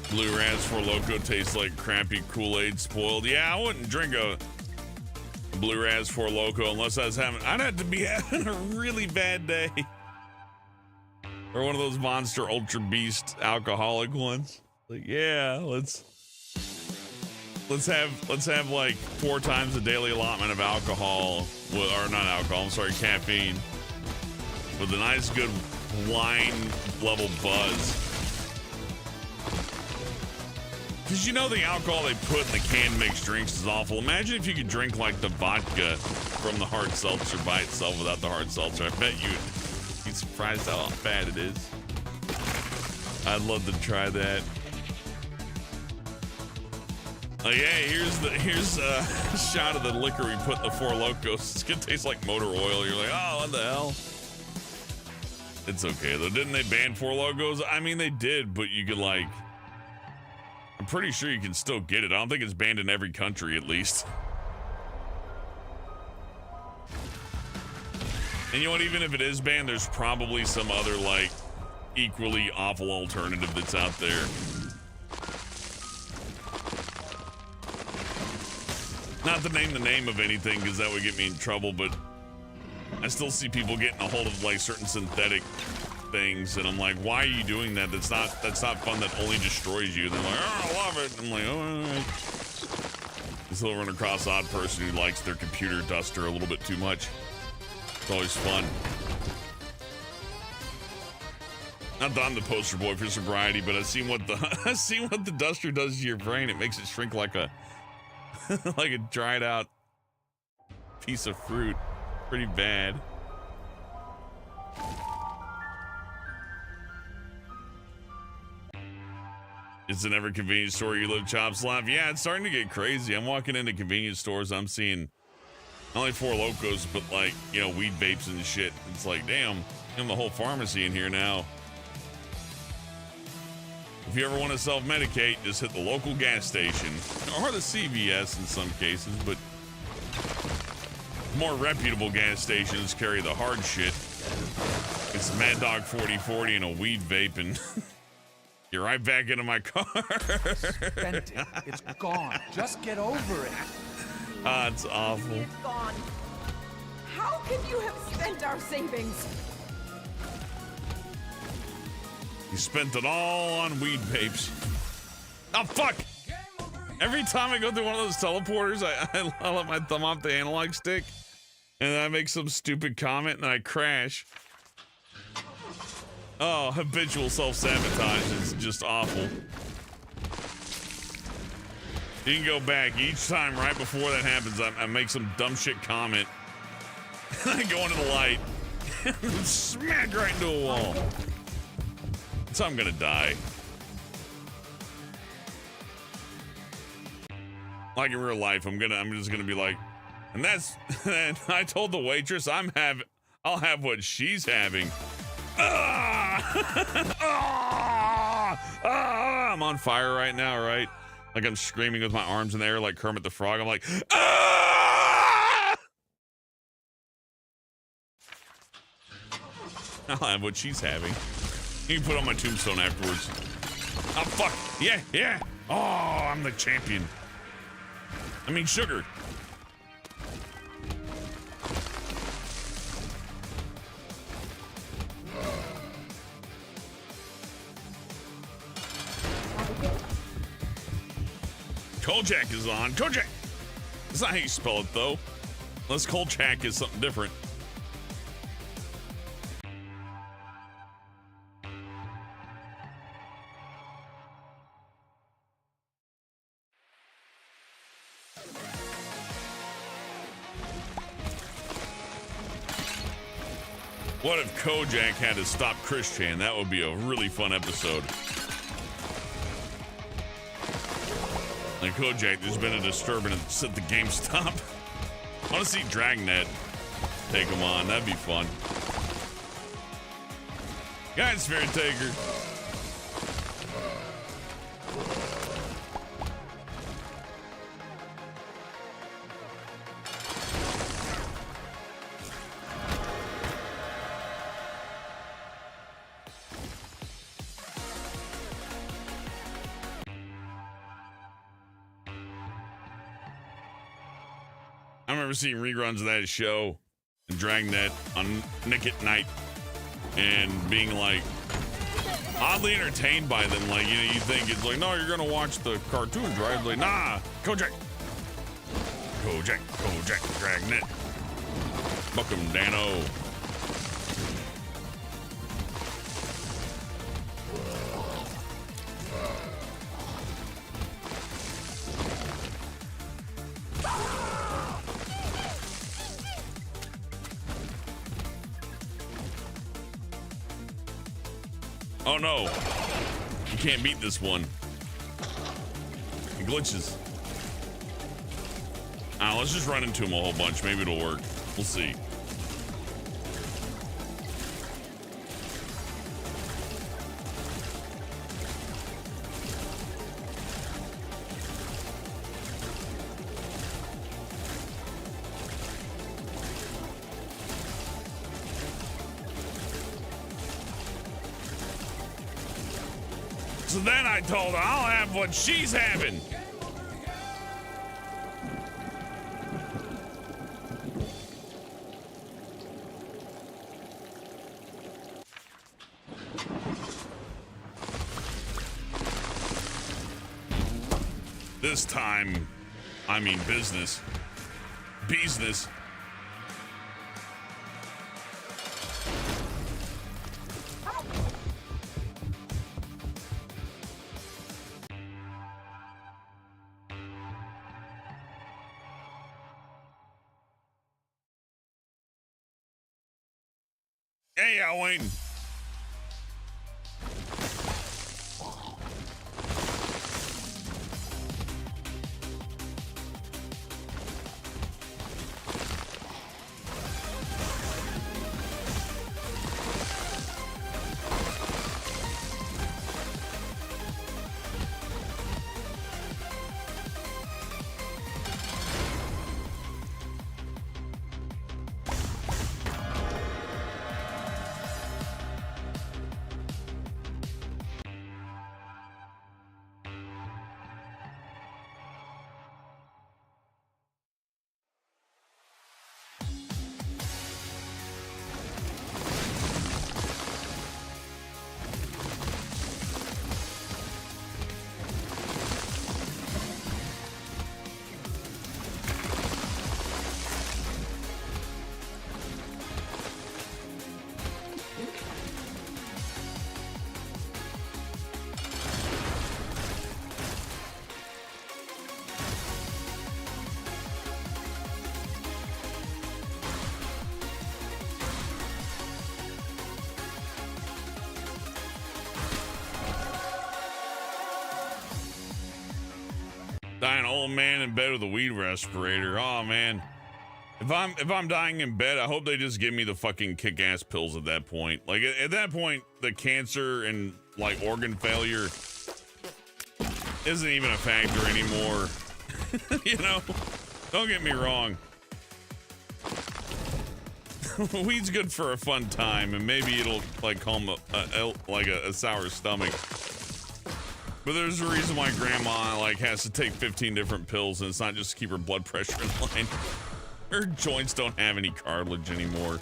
Blue Raz for Loco tastes like crappy Kool-Aid spoiled. Yeah, I wouldn't drink a Blue Raz for Loco unless I was I'd have to be having a really bad day. Or one of those Monster Ultra Beast alcoholic ones. Like, yeah, let's have like 4 times the daily allotment of alcohol, or not alcohol, I'm sorry, caffeine, with a nice good wine level buzz. Because you know the alcohol they put in the canned mixed drinks is awful. Imagine if you could drink like the vodka from the hard seltzer by itself without the hard seltzer. I bet you'd be surprised how bad it is. I'd love to try that. Oh yeah, here's a shot of the liquor we put in the Four Locos. It's gonna taste like motor oil. You're like, oh, what the hell? It's okay though. Didn't they ban Four Locos? I mean, they did, but you could like, I'm pretty sure you can still get it. I don't think it's banned in every country, at least. And you know what? Even if it is banned, there's probably some other like equally awful alternative that's out there. Not to name the name of anything, because that would get me in trouble, but I still see people getting a hold of like certain synthetic things, and I'm like, why are you doing that? That's not fun. That only destroys you. And they're like, oh, I love it. I'm like, oh, all right. You still run across an odd person who likes their computer duster a little bit too much. It's always fun. Not that I'm the poster boy for sobriety, but I've seen what the duster does to your brain. It makes it shrink like a like a dried out piece of fruit. Pretty bad. It's in every convenience store you live, Chops Live. Yeah, it's starting to get crazy. I'm walking into convenience stores. I'm seeing not only Four Locos, but like, you know, weed vapes and shit. It's like, damn, I'm the whole pharmacy in here now. If you ever want to self-medicate, just hit the local gas station or the CVS in some cases, but more reputable gas stations carry the hard shit. It's Mad Dog 4040 and a weed vape, and you're right back into my car. Spent it. It's gone. Just get over it. Ah, it's awful. It's gone. How can you have spent our savings? You spent it all on weed vapes. Oh, fuck! Every time I go through one of those teleporters, I let my thumb off the analog stick, and then I make some stupid comment, and I crash. Oh, habitual self-sabotage is just awful. You can go back each time right before that happens. I make some dumb shit comment, and I go into the light, and smack right into a wall. So I'm gonna die. Like in real life, I'm just gonna be like, and and I told the waitress I'll have what she's having. I'm on fire right now, right? Like I'm screaming with my arms in the air like Kermit the Frog. I'm like, I'll have what she's having. You can put on my tombstone afterwards. Oh, fuck. Yeah, yeah. Oh, I'm the champion. I mean, sugar. Kojak is on. Kojak! That's not how you spell it, though. Unless Kolchak is something different. What if Kojak had to stop Christian? That would be a really fun episode. Like Kojak, there's been a disturbance at the GameStop. I want to see Dragnet take him on. That'd be fun. Guys, Spirit Taker. I remember seeing reruns of that show and Dragnet on Nick at Night and being like oddly entertained by them. Like, you know, you think it's like, no, you're gonna watch the cartoons, right? It's like, nah, Kojak, Dragnet, buck 'em, Dano. Oh no, you can't beat this one. It glitches. Let's just run into him a whole bunch. Maybe it'll work. We'll see. So then I told her, I'll have what she's having. This time, I mean business. Business. Hey, Owen. Dying old man in bed with a weed respirator. Oh man. If I'm dying in bed, I hope they just give me the fucking kick-ass pills at that point. Like at that point, the cancer and like organ failure isn't even a factor anymore. You know? Don't get me wrong. Weed's good for a fun time, and maybe it'll like calm a sour stomach. But there's a reason why Grandma like has to take 15 different pills, and it's not just to keep her blood pressure in line. Her joints don't have any cartilage anymore.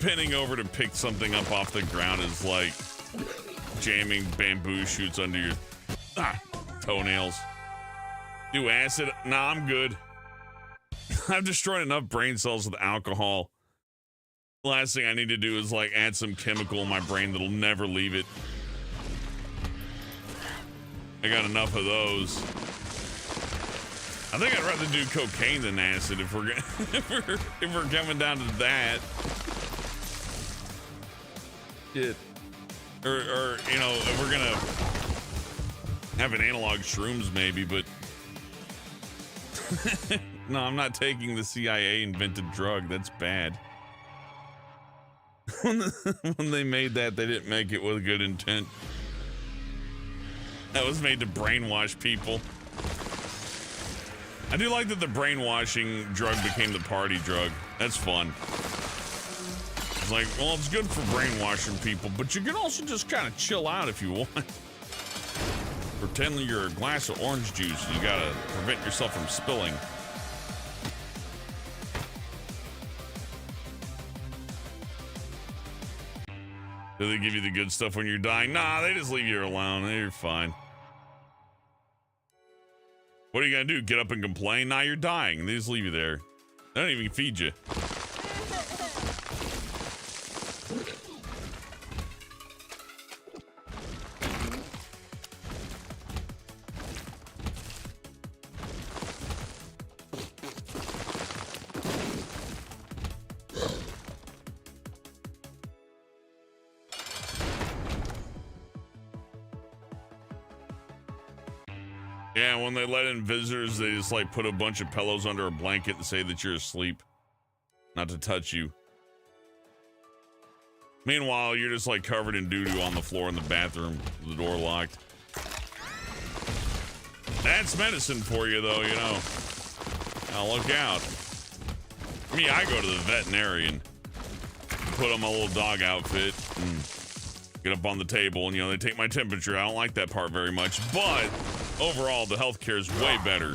Bending over to pick something up off the ground is like jamming bamboo shoots under your toenails. Do acid? Nah, I'm good. I've destroyed enough brain cells with alcohol. The last thing I need to do is like add some chemical in my brain that'll never leave it. I got enough of those. I think I'd rather do cocaine than acid if we're if we're coming down to that. Shit. Or you know, if we're gonna have an analog shrooms maybe, but no, I'm not taking the CIA invented drug. That's bad. When they made that, they didn't make it with good intent. That was made to brainwash people. I do like that the brainwashing drug became the party drug. That's fun. It's like, well, it's good for brainwashing people, but you can also just kind of chill out if you want. Pretend that you're a glass of orange juice. You gotta prevent yourself from spilling. Do they give you the good stuff when you're dying? Nah, they just leave you alone. You're fine. What are you gonna do? Get up and complain? Nah, you're dying. They just leave you there. They don't even feed you. Yeah, when they let in visitors, they just like put a bunch of pillows under a blanket and say that you're asleep, not to touch you. Meanwhile, you're just like covered in doo-doo on the floor in the bathroom, the door locked. That's medicine for you, though, you know. Now look out. Me, I go to the veterinarian, put on my little dog outfit, and get up on the table, and you know they take my temperature. I don't like that part very much, but overall, the healthcare is way better.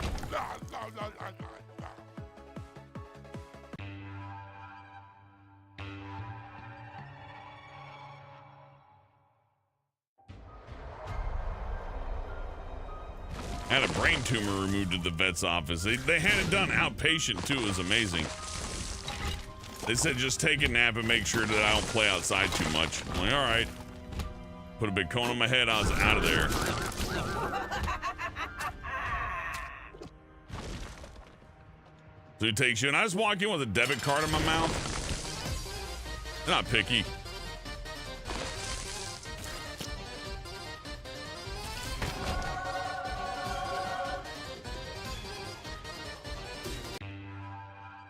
I had a brain tumor removed at the vet's office. They had it done outpatient too. It was amazing. They said just take a nap and make sure that I don't play outside too much. I'm like, all right. Put a big cone on my head. I was out of there. So he takes you, and I just walk in with a debit card in my mouth. They're not picky.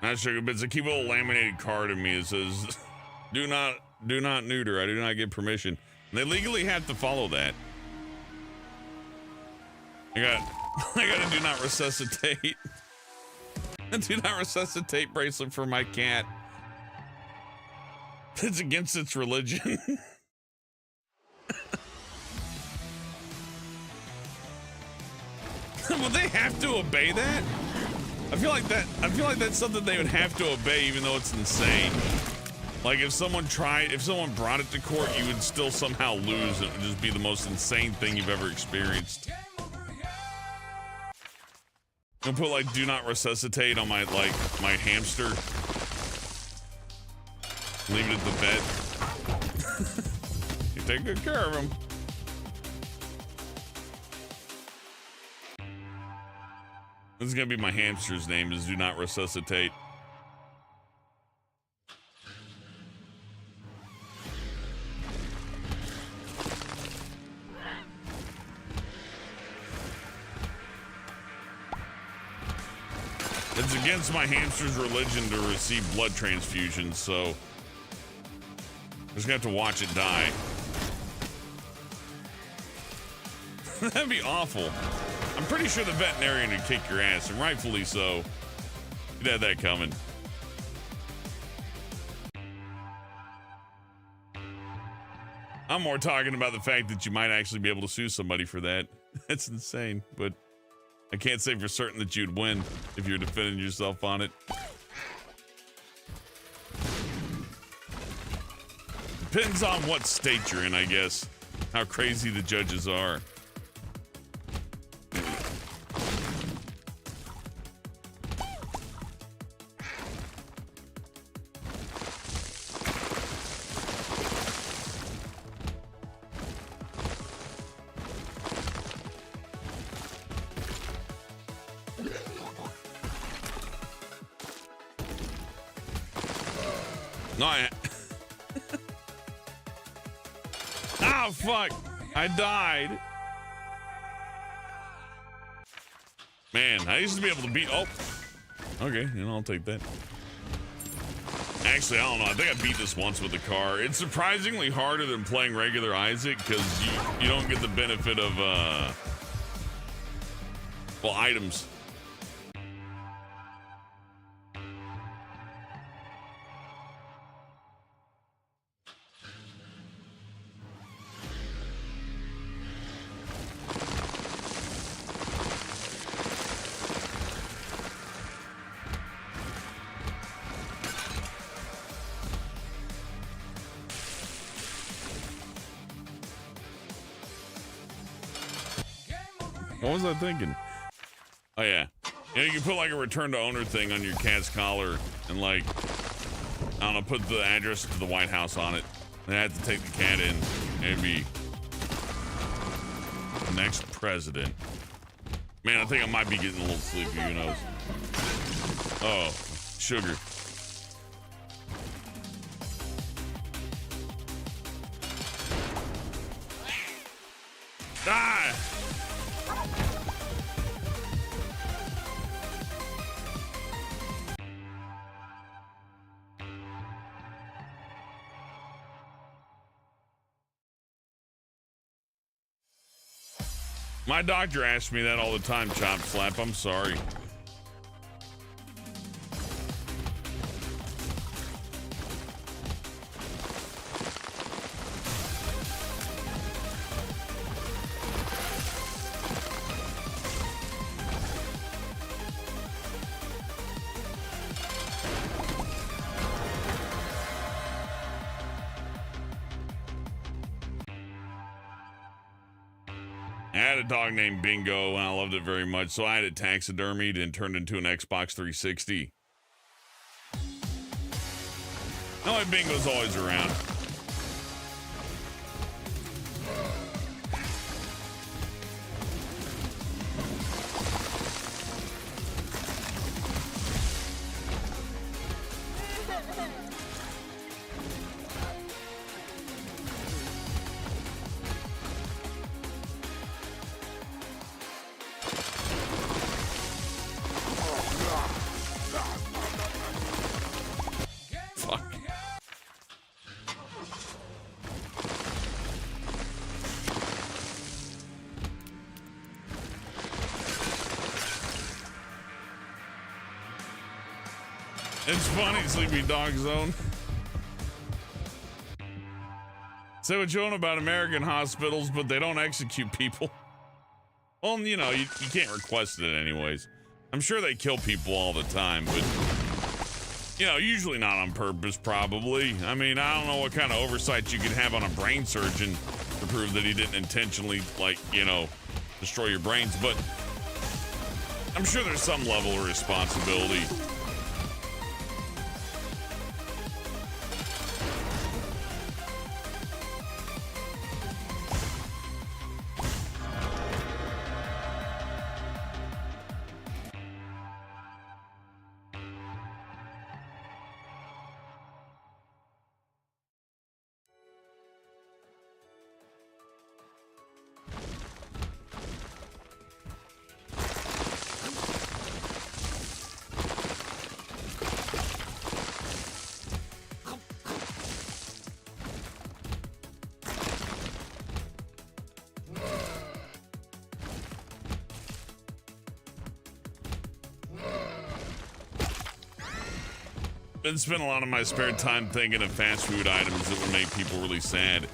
Not sugar bits. I keep a little laminated card in me. It says, do not neuter. I do not get permission. And they legally have to follow that. I got a do not resuscitate. A do not resuscitate bracelet for my cat. It's against its religion. Will they have to obey that? I feel like that's something they would have to obey, even though it's insane. Like if someone brought it to court, you would still somehow lose. It would just be the most insane thing you've ever experienced. I'm gonna put like do not resuscitate on my hamster. Leave it at the vet. You take good care of him. This is gonna be my hamster's name, is do not resuscitate. It's against my hamster's religion to receive blood transfusions, so I'm just gonna have to watch it die. That'd be awful. I'm pretty sure the veterinarian would kick your ass, and rightfully so. You'd have that coming. I'm more talking about the fact that you might actually be able to sue somebody for that. That's insane, but I can't say for certain that you'd win if you're defending yourself on it. Depends on what state you're in, I guess. How crazy the judges are. No, oh, fuck. I died. Man, I used to be able to beat... Oh. Okay, I'll take that. Actually, I don't know. I think I beat this once with the car. It's surprisingly harder than playing regular Isaac because you don't get the benefit of, well, items. What was I thinking? Oh yeah. You can put like a return to owner thing on your cat's collar and like, I don't know, put the address to the White House on it. And I have to take the cat in and be the next president. Man, I think I might be getting a little sleepy, who knows? Oh, sugar. Ah! My doctor asks me that all the time, Chop Slap. I'm sorry. I had a dog named Bingo, and I loved it very much, so I had it taxidermied and turned into an Xbox 360. No, Bingo's always around. It's funny, Sleepy Dog Zone. Say what you want about American hospitals, but they don't execute people. Well, you know, you can't request it anyways. I'm sure they kill people all the time, but, you know, usually not on purpose, probably. I mean, I don't know what kind of oversight you could have on a brain surgeon to prove that he didn't intentionally, like, you know, destroy your brains, but I'm sure there's some level of responsibility. Been spending a lot of my spare time thinking of fast food items that would make people really sad.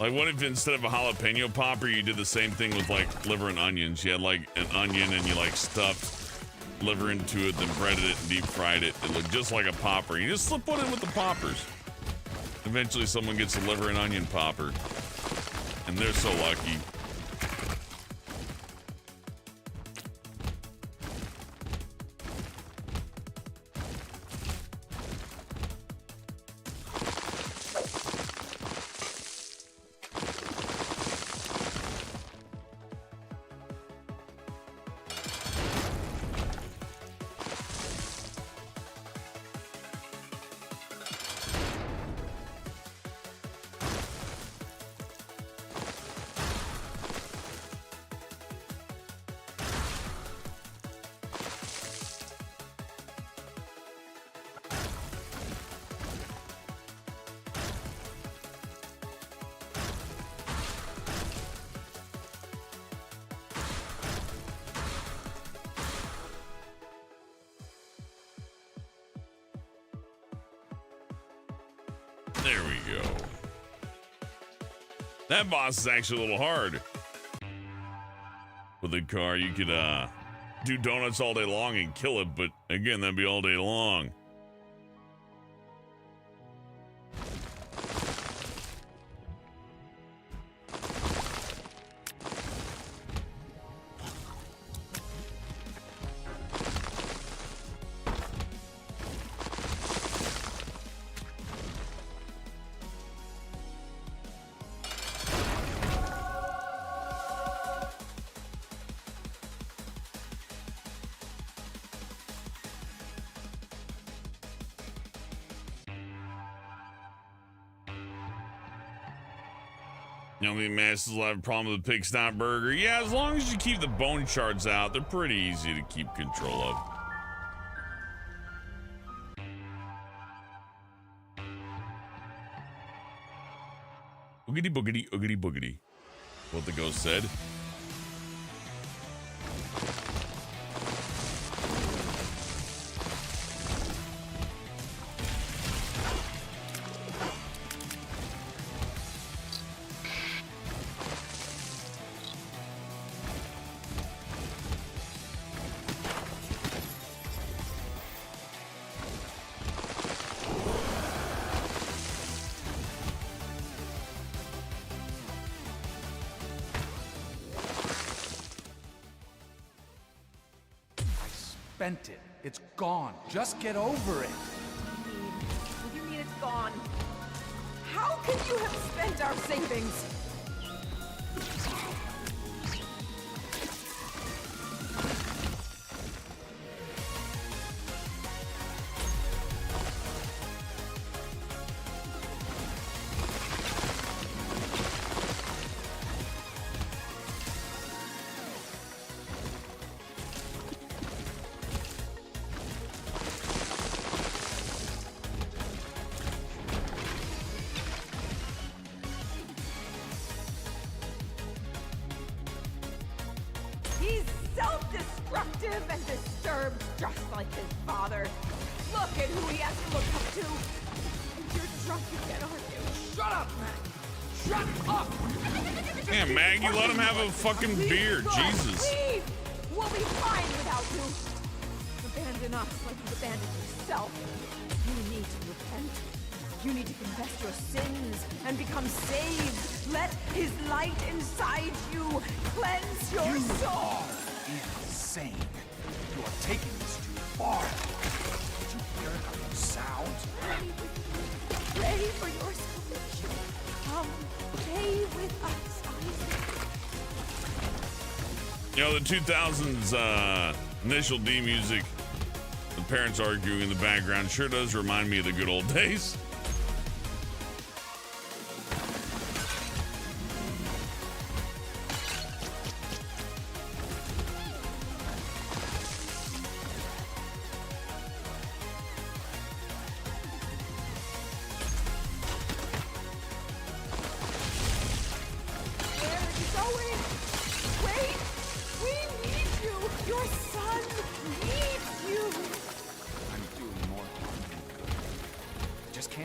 Like, what if instead of a jalapeno popper, you did the same thing with like liver and onions? You had like an onion and you like stuffed liver into it, then breaded it and deep fried it. It looked just like a popper. You just slip one in with the poppers. Eventually someone gets a liver and onion popper. And they're so lucky. There we go. That boss is actually a little hard. With a car, you could do donuts all day long and kill it, but again, that'd be all day long. You know, the masses will have a problem with the pig snot burger. Yeah, as long as you keep the bone shards out, they're pretty easy to keep control of. Oogity boogity, oogity boogity. What the ghost said. Spent it. It's gone. Just get over it. What do you mean it's gone? How could you have spent our savings? He's self-destructive and disturbed, just like his father. Look at who he has to look up to. And you're drunk again, aren't you? Shut up, man. Shut up. Damn, Maggie, let him have a fucking beer. Good. Jesus. Leave. We'll be fine without you. Abandon us like you abandoned yourself. You need to repent. You need to confess your sins and become saved. Let his light inside you cleanse your soul. Insane. You are taking this too far. Did you hear how you sound? Pray for your salvation. Come, pray with us, Isaac. You know, the 2000s initial D music, the parents arguing in the background, sure does remind me of the good old days. Where are you going? Wait! We need you! Your son needs you! I'm doing more harm than good. I just can't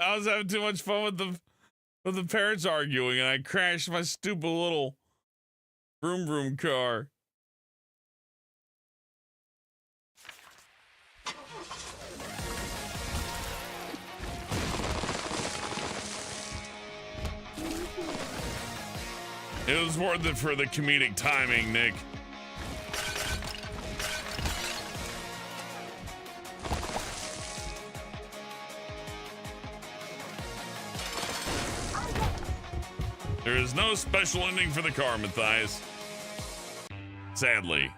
I was having too much fun with the parents arguing, and I crashed my stupid little vroom vroom car. It was worth it for the comedic timing, Nick. There is no special ending for the car, Matthias. Sadly.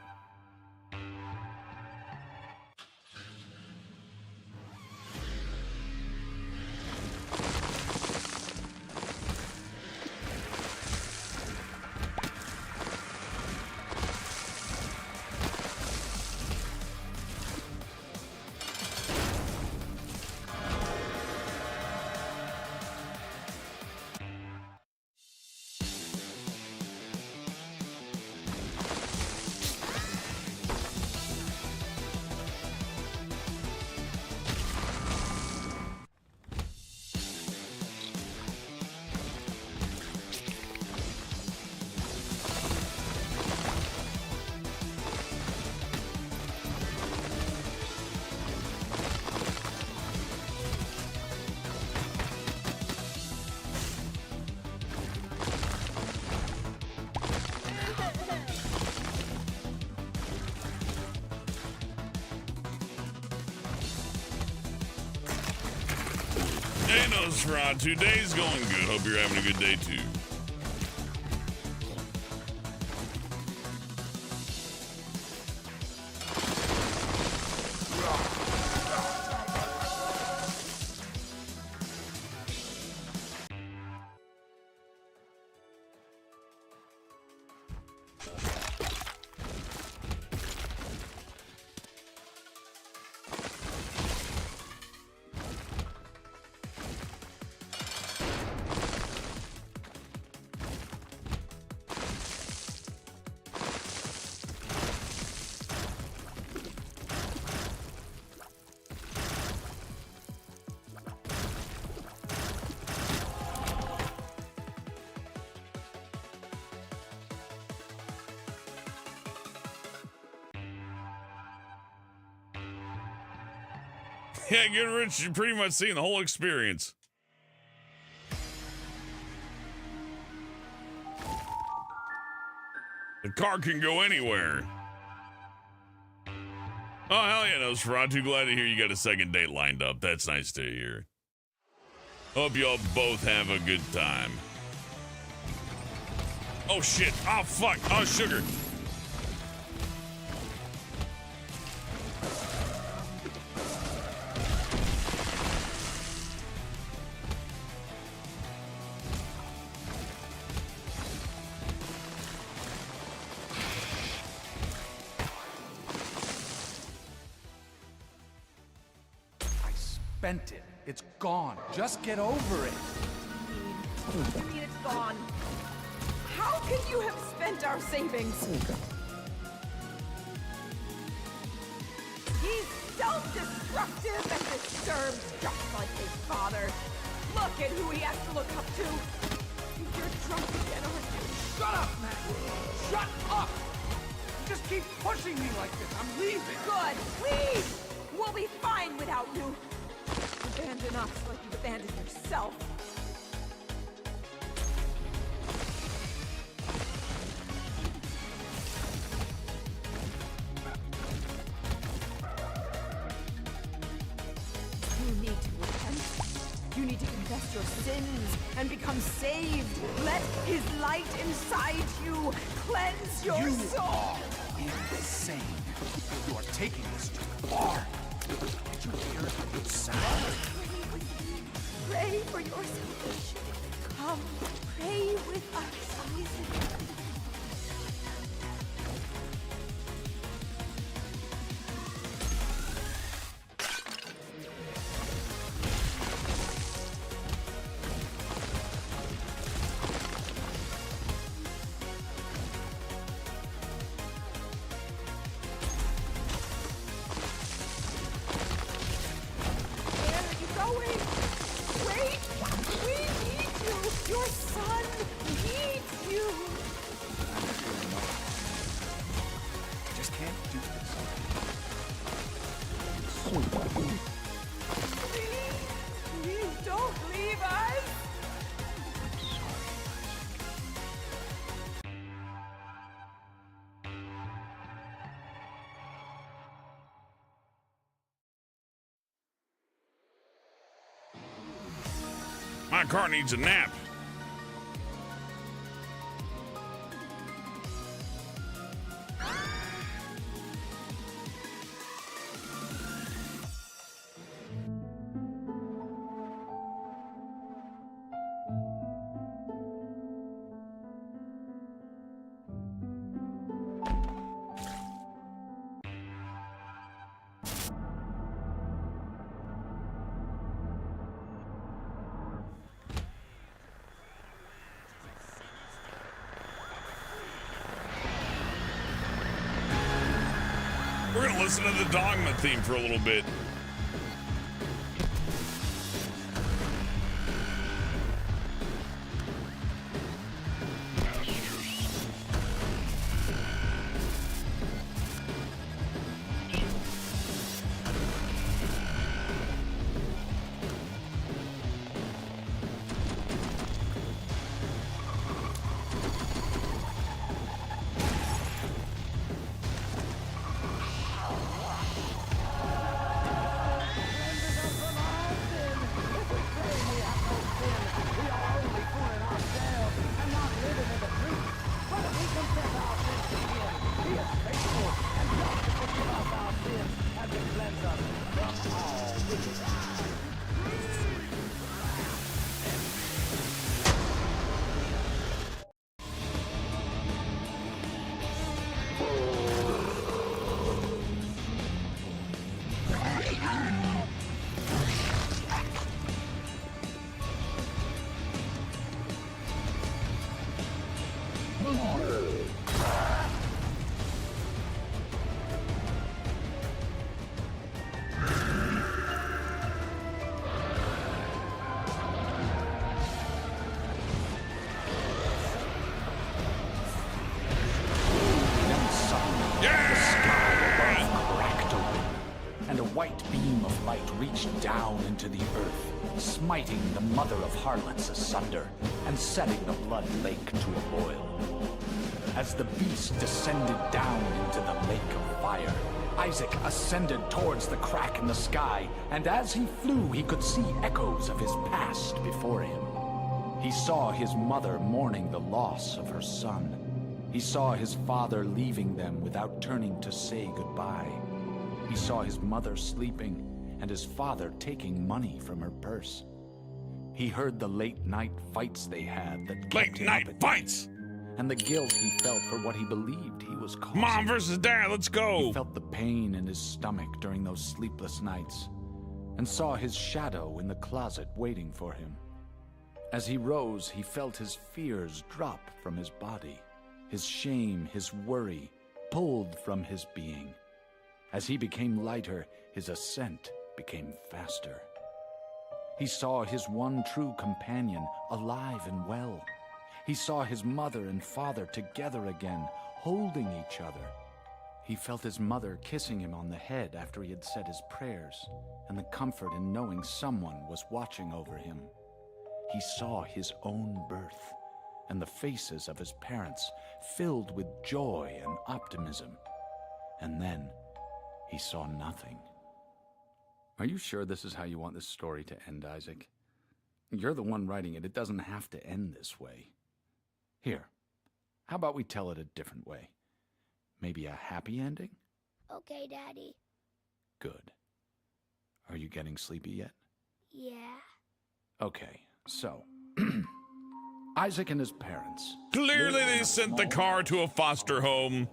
Hey, Nosferatu, day's going good. Hope you're having a good day too. Yeah, Get Rich, you're pretty much seeing the whole experience. The car can go anywhere. Oh, hell yeah, Nosferatu. Glad to hear you got a second date lined up. That's nice to hear. Hope y'all both have a good time. Oh, shit. Oh, fuck. Oh, sugar. Spent it. It's gone. Just get over it. You mean it's gone? How could you have spent our savings? He's self-destructive and disturbed, just like his father. Look at who he has to look up to. You're drunk again, aren't you? Shut up, man. Shut up. You just keep pushing me like this. I'm leaving. Good. Leave. We'll be fine without you. Abandon us like you've abandoned yourself. You need to repent. You need to confess your sins and become saved. Let his light inside you cleanse your soul. Are insane. You are taking this too far. Did you hear how you sound? Pray for your salvation. Come, pray with us, Isaac. can't do this. Please don't leave us! My car needs a nap. We're gonna listen to the Dogma theme for a little bit. Reached down into the earth, smiting the mother of harlots asunder, and setting the blood lake to a boil. As the beast descended down into the lake of fire, Isaac ascended towards the crack in the sky, and as he flew, he could see echoes of his past before him. He saw his mother mourning the loss of her son. He saw his father leaving them without turning to say goodbye. He saw his mother sleeping, and his father taking money from her purse. He heard the late-night fights they had that kept him up at night, and the guilt he felt for what he believed he was causing. Mom versus Dad, let's go! He felt the pain in his stomach during those sleepless nights, and saw his shadow in the closet waiting for him. As he rose, he felt his fears drop from his body, his shame, his worry, pulled from his being. As he became lighter, his ascent became faster. He saw his one true companion alive and well. He saw his mother and father together again, holding each other. He felt his mother kissing him on the head after he had said his prayers, and the comfort in knowing someone was watching over him. He saw his own birth, and the faces of his parents filled with joy and optimism. And then he saw nothing. Are you sure this is how you want this story to end, Isaac? You're the one writing it. It doesn't have to end this way. Here, how about we tell it a different way? Maybe a happy ending? Okay, Daddy. Good. Are you getting sleepy yet? Yeah. Okay, so Isaac and his parents. Clearly they sent the car to a foster home.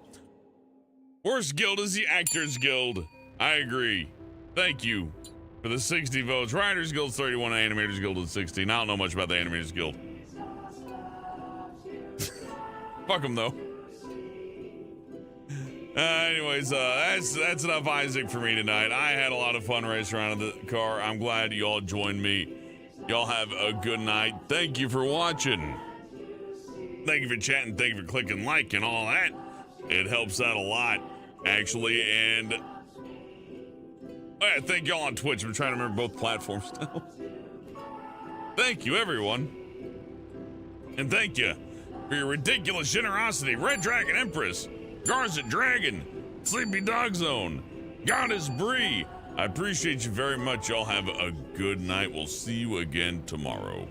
Worst guild is the Actors Guild. I agree. Thank you for the 60 votes. Writers Guild 31, Animators Guild is 16. I don't know much about the Animators Guild. Fuck them though. Anyways, that's enough Isaac for me tonight. I had a lot of fun racing around in the car. I'm glad you all joined me. Y'all have a good night. Thank you for watching. Thank you for chatting. Thank you for clicking like and all that. It helps out a lot. actually, and thank y'all on Twitch. I'm trying to remember both platforms now. Thank you, everyone. And thank you for your ridiculous generosity. Red Dragon Empress, Garzet Dragon, Sleepy Dog Zone, Goddess Bree. I appreciate you very much. Y'all have a good night. We'll see you again tomorrow.